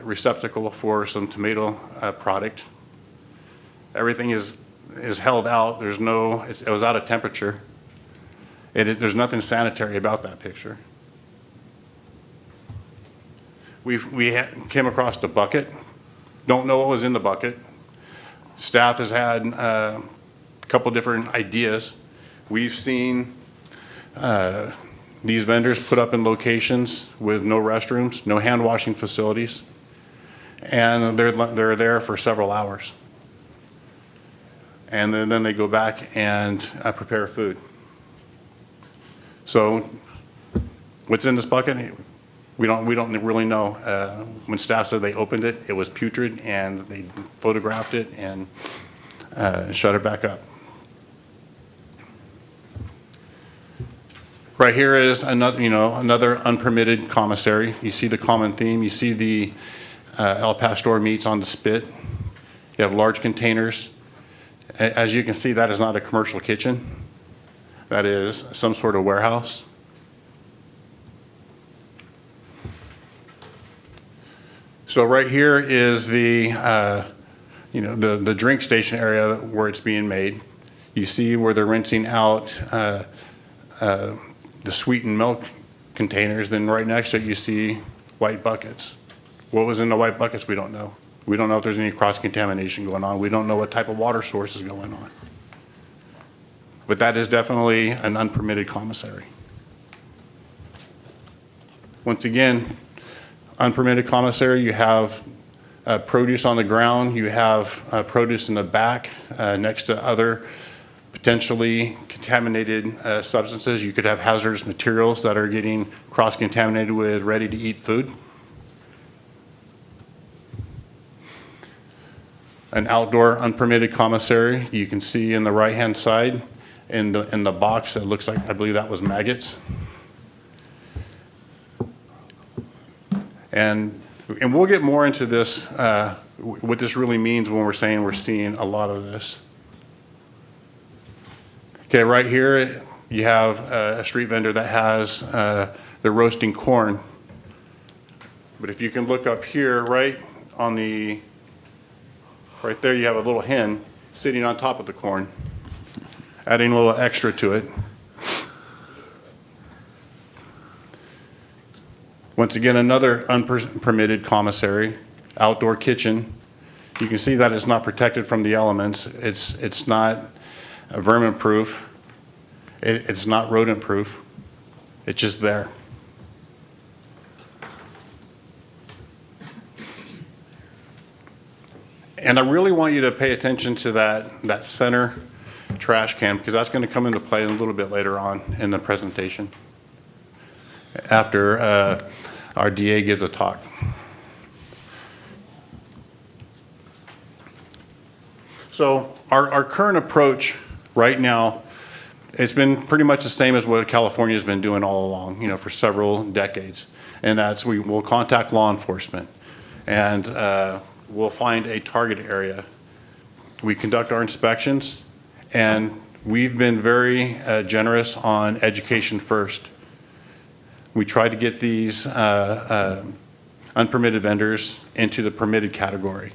receptacle for some tomato product. Everything is held out. It was out of temperature. There's nothing sanitary about that picture. We came across the bucket. Don't know what was in the bucket. Staff has had a couple different ideas. We've seen These vendors put up in locations with no restrooms, no hand washing facilities, and they're there for several hours. And then they go back and prepare food. So what's in this bucket? We don't really know. When staff said they opened it, it was putrid, and they photographed it and shut it back up. Right here is another unpermitted commissary. You see the common theme. You see the El Pastor meats on the spit. You have large containers. As you can see, that is not a commercial kitchen. That is some sort of warehouse. So right here is the the drink station area where it's being made. You see where they're rinsing out the sweetened milk containers. Then right next to it, you see white buckets. What was in the white buckets, we don't know. We don't know if there's any cross-contamination going on. We don't know what type of water source is going on. But that is definitely an unpermitted commissary. Once again, unpermitted commissary, you have produce on the ground, you have produce in the back next to other potentially contaminated substances. You could have hazardous materials that are getting cross-contaminated with ready-to-eat food. An outdoor unpermitted commissary, you can see in the right-hand side in the box, it looks like, I believe that was maggots. And we'll get more into this, what this really means when we're saying we're seeing a lot of this. Okay, right here you have a street vendor that has they're roasting corn. But if you can look up here, right there you have a little hen sitting on top of the corn, adding a little extra to it. Once again, another unpermitted commissary, outdoor kitchen. You can see that it's not protected from the elements. It's not vermin proof. It's not rodent proof. It's just there. And I really want you to pay attention to that center trash can, because that's going to come into play a little bit later on in the presentation after our DA gives a talk. So our current approach right now, it's been pretty much the same as what California has been doing all along, for several decades. And that's we will contact law enforcement, and we'll find a target area. We conduct our inspections, and we've been very generous on education first. We try to get these unpermitted vendors into the permitted category.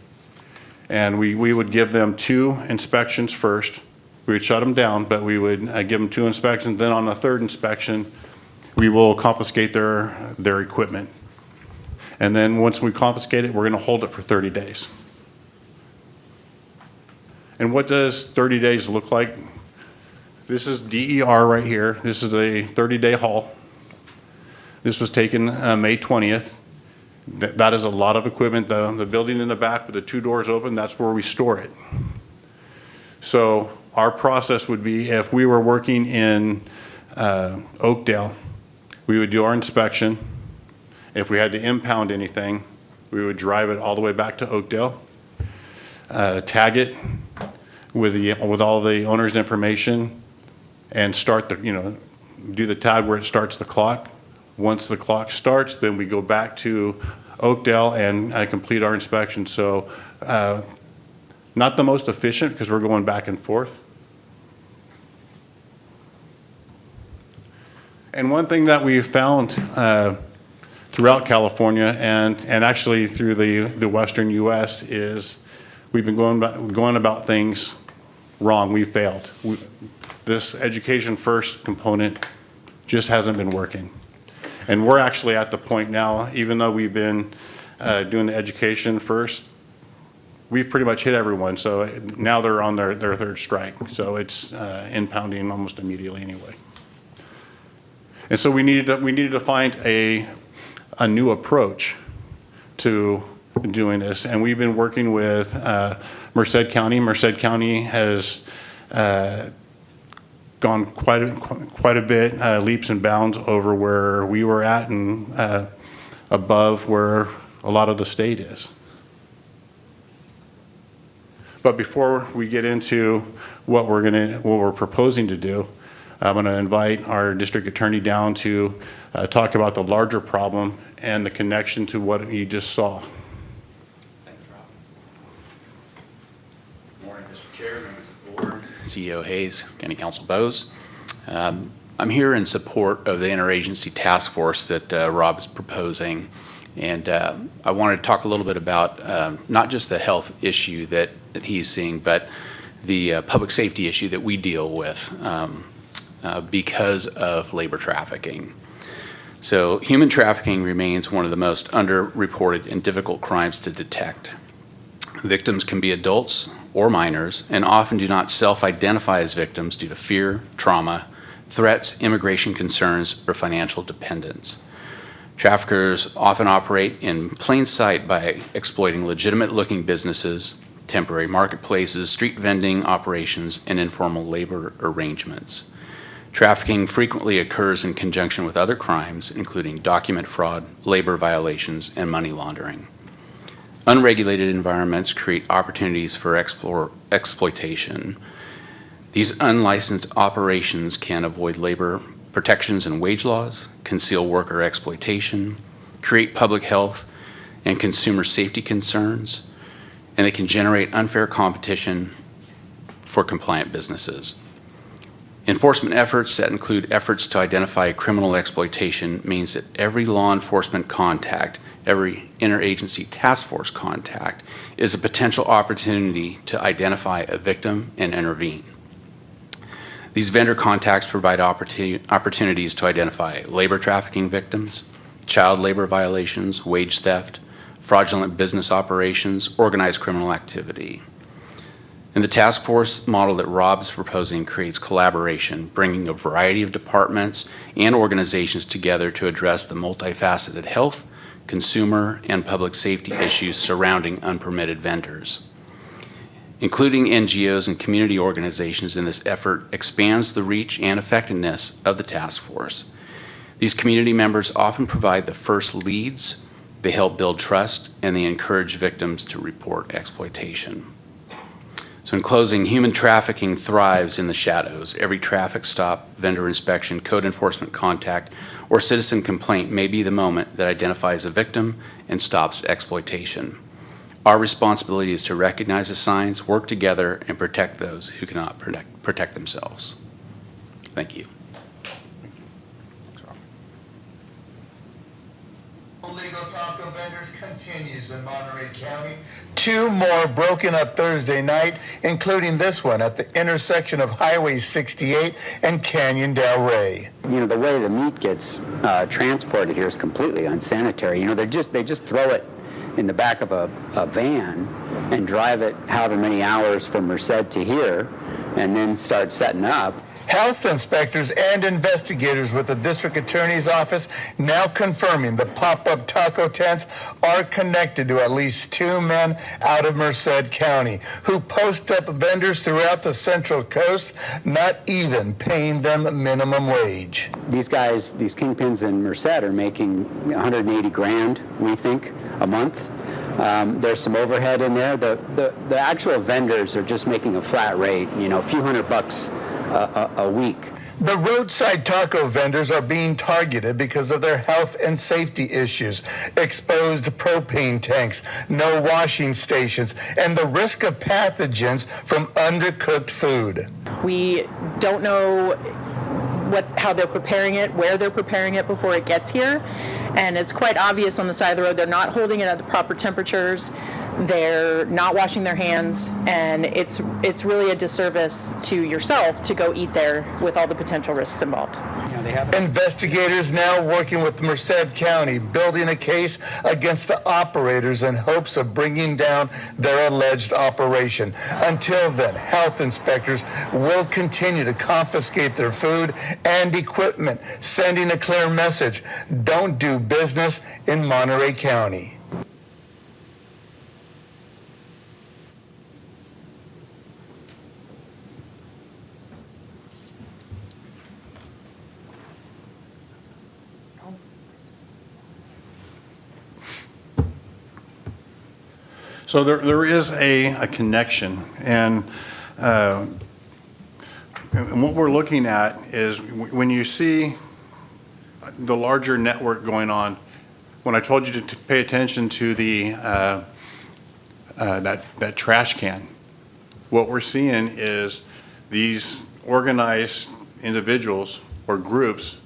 And we would give them 2 inspections first. We would shut them down, but we would give them 2 inspections. Then on the 3rd inspection, we will confiscate their equipment. And then once we confiscate it, we're going to hold it for 30 days. And what does 30 days look like? This is DER right here. This is a 30-day haul. This was taken May 20th. That is a lot of equipment. The building in the back with the 2 doors open, that's where we store it. So our process would be, if we were working in Oakdale, we would do our inspection. If we had to impound anything, we would drive it all the way back to Oakdale, tag it with all the owner's information, and start do the tag where it starts the clock. Once the clock starts, then we go back to Oakdale and complete our inspection. So not the most efficient, because we're going back and forth. And one thing that we've found throughout California and actually through the western U.S. is we've been going about things wrong. We failed. This education first component just hasn't been working. And we're actually at the point now, even though we've been doing the education first, we've pretty much hit everyone. So now they're on their 3rd strike. So it's impounding almost immediately anyway. And so we needed to find a new approach to doing this. And we've been working with Merced County. Merced County has gone quite a bit, leaps and bounds over where we were at and above where a lot of the state is. But before we get into what we're proposing to do, I'm going to invite our district attorney down to talk about the larger problem and the connection to what you just saw. Good morning, Mr. Chair, members of the board, CEO Hayes, County Council Bowes. I'm here in support of the interagency task force that Rob is proposing. And I wanted to talk a little bit about not just the health issue that he's seeing, but the public safety issue that we deal with because of labor trafficking. So human trafficking remains one of the most underreported and difficult crimes to detect. Victims can be adults or minors and often do not self-identify as victims due to fear, trauma, threats, immigration concerns, or financial dependence. Traffickers often operate in plain sight by exploiting legitimate-looking businesses, temporary marketplaces, street vending operations, and informal labor arrangements. Trafficking frequently occurs in conjunction with other crimes, including document fraud, labor violations, and money laundering. Unregulated environments create opportunities for exploitation. These unlicensed operations can avoid labor protections and wage laws, conceal worker exploitation, create public health and consumer safety concerns, and they can generate unfair competition for compliant businesses. Enforcement efforts that include efforts to identify criminal exploitation means that every law enforcement contact, every interagency task force contact, is a potential opportunity to identify a victim and intervene. These vendor contacts provide opportunities to identify labor trafficking victims, child labor violations, wage theft, fraudulent business operations, organized criminal activity. And the task force model that Rob's proposing creates collaboration, bringing a variety of departments and organizations together to address the multifaceted health, consumer, and public safety issues surrounding unpermitted vendors. Including NGOs and community organizations in this effort expands the reach and effectiveness of the task force. These community members often provide the first leads, they help build trust, and they encourage victims to report exploitation. So in closing, human trafficking thrives in the shadows. Every traffic stop, vendor inspection, code enforcement contact, or citizen complaint may be the moment that identifies a victim and stops exploitation. Our responsibility is to recognize the signs, work together, and protect those who cannot protect themselves. Thank you. Illegal taco vendors continues in Monterey County. 2 more broken up Thursday night, including this one at the intersection of Highway 68 and Canyon Del Rey. You know, the way the meat gets transported here is completely unsanitary. You know, they just throw it in the back of a van and drive it however many hours from Merced to here and then start setting up. Health inspectors and investigators with the district attorney's office now confirming the pop-up taco tents are connected to at least 2 men out of Merced County who post up vendors throughout the Central Coast, not even paying them minimum wage. These guys, these kingpins in Merced are making 180 grand, we think, a month. There's some overhead in there. The actual vendors are just making a flat rate, you know, a few $100 a week. The roadside taco vendors are being targeted because of their health and safety issues, exposed propane tanks, no washing stations, and the risk of pathogens from undercooked food. We don't know how they're preparing it, where they're preparing it before it gets here. And it's quite obvious on the side of the road they're not holding it at the proper temperatures. they're not washing their hands, and it's really a disservice to yourself to go eat there with all the potential risks involved. Investigators now working with Merced County, building a case against the operators in hopes of bringing down their alleged operation. Until then, health inspectors will continue to confiscate their food and equipment, sending a clear message: don't do business in Monterey County. So there is a connection, and what we're looking at is when you see the larger network going on. When I told you to pay attention to the that trash can, what we're seeing is these organized individuals or groups.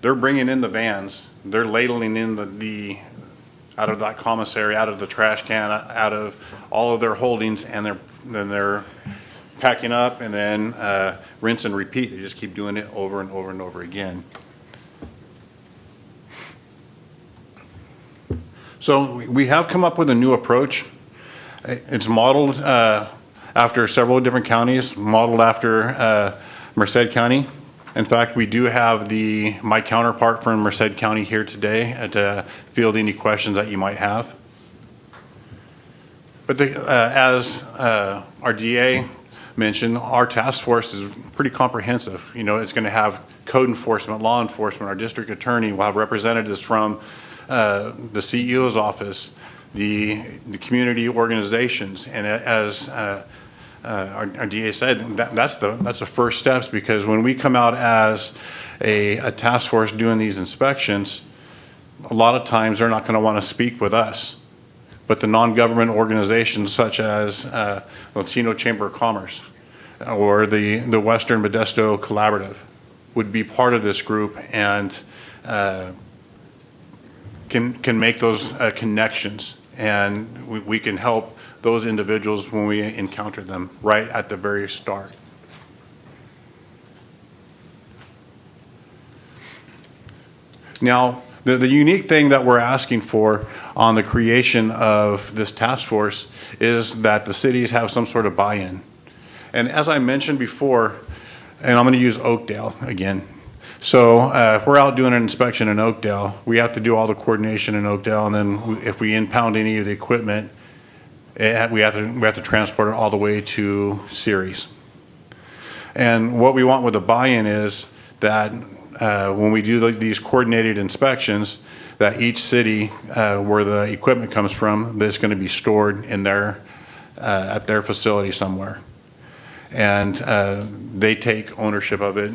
They're bringing in the vans. They're ladling in the out of that commissary, out of the trash can, out of all of their holdings, and they're packing up and then rinse and repeat. They just keep doing it over and over and over again. So we have come up with a new approach. It's modeled after several different counties, modeled after Merced County. In fact, we do have my counterpart from Merced County here today to field any questions that you might have. But as our DA mentioned, our task force is pretty comprehensive. You know, it's going to have code enforcement, law enforcement, our district attorney. We'll have representatives from the CEO's office, the community organizations, and as our DA said, that's the first steps, because when we come out as a task force doing these inspections, a lot of times they're not going to want to speak with us, but the non-government organizations such as Latino Chamber of Commerce or the Western Modesto Collaborative would be part of this group and can make those connections, and we can help those individuals when we encounter them right at the very start. Now, the unique thing that we're asking for on the creation of this task force is that the cities have some sort of buy-in. And as I mentioned before, and I'm going to use Oakdale again. So if we're out doing an inspection in Oakdale, we have to do all the coordination in Oakdale, and then if we impound any of the equipment, we have to transport it all the way to Ceres. And what we want with the buy-in is that when we do these coordinated inspections, that each city where the equipment comes from, that's going to be stored in at their facility somewhere, and they take ownership of it.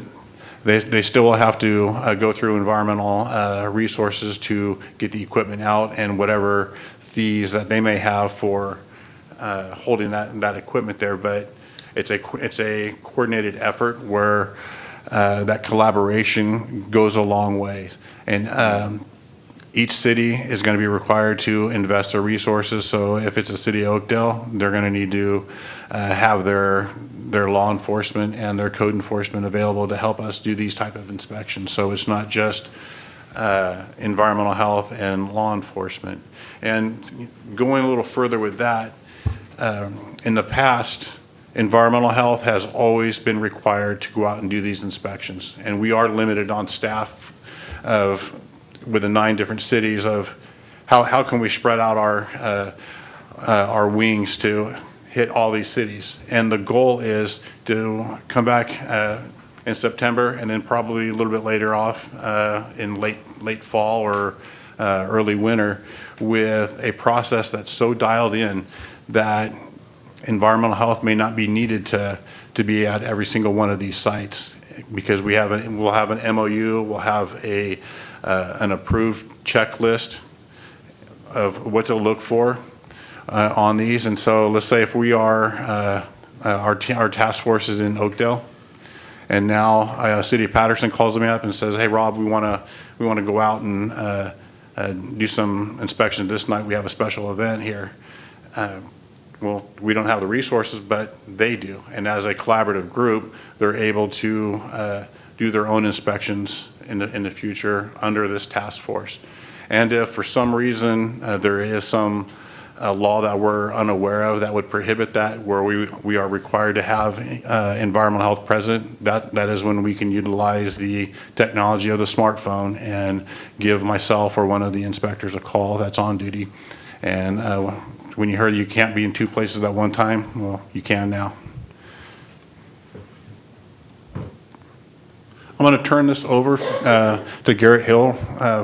They still will have to go through environmental resources to get the equipment out, and whatever fees that they may have for holding that equipment there, but it's a coordinated effort where that collaboration goes a long way, and each city is going to be required to invest their resources. So if it's a city of Oakdale, they're going to need to have their law enforcement and their code enforcement available to help us do these type of inspections. So it's not just environmental health and law enforcement. And going a little further with that, in the past, environmental health has always been required to go out and do these inspections. And we are limited on staff with the 9 different cities of how can we spread out our wings to hit all these cities. And the goal is to come back in September, and then probably a little bit later off in late fall or early winter, with a process that's so dialed in that environmental health may not be needed to be at every single one of these sites, because we'll have an MOU, we'll have an approved checklist of what to look for on these. And so let's say if we are our task force is in Oakdale, and now City of Patterson calls me up and says, "Hey Rob, we want to go out and do some inspection this night. We have a special event here." well, we don't have the resources, but they do. And as a collaborative group, they're able to do their own inspections in the future under this task force. And if for some reason there is some law that we're unaware of that would prohibit that, where we are required to have environmental health present, that is when we can utilize the technology of the smartphone and give myself or one of the inspectors a call that's on duty. And when you heard you can't be in two places at one time, well, you can now. I'm going to turn this over to Garrett Hill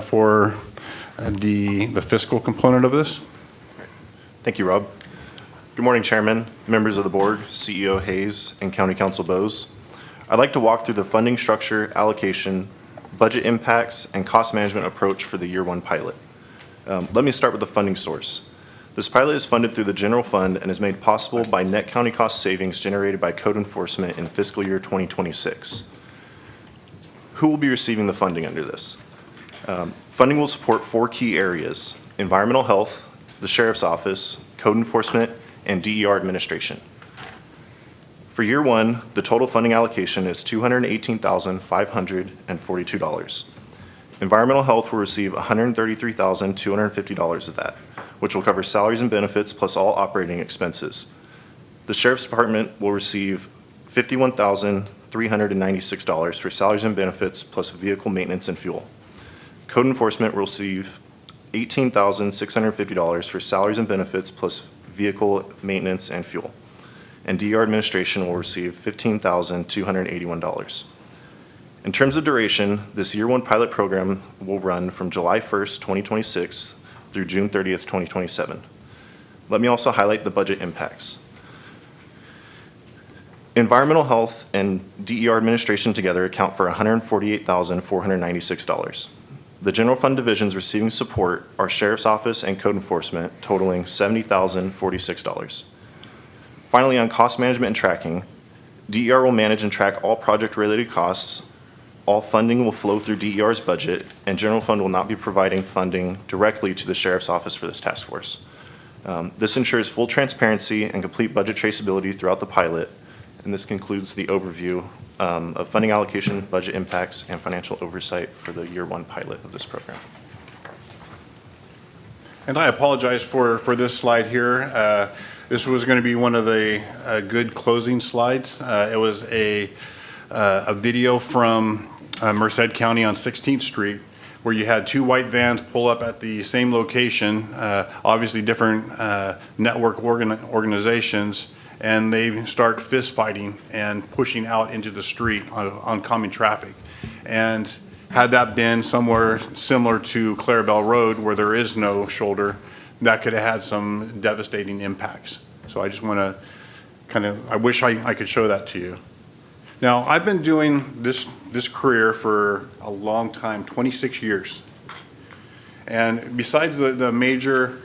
for the fiscal component of this. Thank you, Rob. Good morning, Chairman, members of the board, CEO Hayes, and County Council Bowes. I'd like to walk through the funding structure, allocation, budget impacts, and cost management approach for the year one pilot. Let me start with the funding source. This pilot is funded through the general fund and is made possible by net county cost savings generated by code enforcement in fiscal year 2026. Who will be receiving the funding under this? Funding will support 4 key areas: environmental health, the Sheriff's Office, code enforcement, and DER administration. For year one, the total funding allocation is $218,542. Environmental health will receive $133,250 of that, which will cover salaries and benefits plus all operating expenses. The Sheriff's Department will receive $51,396 for salaries and benefits plus vehicle maintenance and fuel. Code enforcement will receive $18,650 for salaries and benefits plus vehicle maintenance and fuel. And DER administration will receive $15,281. In terms of duration, this year one pilot program will run from July 1st, 2026 through June 30th, 2027. Let me also highlight the budget impacts. Environmental health and DER administration together account for $148,496. The general fund divisions receiving support are Sheriff's Office and Code Enforcement, totaling $70,046. Finally, on cost management and tracking, DER will manage and track all project-related costs. All funding will flow through DER's budget, and general fund will not be providing funding directly to the Sheriff's Office for this task force. This ensures full transparency and complete budget traceability throughout the pilot, and this concludes the overview of funding allocation, budget impacts, and financial oversight for the year one pilot of this program. And I apologize for this slide here. This was going to be one of the good closing slides. It was a video from Merced County on 16th Street, where you had 2 white vans pull up at the same location, obviously different network organizations, and they start fist fighting and pushing out into the street on oncoming traffic. And had that been somewhere similar to Clarabelle Road, where there is no shoulder, that could have had some devastating impacts. So I just want to I wish I could show that to you. Now, I've been doing this career for a long time, 26 years. And besides the major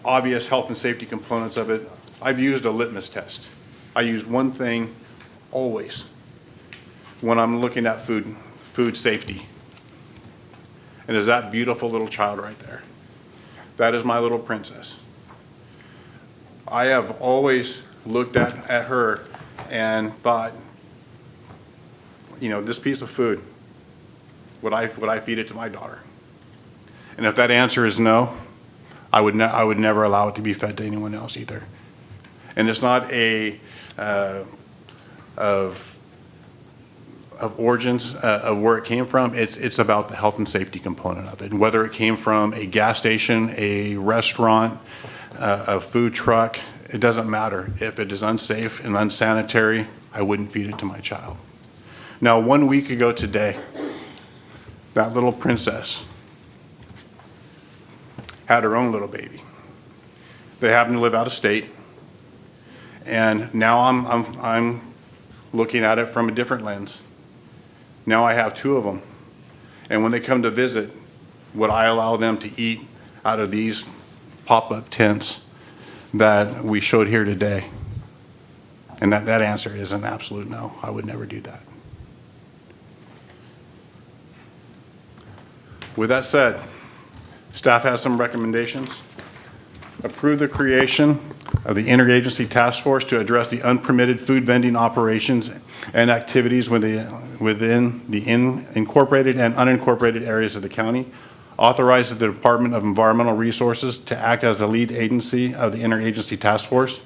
obvious health and safety components of it, I've used a litmus test. I use one thing always when I'm looking at food safety. And is that beautiful little child right there? That is my little princess. I have always looked at her and thought, this piece of food, would I feed it to my daughter? And if that answer is no, I would never allow it to be fed to anyone else either. And it's not of origins of where it came from. It's about the health and safety component of it, and whether it came from a gas station, a restaurant, a food truck. It doesn't matter. If it is unsafe and unsanitary, I wouldn't feed it to my child. Now, 1 week ago today, that little princess had her own little baby. They happen to live out of state, and now I'm looking at it from a different lens. Now I have 2 of them, and when they come to visit, would I allow them to eat out of these pop-up tents that we showed here today? And that answer is an absolute no. I would never do that. With that said, staff has some recommendations. Approve the creation of the interagency task force to address the unpermitted food vending operations and activities within the incorporated and unincorporated areas of the county. Authorizes the Department of Environmental Resources to act as the lead agency of the interagency task force.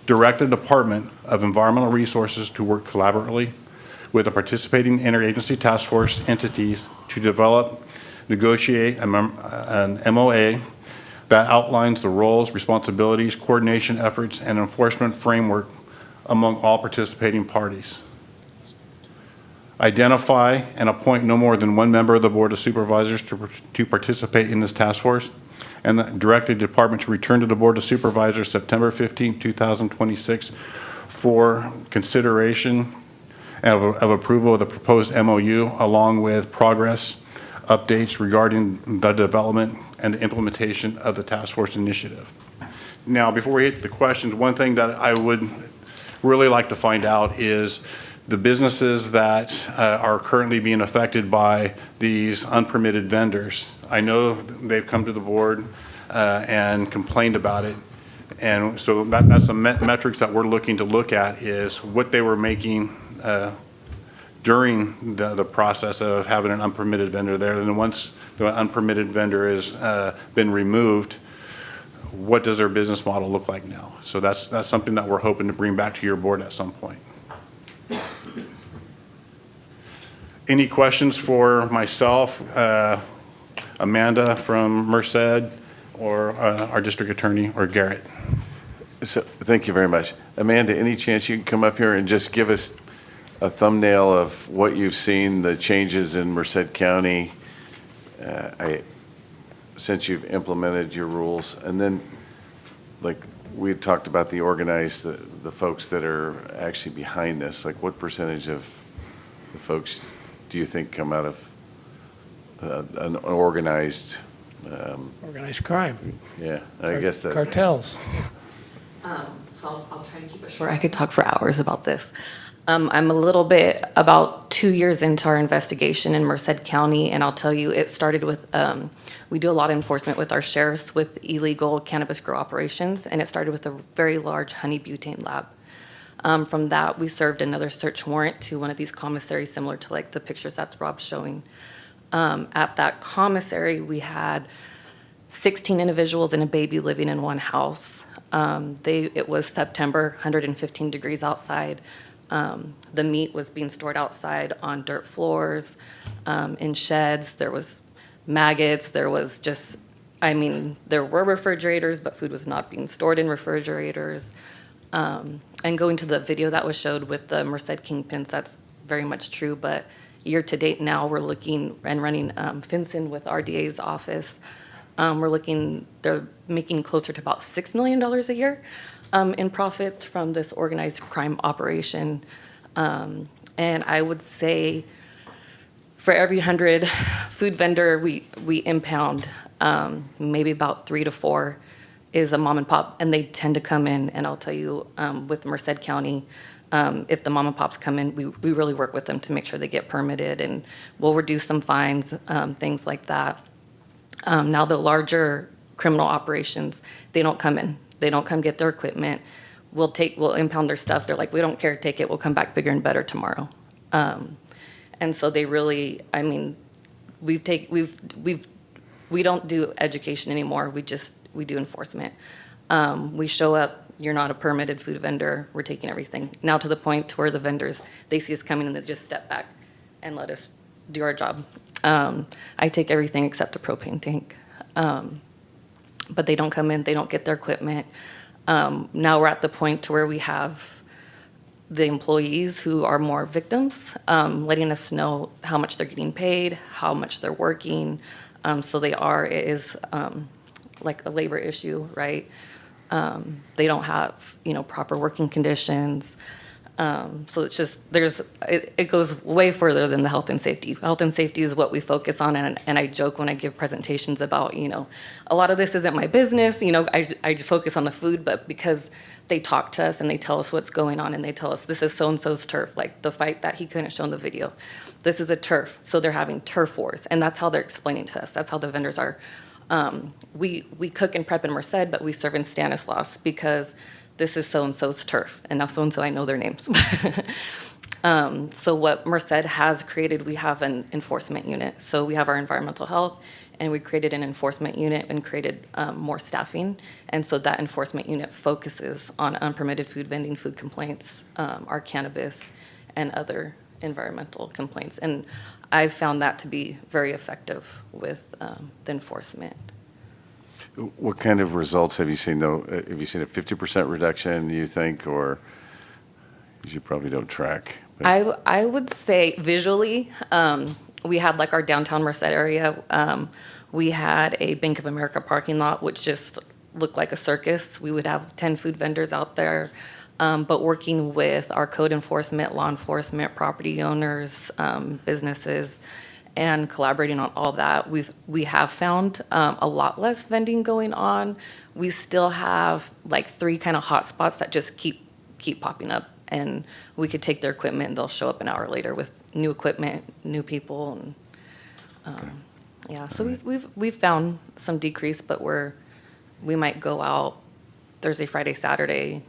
Direct the Department of Environmental Resources to work collaboratively with the participating interagency task force entities to develop, negotiate an MOA that outlines the roles, responsibilities, coordination efforts, and enforcement framework among all participating parties. Identify and appoint no more than one member of the Board of Supervisors to participate in this task force, and direct the department to return to the Board of Supervisors September 15, 2026 for consideration of approval of the proposed MOU, along with progress updates regarding the development and the implementation of the task force initiative. Now, before we hit the questions, one thing that I would really like to find out is the businesses that are currently being affected by these unpermitted vendors. I know they've come to the board and complained about it. And so that's the metrics that we're looking to look at, is what they were making during the process of having an unpermitted vendor there. And then once the unpermitted vendor has been removed, what does their business model look like now? So that's something that we're hoping to bring back to your board at some point. Any questions for myself, Amanda from Merced, or our district attorney, or Garrett? So, thank you very much. Amanda, any chance you can come up here and just give us a thumbnail of what you've seen, the changes in Merced County since you've implemented your rules? And then, like, we had talked about the organized, the folks that are actually behind this. Like, what percentage of the folks do you think come out of an organized Organized crime. Yeah, I guess that. Cartels. So I'll try to keep it short. I could talk for hours about this. I'm a little bit about 2 years into our investigation in Merced County, and I'll tell you, it started with, we do a lot of enforcement with our sheriffs with illegal cannabis grow operations, and it started with a very large honey butane lab. From that, we served another search warrant to one of these commissaries, similar to like the pictures that Rob's showing. At that commissary, we had 16 individuals and a baby living in one house. It was September, 115 degrees outside. The meat was being stored outside on dirt floors, in sheds. There was maggots. There was just, there were refrigerators, but food was not being stored in refrigerators. And going to the video that was showed with the Merced Kingpins, that's very much true. But year to date now, we're looking and running FinCEN with RDA's office. They're making closer to about $6 million a year in profits from this organized crime operation. And I would say for every 100 food vendor we impound, maybe about 3 to 4 is a mom and pop, and they tend to come in, and I'll tell you, with Merced County, if the mom and pops come in, we really work with them to make sure they get permitted, and we'll reduce some fines, things like that. Now the larger criminal operations, they don't come in. They don't come get their equipment. We'll impound their stuff. They're like, we don't care, take it. We'll come back bigger and better tomorrow. And so they really, we don't do education anymore. We do enforcement. We show up, you're not a permitted food vendor, we're taking everything. Now to the point where the vendors, they see us coming and they just step back and let us do our job. I take everything except a propane tank. But they don't come in, they don't get their equipment. Now we're at the point to where we have the employees who are more victims, letting us know how much they're getting paid, how much they're working. So it is like a labor issue, right? They don't have, proper working conditions. So it's just, it goes way further than the health and safety. Health and safety is what we focus on, and I joke when I give presentations about, a lot of this isn't my business, I focus on the food, but because they talk to us and they tell us what's going on and they tell us this is so-and-so's turf, like the fight that he couldn't show in the video. This is a turf, so they're having turf wars, and that's how they're explaining to us. That's how the vendors are We cook and prep in Merced, but we serve in Stanislaus because this is so-and-so's turf, and now so-and-so, I know their names. So what Merced has created, we have an enforcement unit. So we have our environmental health, and we created an enforcement unit and created more staffing. And so that enforcement unit focuses on unpermitted food vending, food complaints, our cannabis, and other environmental complaints. And I've found that to be very effective with the enforcement. What kind of results have you seen, though? Have you seen a 50% reduction, you think, or you probably don't track? But I would say visually, we had like our downtown Merced area. We had a Bank of America parking lot, which just looked like a circus. We would have 10 food vendors out there. But working with our code enforcement, law enforcement, property owners, businesses, and collaborating on all that, we have found a lot less vending going on. We still have like 3 kind of hot spots that just keep popping up, and we could take their equipment and they'll show up an hour later with new equipment, new people, and yeah. So we've found some decrease, but we might go out Thursday, Friday, Saturday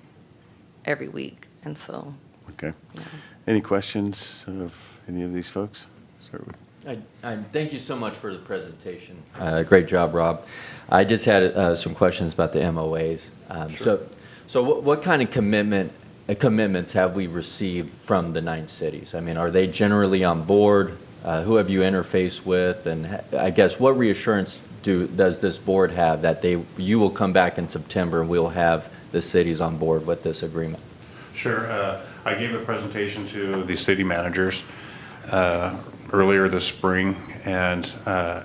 every week, and so. Okay. Yeah. Any questions of any of these folks? Start with. Thank you so much for the presentation. Great job, Rob. I just had some questions about the MOAs. Sure. So what kind of commitments have we received from the 9 cities? I mean, are they generally on board? Who have you interfaced with? And I guess what reassurance does this board have that you will come back in September and we'll have the cities on board with this agreement? Sure. I gave a presentation to the city managers earlier this spring, and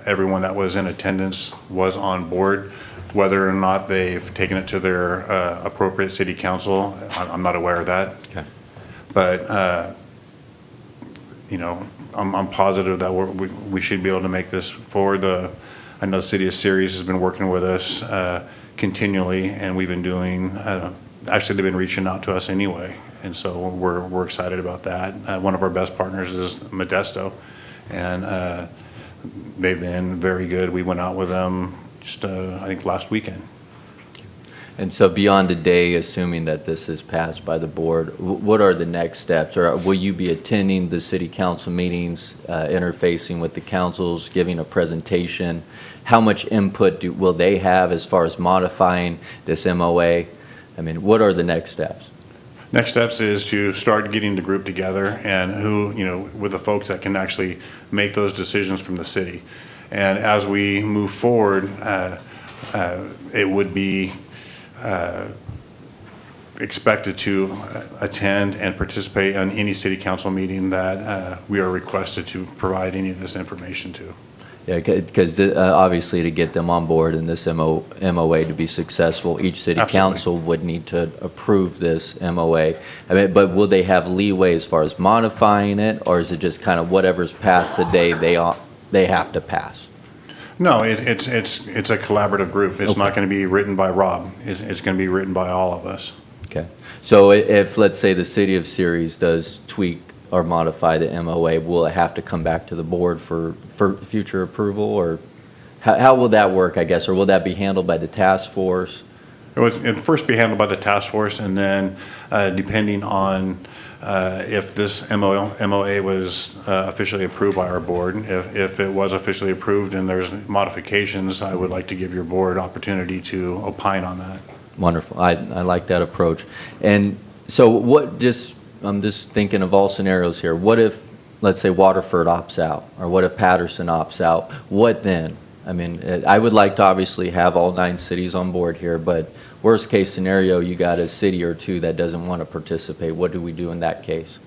everyone that was in attendance was on board. Whether or not they've taken it to their appropriate city council, I'm not aware of that. Okay. But you know, I'm positive that we should be able to make this forward. I know the city of Ceres has been working with us continually, and we've been doing. Actually, they've been reaching out to us anyway, and so we're excited about that. One of our best partners is Modesto, and they've been very good. We went out with them just I think last weekend. And so beyond today, assuming that this is passed by the board, what are the next steps? Or will you be attending the city council meetings, interfacing with the councils, giving a presentation? How much input will they have as far as modifying this MOA? I mean, what are the next steps? Next steps is to start getting the group together and with the folks that can actually make those decisions from the city. And as we move forward, it would be expected to attend and participate in any city council meeting that we are requested to provide any of this information to. Yeah, because obviously to get them on board in this MOA to be successful, each city Absolutely. Council would need to approve this MOA. I mean, but will they have leeway as far as modifying it, or is it just kind of whatever's passed today they have to pass? No, it's a collaborative group. It's not going to be written by Rob. It's going to be written by all of us. Okay. So if, let's say, the city of Ceres does tweak or modify the MOA, will it have to come back to the board for future approval, or how will that work, I guess, or will that be handled by the task force? It'd first be handled by the task force, and then depending on if this MOA was officially approved by our board, if it was officially approved and there's modifications, I would like to give your board opportunity to opine on that. Wonderful. I like that approach. And so I'm just thinking of all scenarios here. What if, let's say, Waterford opts out, or what if Patterson opts out? What then? I mean, I would like to obviously have all 9 cities on board here, but worst case scenario, you got a city or 2 that doesn't want to participate. What do we do in that case?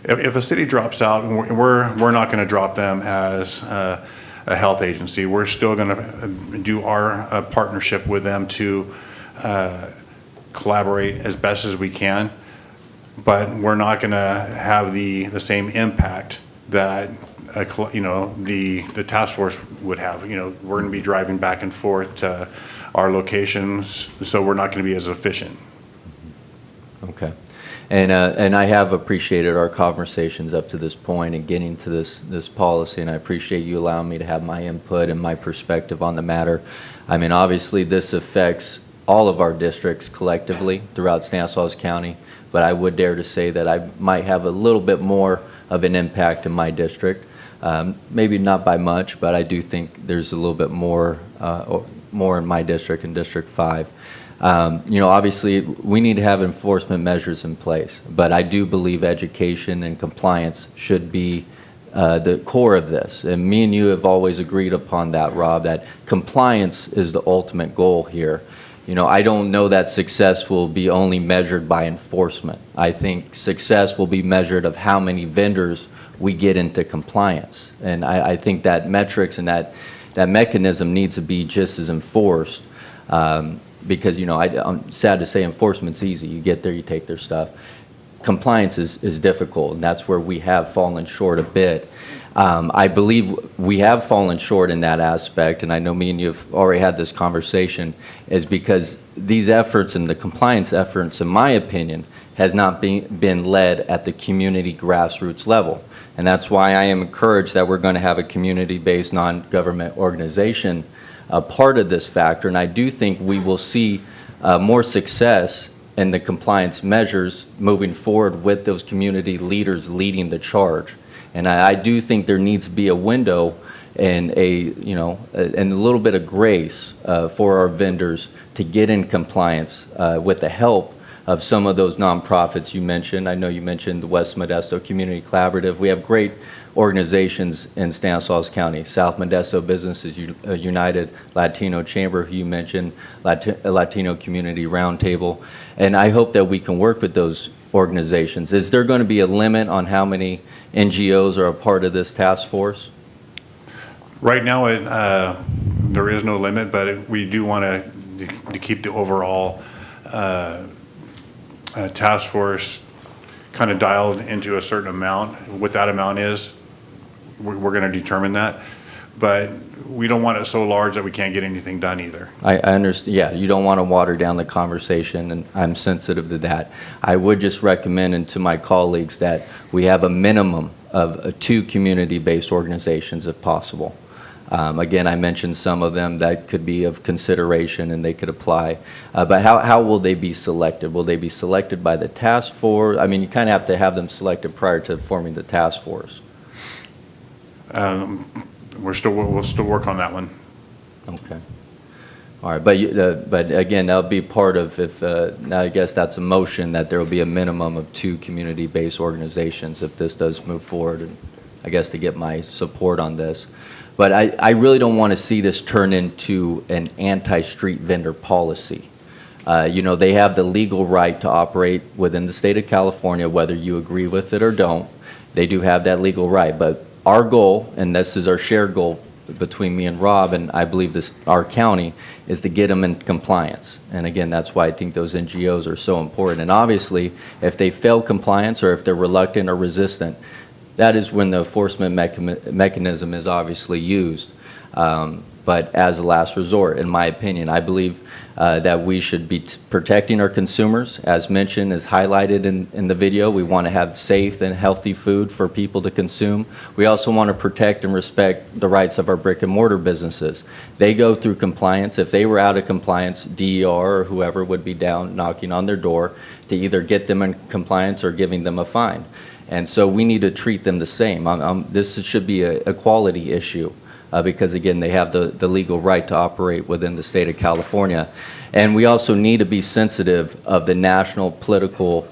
If a city drops out, we're not going to drop them as a health agency. We're still going to do our partnership with them to collaborate as best as we can, but we're not going to have the same impact that the task force would have. We're going to be driving back and forth to our locations, so we're not going to be as efficient. Okay. And I have appreciated our conversations up to this point and getting to this policy, and I appreciate you allowing me to have my input and my perspective on the matter. I mean, obviously, this affects all of our districts collectively throughout Stanislaus County, but I would dare to say that I might have a little bit more of an impact in my district. Maybe not by much, but I do think there's a little bit more in my district, in District 5. Obviously, we need to have enforcement measures in place, but I do believe education and compliance should be the core of this. And me and you have always agreed upon that, Rob, that compliance is the ultimate goal here. I don't know that success will be only measured by enforcement. I think success will be measured of how many vendors we get into compliance. And I think that metrics and that mechanism needs to be just as enforced. Because, I'm sad to say enforcement's easy. You get there, you take their stuff. Compliance is difficult, and that's where we have fallen short a bit. I believe we have fallen short in that aspect, and I know me and you have already had this conversation, is because these efforts and the compliance efforts, in my opinion, has not been led at the community grassroots level. And that's why I am encouraged that we're going to have a community-based non-government organization part of this factor, and I do think we will see more success in the compliance measures moving forward with those community leaders leading the charge. And I do think there needs to be a window and and a little bit of grace for our vendors to get in compliance with the help of some of those nonprofits you mentioned. I know you mentioned the West Modesto Community Collaborative. We have great organizations in Stanislaus County. South Modesto Businesses United, Latino Chamber, who you mentioned, Latino Community Roundtable. And I hope that we can work with those organizations. Is there going to be a limit on how many NGOs are a part of this task force? Right now, there is no limit, but we do want to keep the overall task force kind of dialed into a certain amount. What that amount is, we're going to determine that. But we don't want it so large that we can't get anything done either. I understand. Yeah, you don't want to water down the conversation, and I'm sensitive to that. I would just recommend, and to my colleagues, that we have a minimum of 2 community-based organizations if possible. Again, I mentioned some of them that could be of consideration and they could apply. But how will they be selected? Will they be selected by the task force? I mean, you kind of have to have them selected prior to forming the task force. We'll still work on that one. Okay. All right, but again, that'll be part of now I guess that's a motion that there will be a minimum of 2 community-based organizations if this does move forward, and I guess to get my support on this. But I really don't want to see this turn into an anti-street vendor policy. They have the legal right to operate within the state of California, whether you agree with it or don't. They do have that legal right. But our goal, and this is our shared goal between me and Rob, and I believe our county, is to get them in compliance. And again, that's why I think those NGOs are so important. And obviously, if they fail compliance or if they're reluctant or resistant, that is when the enforcement mechanism is obviously used. But as a last resort, in my opinion, I believe that we should be protecting our consumers. As mentioned, as highlighted in the video, we want to have safe and healthy food for people to consume. We also want to protect and respect the rights of our brick and mortar businesses. They go through compliance. If they were out of compliance, DER or whoever would be down knocking on their door to either get them in compliance or giving them a fine. And so we need to treat them the same. This should be a quality issue. Because again, they have the legal right to operate within the state of California. And we also need to be sensitive of the national political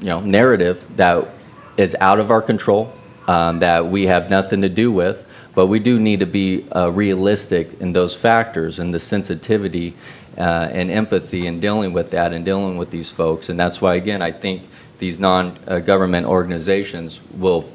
narrative that is out of our control, that we have nothing to do with, but we do need to be realistic in those factors and the sensitivity and empathy in dealing with that and dealing with these folks. And that's why, again, I think these non-government organizations will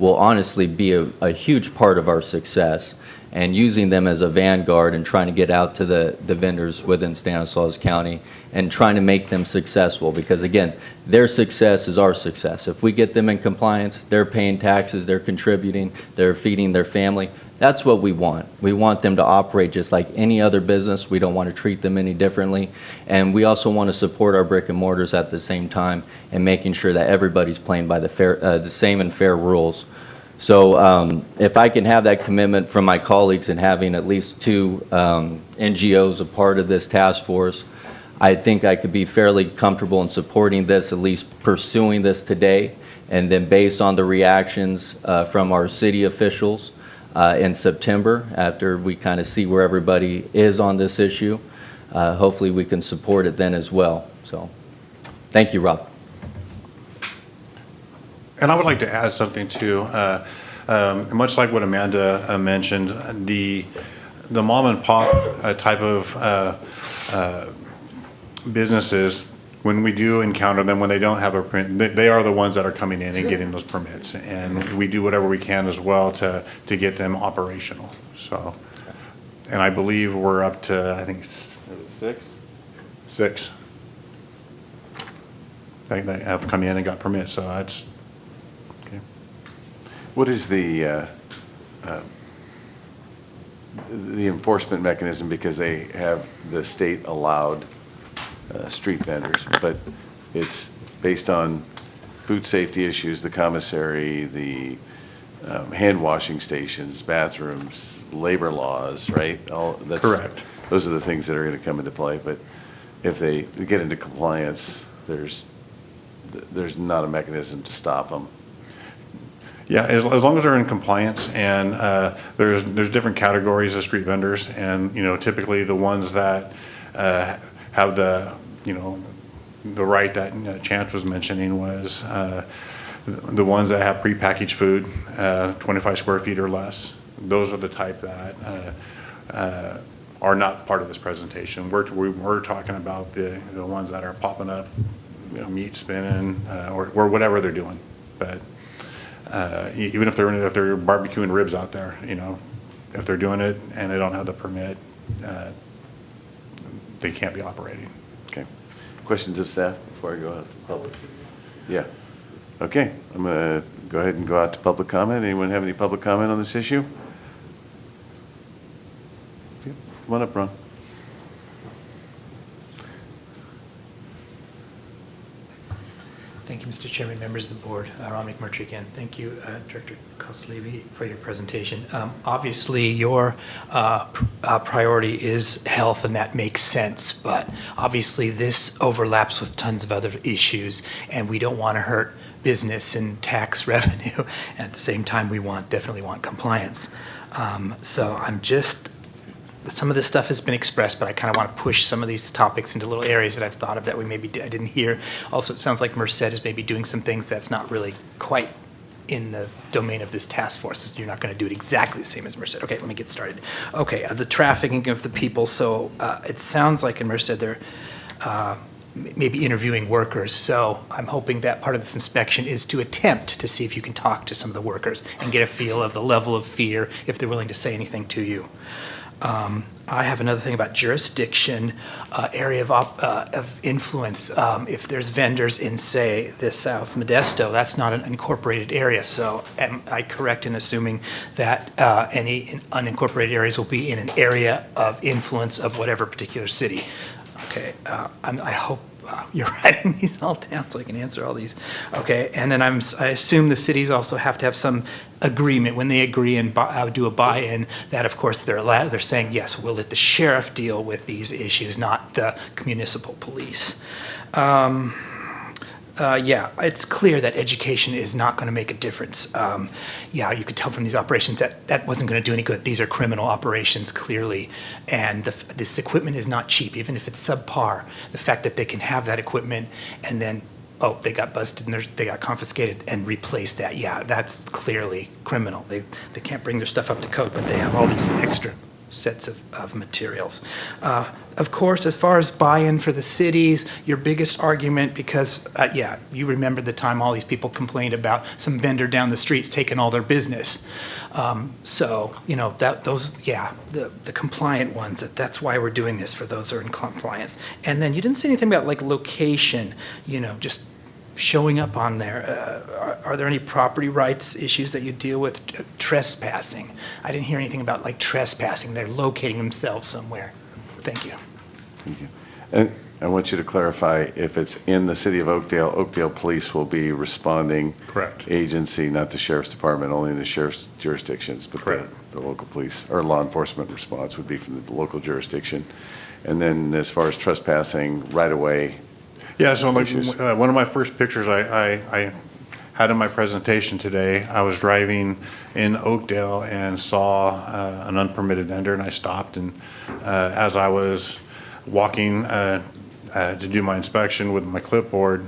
honestly be a huge part of our success, and using them as a vanguard and trying to get out to the vendors within Stanislaus County and trying to make them successful, because again, their success is our success. If we get them in compliance, they're paying taxes, they're contributing, they're feeding their family, That's what we want. We want them to operate just like any other business. We don't want to treat them any differently. And we also want to support our brick and mortars at the same time and making sure that everybody's playing by the same and fair rules. So if I can have that commitment from my colleagues and having at least 2 NGOs a part of this task force, I think I could be fairly comfortable in supporting this, at least pursuing this today. And then based on the reactions from our city officials in September, after we kind of see where everybody is on this issue, hopefully we can support it then as well. So thank you, Rob. And I would like to add something too. Much like what Amanda mentioned, the mom and pop type of businesses, when we do encounter them, when they don't have a permit, they are the ones that are coming in and getting those permits. And we do whatever we can as well to get them operational. So, and I believe we're up to, I think, 6? 6. They have come in and got permits, so that's okay. What is the enforcement mechanism, because they have the state allowed street vendors, but it's based on food safety issues, the commissary, the hand washing stations, bathrooms, labor laws, right? Correct. Those are the things that are going to come into play. But if they get into compliance, there's not a mechanism to stop them. Yeah, as long as they're in compliance, and there's different categories of street vendors, and typically the ones that have the right that Chance was mentioning was the ones that have prepackaged food, 25 square feet or less. Those are the type that are not part of this presentation. We're talking about the ones that are popping up, meat spinning, or whatever they're doing. But even if they're barbecuing ribs out there, if they're doing it and they don't have the permit, they can't be operating. Okay. Questions of staff before I go out to public? Yeah. Okay. I'm going to go ahead and go out to public comment. Anyone have any public comment on this issue? Okay. Come on up, Ron. Thank you, Mr. Chairman, members of the board. Ron McMurtry again. Thank you, Director Koslevi, for your presentation. Obviously, your priority is health, and that makes sense. But obviously, this overlaps with tons of other issues, and we don't want to hurt business and tax revenue. At the same time, we definitely want compliance. So some of this stuff has been expressed, but I kind of want to push some of these topics into little areas that I've thought of that I didn't hear. Also, it sounds like Merced is maybe doing some things that's not really quite in the domain of this task force. You're not going to do it exactly the same as Merced. Okay, let me get started. Okay, the trafficking of the people. So it sounds like in Merced they're maybe interviewing workers. So I'm hoping that part of this inspection is to attempt to see if you can talk to some of the workers and get a feel of the level of fear, if they're willing to say anything to you. I have another thing about jurisdiction, area of influence. If there's vendors in, say, the South Modesto, that's not an incorporated area. So am I correct in assuming that any unincorporated areas will be in an area of influence of whatever particular city? Okay, I hope you're writing these all down so I can answer all these. Okay, and then I assume the cities also have to have some agreement when they agree and do a buy-in. That of course they're saying yes, we'll let the sheriff deal with these issues, not the municipal police. Yeah, it's clear that education is not going to make a difference. Yeah, you could tell from these operations that wasn't going to do any good. These are criminal operations, clearly, and this equipment is not cheap, even if it's subpar. The fact that they can have that equipment and then, oh, they got busted and they got confiscated and replace that, yeah, that's clearly criminal. They can't bring their stuff up to code, but they have all these extra sets of materials. Of course, as far as buy-in for the cities, your biggest argument, because, yeah, you remember the time all these people complained about some vendor down the streets taking all their business. So, you know, the compliant ones, that's why we're doing this, for those who are in compliance. And then you didn't say anything about, like, location, you know, just showing up on there? Are there any property rights issues that you deal with? Trespassing. I didn't hear anything about like trespassing. They're locating themselves somewhere. Thank you. Thank you. And I want you to clarify, if it's in the city of Oakdale, Oakdale Police will be responding. Correct. Agency, not the sheriff's department, only in the sheriff's jurisdictions, but the local police or law enforcement response would be from the local jurisdiction. And then as far as trespassing, right away. Yeah, so like, one of my first pictures I had in my presentation today, I was driving in Oakdale and saw an unpermitted vendor, and I stopped, and as I was walking to do my inspection with my clipboard,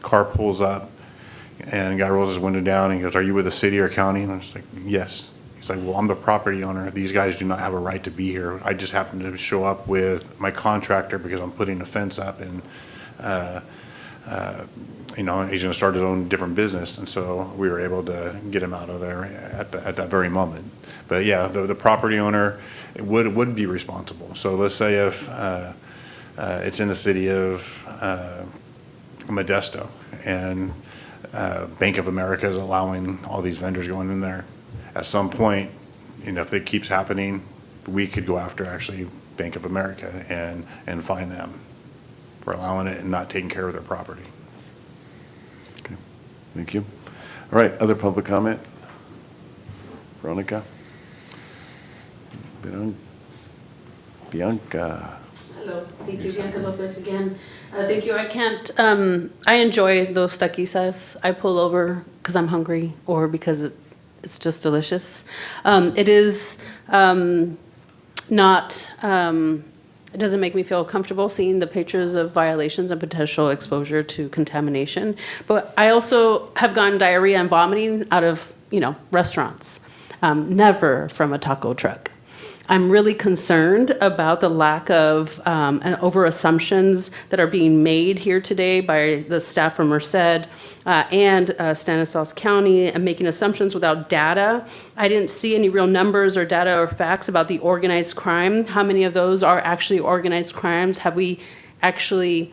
car pulls up and the guy rolls his window down and he goes, "Are you with the city or county?" And I was like, "Yes." He's like, "Well, I'm the property owner. These guys do not have a right to be here. I just happen to show up with my contractor because I'm putting a fence up, and you know, he's going to start his own different business." And so we were able to get him out of there at that very moment. But yeah, the property owner would be responsible. So let's say if it's in the city of Modesto, and Bank of America is allowing all these vendors going in there. At some point, you know, if it keeps happening, we could go after actually Bank of America and fine them for allowing it and not taking care of their property. Okay, thank you. All right, other public comment? Veronica? Bianca? Hello, thank you, Bianca Lopez again. Thank you. I can't, I enjoy those taquizas. I pull over because I'm hungry or because it's just delicious. It is not, it doesn't make me feel comfortable seeing the pictures of violations and potential exposure to contamination. But I also have gotten diarrhea and vomiting out of, you know, restaurants, never from a taco truck. I'm really concerned about the lack of and over assumptions that are being made here today by the staff from Merced and Stanislaus County, and making assumptions without data. I didn't see any real numbers or data or facts about the organized crime. How many of those are actually organized crimes? Have we actually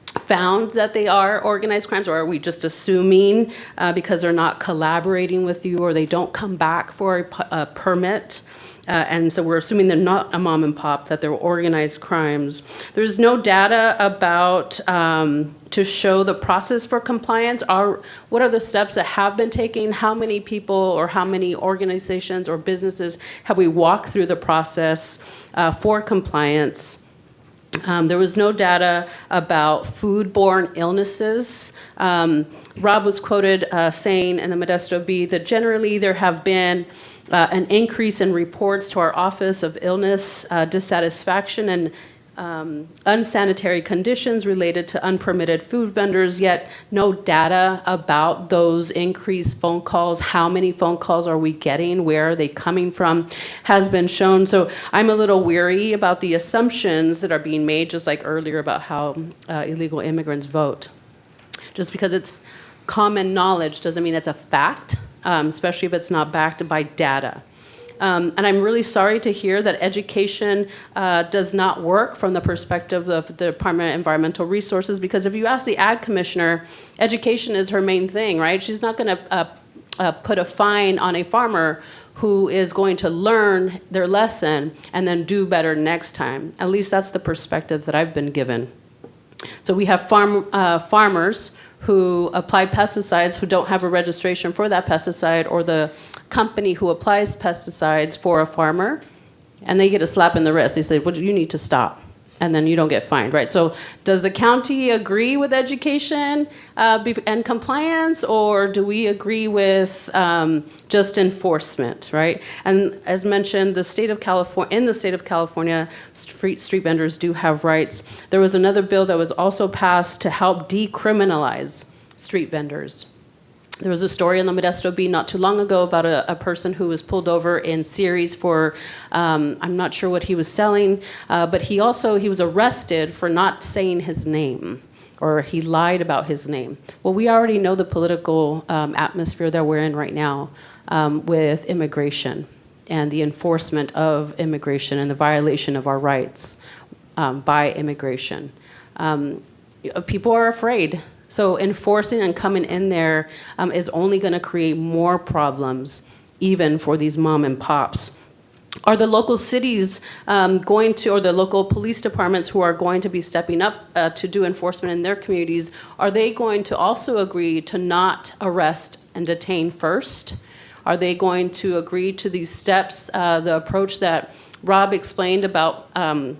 found that they are organized crimes, or are we just assuming because they're not collaborating with you or they don't come back for a permit? And so we're assuming they're not a mom and pop, that they're organized crimes. There's no data about to show the process for compliance. What are the steps that have been taken? How many people or how many organizations or businesses have we walked through the process for compliance? There was no data about foodborne illnesses. Rob was quoted saying in the Modesto Bee that generally there have been an increase in reports to our Office of Illness Dissatisfaction and unsanitary conditions related to unpermitted food vendors, yet no data about those increased phone calls. How many phone calls are we getting? Where are they coming from? Has been shown. So I'm a little weary about the assumptions that are being made, just like earlier about how illegal immigrants vote. Just because it's common knowledge doesn't mean it's a fact, especially if it's not backed by data. And I'm really sorry to hear that education does not work from the perspective of the Department of Environmental Resources, because if you ask the Ag Commissioner, education is her main thing, right? She's not going to put a fine on a farmer who is going to learn their lesson and then do better next time. At least that's the perspective that I've been given. So we have farmers who apply pesticides who don't have a registration for that pesticide, or the company who applies pesticides for a farmer, and they get a slap in the wrist. They say, well, you need to stop, and then you don't get fined, right? So does the county agree with education and compliance, or do we agree with just enforcement, right? And as mentioned, the state of California, in the state of California, street vendors do have rights. There was another bill that was also passed to help decriminalize street vendors. There was a story in the Modesto Bee not too long ago about a person who was pulled over in Ceres for, I'm not sure what he was selling, but he was arrested for not saying his name, or he lied about his name. Well, we already know the political atmosphere that we're in right now with immigration and the enforcement of immigration and the violation of our rights by immigration. People are afraid So enforcing and coming in there is only going to create more problems, even for these mom and pops. Are the local cities going to, or the local police departments who are going to be stepping up to do enforcement in their communities, are they going to also agree to not arrest and detain first? Are they going to agree to these steps, the approach that Rob explained about, the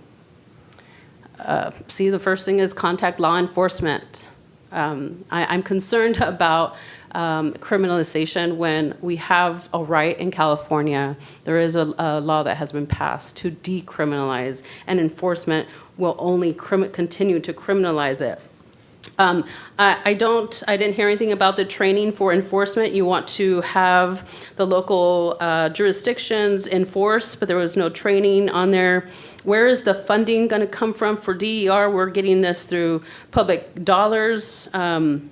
first thing is contact law enforcement. I'm concerned about criminalization when we have a right in California. There is a law that has been passed to decriminalize, and enforcement will only continue to criminalize it. I didn't hear anything about the training for enforcement. You want to have the local jurisdictions enforce, but there was no training on there. Where is the funding going to come from for DER? We're getting this through public dollars. I'm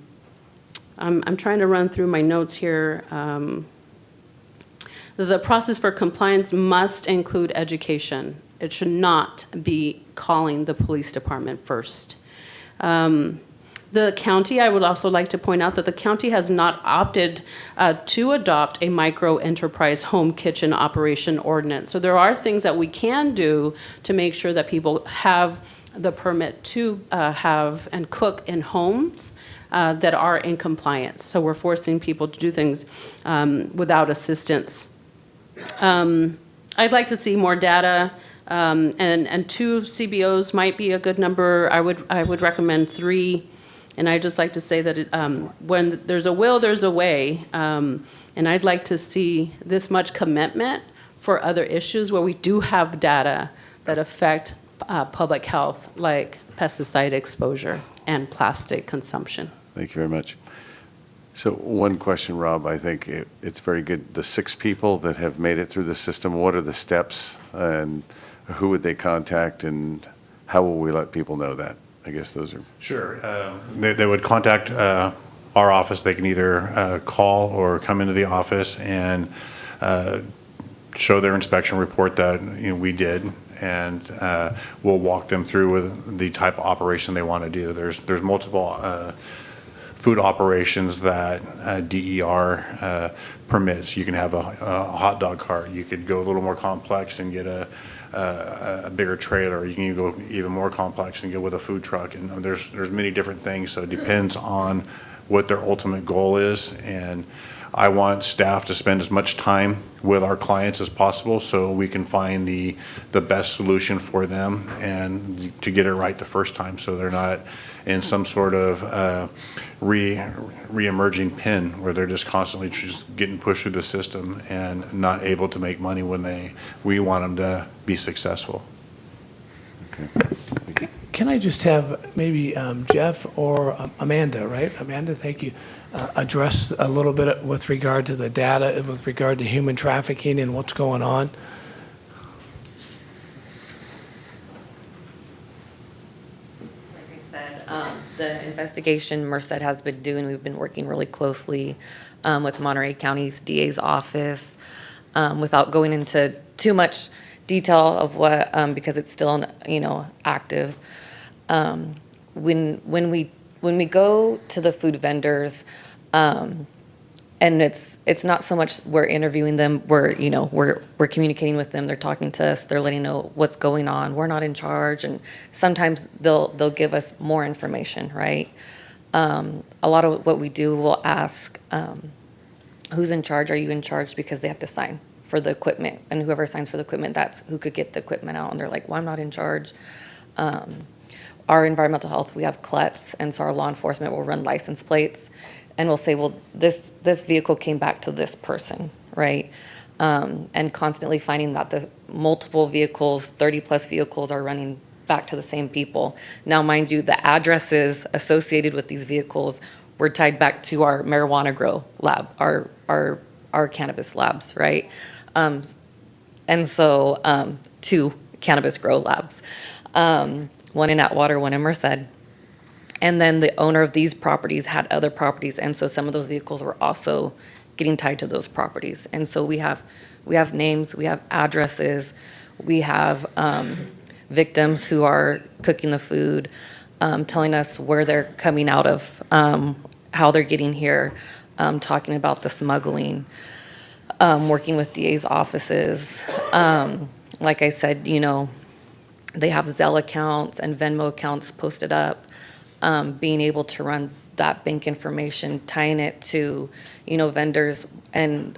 trying to run through my notes here. The process for compliance must include education. It should not be calling the police department first. The county, I would also like to point out that the county has not opted to adopt a micro enterprise home kitchen operation ordinance. So there are things that we can do to make sure that people have the permit to have and cook in homes that are in compliance. So we're forcing people to do things without assistance. I'd like to see more data, and 2 CBOs might be a good number. I would recommend 3. And I'd just like to say that when there's a will, there's a way. And I'd like to see this much commitment for other issues where we do have data that affect public health, like pesticide exposure and plastic consumption. Thank you very much. So one question, Rob, I think it's very good. The 6 people that have made it through the system, what are the steps and who would they contact and how will we let people know that? I guess those are. Sure. They would contact our office. They can either call or come into the office and show their inspection report that we did, and we'll walk them through with the type of operation they want to do. There's multiple food operations that DER permits. You can have a hot dog cart. You could go a little more complex and get a bigger trailer. You can go even more complex and go with a food truck. And there's many different things. So it depends on what their ultimate goal is. And I want staff to spend as much time with our clients as possible so we can find the best solution for them and to get it right the first time so they're not in some sort of re-emerging pin where they're just constantly just getting pushed through the system and not able to make money when we want them to be successful. Okay. Can I just have maybe Jeff or Amanda, right? Amanda, thank you. Address a little bit with regard to the data, with regard to human trafficking and what's going on. Like I said, the investigation Merced has been doing, we've been working really closely with Monterey County's DA's office without going into too much detail of what, because it's still, active. When we go to the food vendors, and it's not so much we're interviewing them, we're communicating with them, they're talking to us, they're letting know what's going on, we're not in charge, and sometimes they'll give us more information, right? A lot of what we do, we'll ask, who's in charge, are you in charge, because they have to sign for the equipment, and whoever signs for the equipment, that's who could get the equipment out, and they're like, well, I'm not in charge. Our environmental health, we have CLETs, and so our law enforcement will run license plates, and we'll say, well, this vehicle came back to this person, right? And constantly finding that the multiple vehicles, 30-plus vehicles are running back to the same people. Now, mind you, the addresses associated with these vehicles were tied back to our marijuana grow lab, our cannabis labs, right? And so 2 cannabis grow labs. One in Atwater, one in Merced. And then the owner of these properties had other properties, and so some of those vehicles were also getting tied to those properties. And so we have names, we have addresses, we have victims who are cooking the food. telling us where they're coming out of, how they're getting here, talking about the smuggling, working with DA's offices. Like I said, they have Zelle accounts and Venmo accounts posted up, being able to run that bank information, tying it to, vendors, and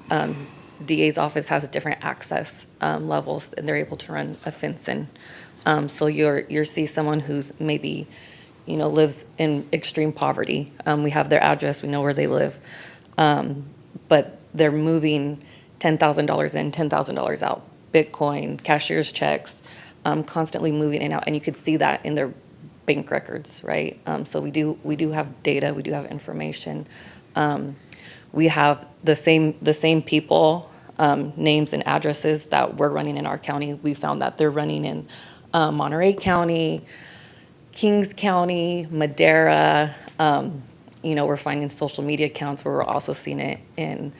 DA's office has different access levels, and they're able to run a FinCEN. So you see someone who's maybe, lives in extreme poverty. We have their address, we know where they live, but they're moving $10,000 in, $10,000 out, Bitcoin, cashier's checks, constantly moving in and out, and you could see that in their bank records, right? So we do have data, we do have information. We have the same people, names and addresses that we're running in our county. We found that they're running in Monterey County, Kings County, Madera. We're finding social media accounts where we're also seeing it in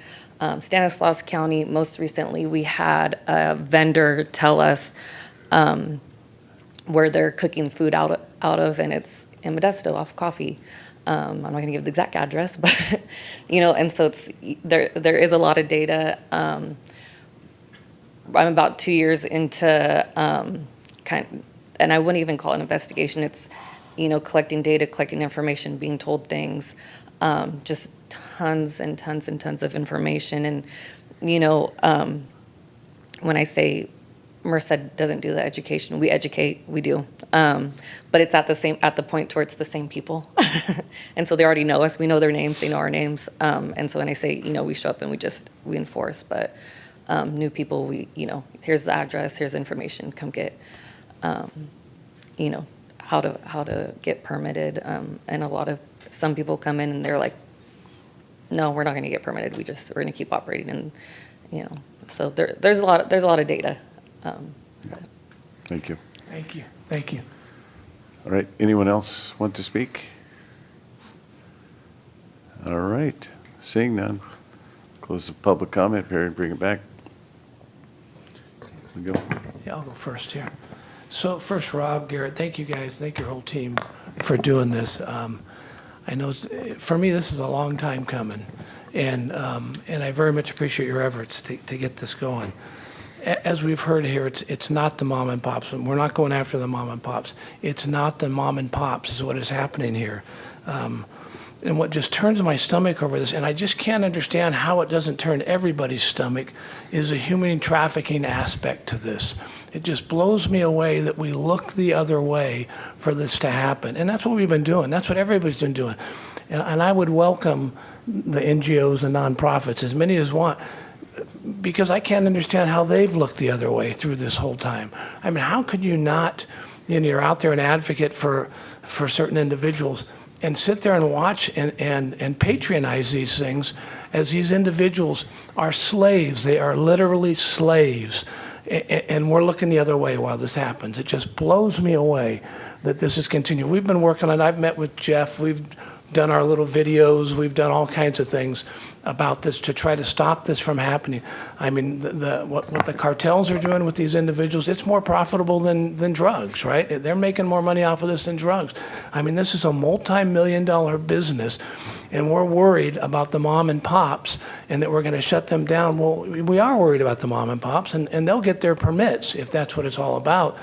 Stanislaus County. Most recently, we had a vendor tell us where they're cooking food out of, and it's in Modesto off Coffee. I'm not going to give the exact address, but and so it's there is a lot of data. I'm about 2 years into and I wouldn't even call it an investigation. It's collecting data, collecting information, being told things, just tons and tons and tons of information. And when I say Merced doesn't do the education, we educate, we do, but it's at the point where it's the same people, and so they already know us. We know their names, they know our names, and so when I say we show up and we enforce, but new people, here's the address, here's the information, come get, how to get permitted, and some people come in and they're like, no, we're not going to get permitted. We're going to keep operating, and so there's a lot of data. Thank you. Thank you. All right, anyone else want to speak? All right, seeing none, close the public comment period, bring it back. We go. Yeah, I'll go first here. So first, Rob, Garrett, thank you guys, thank your whole team for doing this. I know for me this is a long time coming, and I very much appreciate your efforts to get this going. As we've heard here, it's not the mom and pops. We're not going after the mom and pops. It's not the mom and pops is what is happening here. And what just turns my stomach over this, and I just can't understand how it doesn't turn everybody's stomach, is a human trafficking aspect to this. It just blows me away that we look the other way for this to happen. And that's what we've been doing. That's what everybody's been doing. And I would welcome the NGOs and nonprofits, as many as want, because I can't understand how they've looked the other way through this whole time. I mean, how could you not, you're out there an advocate for certain individuals, and sit there and watch and patronize these things as these individuals are slaves. They are literally slaves. And we're looking the other way while this happens. It just blows me away that this is continuing. We've been working on it. I've met with Jeff. We've done our little videos. We've done all kinds of things about this to try to stop this from happening. I mean, what the cartels are doing with these individuals, it's more profitable than drugs, right? They're making more money off of this than drugs. I mean, this is a multi-million-dollar business, and we're worried about the mom and pops and that we're going to shut them down. Well, we are worried about the mom and pops, and they'll get their permits if that's what it's all about.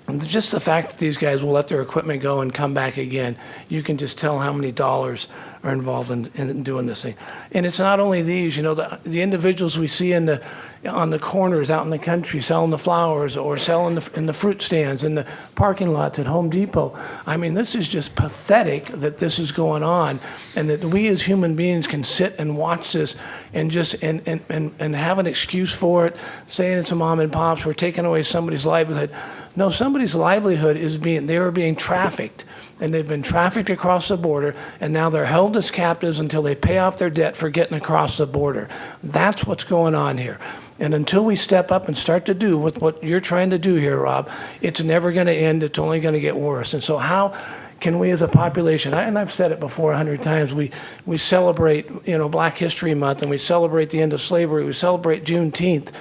And just the fact that these guys will let their equipment go and come back again, you can just tell how many dollars are involved in doing this thing. And it's not only these, the individuals we see on the corners out in the country selling the flowers or selling in the fruit stands, in the parking lots at Home Depot. I mean, this is just pathetic that this is going on, and that we as human beings can sit and watch this and just and have an excuse for it, saying it's a mom and pops, we're taking away somebody's livelihood. No, somebody's livelihood they are being trafficked, and they've been trafficked across the border, and now they're held as captives until they pay off their debt for getting across the border. That's what's going on here. And until we step up and start to do what you're trying to do here, Rob, it's never going to end. It's only going to get worse. And so how can we as a population, and I've said it before 100 times, we celebrate, Black History Month, and we celebrate the end of slavery, we celebrate Juneteenth,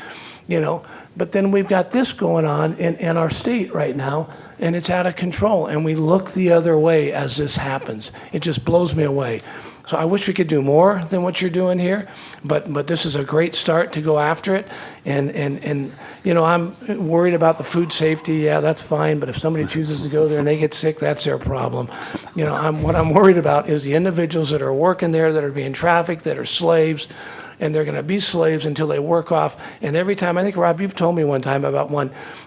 But then we've got this going on in our state right now, and it's out of control, and we look the other way as this happens. It just blows me away. So I wish we could do more than what you're doing here, but this is a great start to go after it. And you know, I'm worried about the food safety. Yeah, that's fine, but if somebody chooses to go there and they get sick, that's their problem. You know, what I'm worried about is the individuals that are working there, that are being trafficked, that are slaves, and they're going to be slaves until they work off. And every time, I think, Rob, you've told me one time about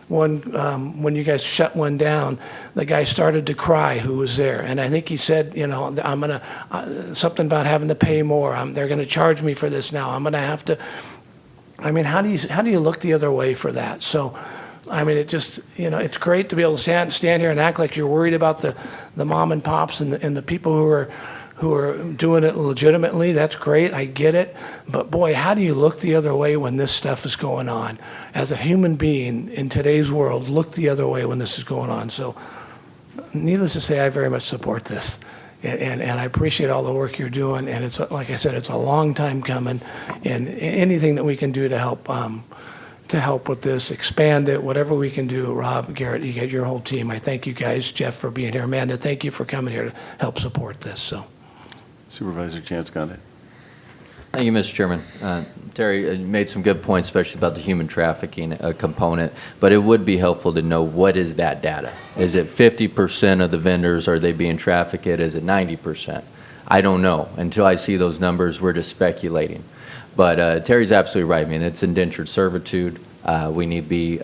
when you guys shut one down, the guy started to cry who was there. And I think he said, you know, I'm going to, something about having to pay more. They're going to charge me for this now. I'm going to have to, I mean, how do you look the other way for that? So, I mean, it just, you know, it's great to be able to stand here and act like you're worried about the mom and pops and the people who are doing it legitimately. That's great. I get it. But boy, how do you look the other way when this stuff is going on? As a human being in today's world, look the other way when this is going on. So needless to say, I very much support this. And I appreciate all the work you're doing. And it's, like I said, it's a long time coming. And anything that we can do to help with this, expand it, whatever we can do. Rob, Garrett, you get your whole team. I thank you guys, Jeff, for being here. Amanda, thank you for coming here to help support this. So. Supervisor Chance got it. Thank you, Mr. Chairman. Terry made some good points, especially about the human trafficking component, but it would be helpful to know what is that data. Is it 50% of the vendors, are they being trafficked? Is it 90%? I don't know. Until I see those numbers, we're just speculating. But Terry's absolutely right. I mean, it's indentured servitude. We need to be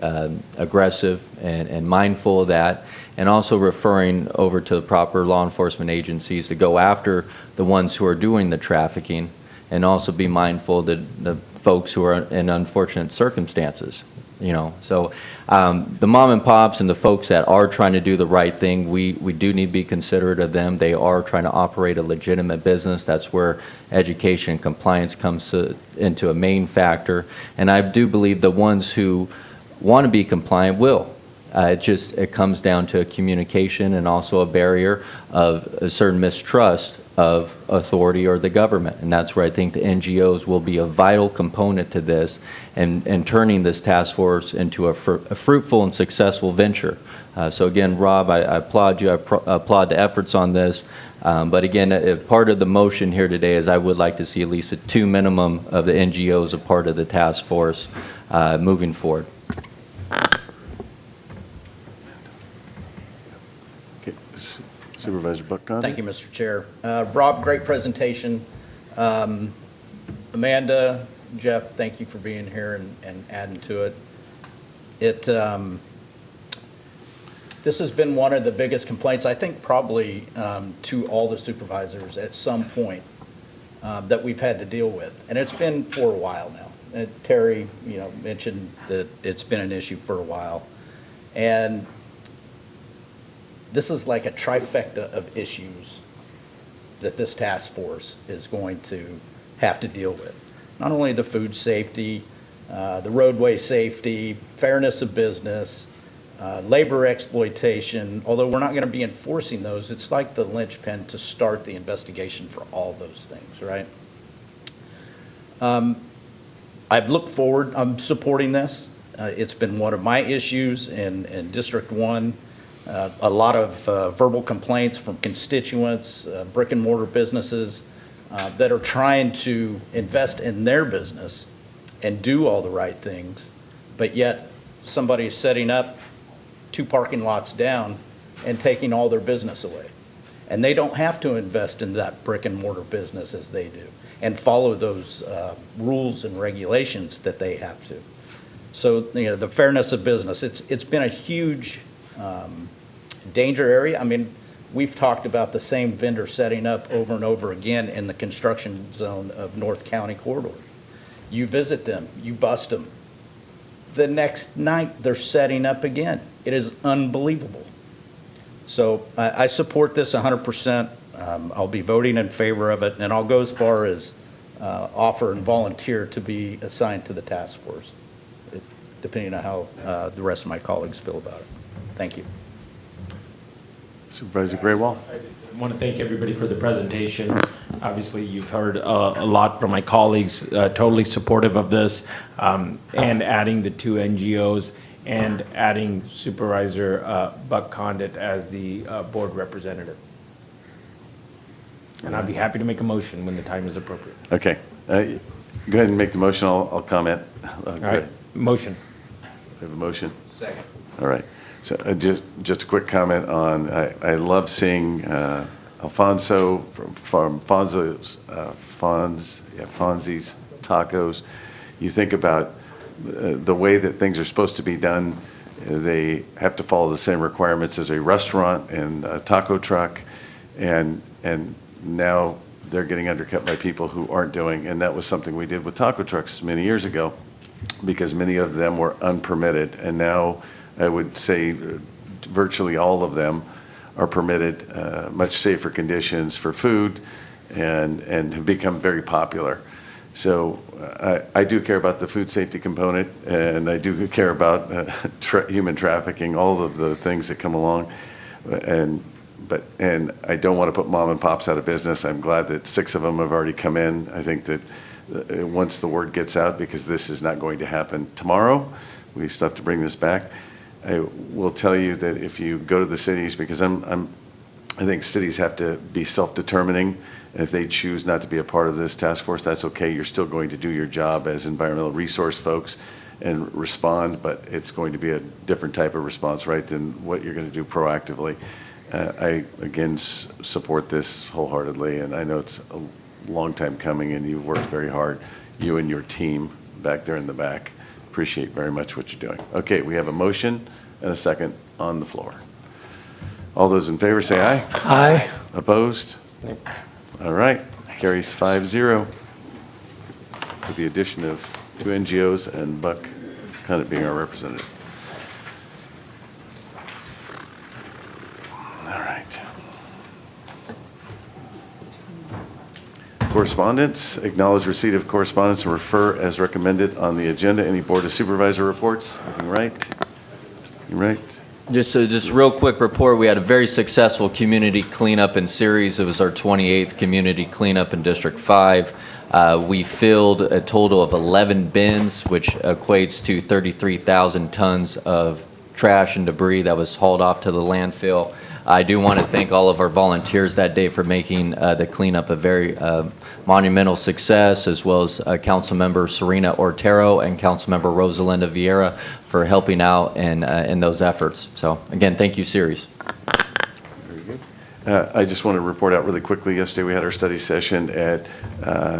aggressive and mindful of that, and also referring over to the proper law enforcement agencies to go after the ones who are doing the trafficking, and also be mindful that the folks who are in unfortunate circumstances, you know. So the mom and pops and the folks that are trying to do the right thing, we do need to be considerate of them. They are trying to operate a legitimate business. That's where education and compliance comes into a main factor. And I do believe the ones who want to be compliant will. It comes down to a communication and also a barrier of a certain mistrust of authority or the government. And that's where I think the NGOs will be a vital component to this and turning this task force into a fruitful and successful venture. So again, Rob, I applaud you. I applaud the efforts on this. But again, part of the motion here today is I would like to see at least 2 minimum of the NGOs a part of the task force moving forward. Okay. Supervisor Buckton. Thank you, Mr. Chair. Rob, great presentation. Amanda, Jeff, thank you for being here and adding to it. This has been one of the biggest complaints, I think probably to all the supervisors at some point that we've had to deal with. And it's been for a while now. And Terry, you know, mentioned that it's been an issue for a while. And this is like a trifecta of issues that this task force is going to have to deal with. Not only the food safety, the roadway safety, fairness of business, labor exploitation. Although we're not going to be enforcing those, it's like the linchpin to start the investigation for all those things, right? I've looked forward, I'm supporting this. It's been one of my issues in District 1. A lot of verbal complaints from constituents, brick and mortar businesses that are trying to invest in their business and do all the right things, but yet somebody is setting up 2 parking lots down and taking all their business away. And they don't have to invest in that brick and mortar business as they do and follow those rules and regulations that they have to. So, you know, the fairness of business, it's been a huge danger area. I mean, we've talked about the same vendor setting up over and over again in the construction zone of North County corridor. You visit them, you bust them. The next night, they're setting up again. It is unbelievable. So I support this 100%. I'll be voting in favor of it, and I'll go as far as offer and volunteer to be assigned to the task force, depending on how the rest of my colleagues feel about it. Thank you. Supervisor Graywall. I want to thank everybody for the presentation. Obviously, you've heard a lot from my colleagues, totally supportive of this, and adding the 2 NGOs and adding Supervisor Buck Condit as the board representative. And I'd be happy to make a motion when the time is appropriate. Okay. Go ahead and make the motion. I'll comment. All right, motion. We have a motion? Second. All right. So just a quick comment on, I love seeing Alfonso from Fonzie's Tacos. You think about the way that things are supposed to be done. They have to follow the same requirements as a restaurant and a taco truck, and now they're getting undercut by people who aren't doing, and that was something we did with taco trucks many years ago, because many of them were unpermitted, and now I would say virtually all of them are permitted, much safer conditions for food, and have become very popular. So I do care about the food safety component, and I do care about human trafficking, all of the things that come along, and I don't want to put mom and pops out of business. I'm glad that 6 of them have already come in. I think that once the word gets out, because this is not going to happen tomorrow, we still have to bring this back. I will tell you that if you go to the cities, because I think cities have to be self-determining, and if they choose not to be a part of this task force, that's okay. You're still going to do your job as environmental resource folks and respond, but it's going to be a different type of response, right, than what you're going to do proactively. I, again, support this wholeheartedly, and I know it's a long time coming, and you've worked very hard, you and your team back there in the back. Appreciate very much what you're doing. Okay, we have a motion and a second on the floor. All those in favor say aye. Aye. Opposed? All right, carries 5-0 with the addition of 2 NGOs and Buck Condit being our representative. All right. Correspondence, acknowledge receipt of correspondence and refer as recommended on the agenda. Any Board of Supervisor reports? Looking right? Looking right? Just real quick report, we had a very successful community cleanup in series. It was our 28th community cleanup in District 5. We filled a total of 11 bins, which equates to 33,000 tons of trash and debris that was hauled off to the landfill. I do want to thank all of our volunteers that day for making the cleanup a very monumental success, as well as Councilmember Serena Ortero and Councilmember Rosalinda Vieira for helping out in those efforts. So again, thank you, Ceres. Very good. I just want to report out really quickly. Yesterday we had our study session at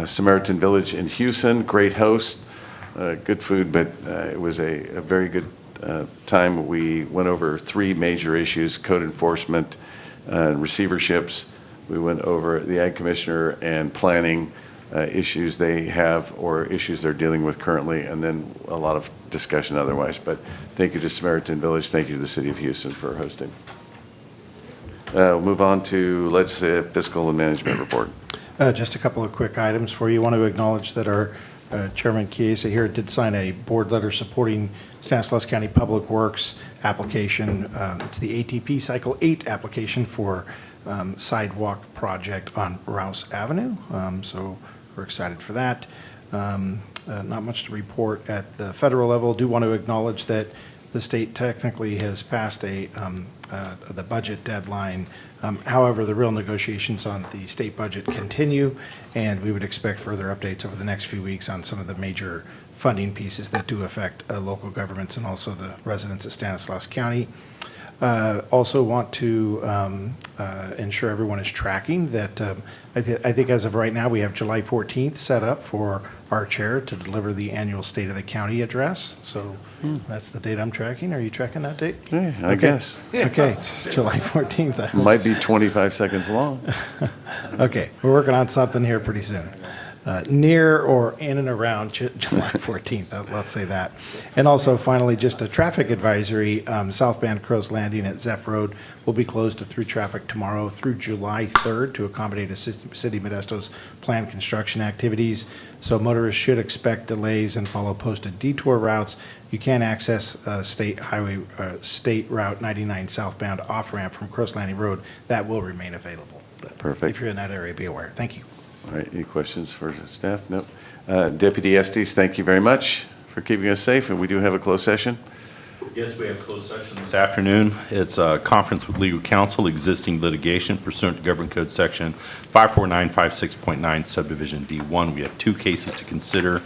Samaritan Village in Houston. Great host, good food, but it was a very good time. We went over 3 major issues: code enforcement, receiverships. We went over the Ag Commissioner and planning issues they have or issues they're dealing with currently, and then a lot of discussion otherwise. But thank you to Samaritan Village. Thank you to the City of Houston for hosting. We'll move on to legislative, fiscal, and management report. Just a couple of quick items for you. I want to acknowledge that our Chairman Chiesa here did sign a board letter supporting Stanislaus County Public Works application. It's the ATP Cycle 8 application for sidewalk project on Rouse Avenue. So we're excited for that. Not much to report at the federal level. Do want to acknowledge that the state technically has passed the budget deadline. However, the real negotiations on the state budget continue, and we would expect further updates over the next few weeks on some of the major funding pieces that do affect local governments and also the residents of Stanislaus County. Also want to ensure everyone is tracking that I think as of right now we have July 14th set up for our chair to deliver the annual State of the County address. So that's the date I'm tracking. Are you tracking that date? Yeah, I guess. Okay, July 14th. Might be 25 seconds long. Okay, we're working on something here pretty soon. Near or in and around July 14th, let's say that. And also, finally, just a traffic advisory, southbound Crow's Landing at Zeph Road will be closed to through traffic tomorrow through July 3rd to accommodate City Modesto's planned construction activities. So motorists should expect delays and follow posted detour routes. You can access State Route 99 southbound off-ramp from Crow's Landing Road. That will remain available. Perfect. If you're in that area, be aware. Thank you. All right, any questions for staff? No. Deputy Estes, thank you very much for keeping us safe, and we do have a closed session. Yes, we have closed session this afternoon. It's a conference with legal counsel, existing litigation pursuant to Government Code Section 54956.9 subdivision D1. We have two cases to consider.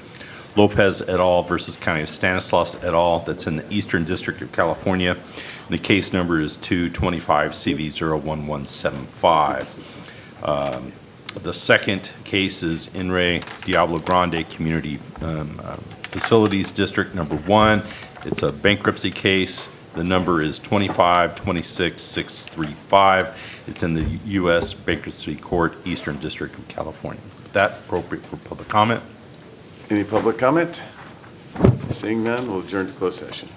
Lopez et al. Versus County of Stanislaus et al. That's in the Eastern District of California. And the case number is 225 CV01175. The second case is In Re Diablo Grande Community Facilities District Number 1. It's a bankruptcy case. The number is 2526635. It's in the U.S. Bankruptcy Court, Eastern District of California. That appropriate for public comment. Any public comment? Seeing none, we'll adjourn to closed session.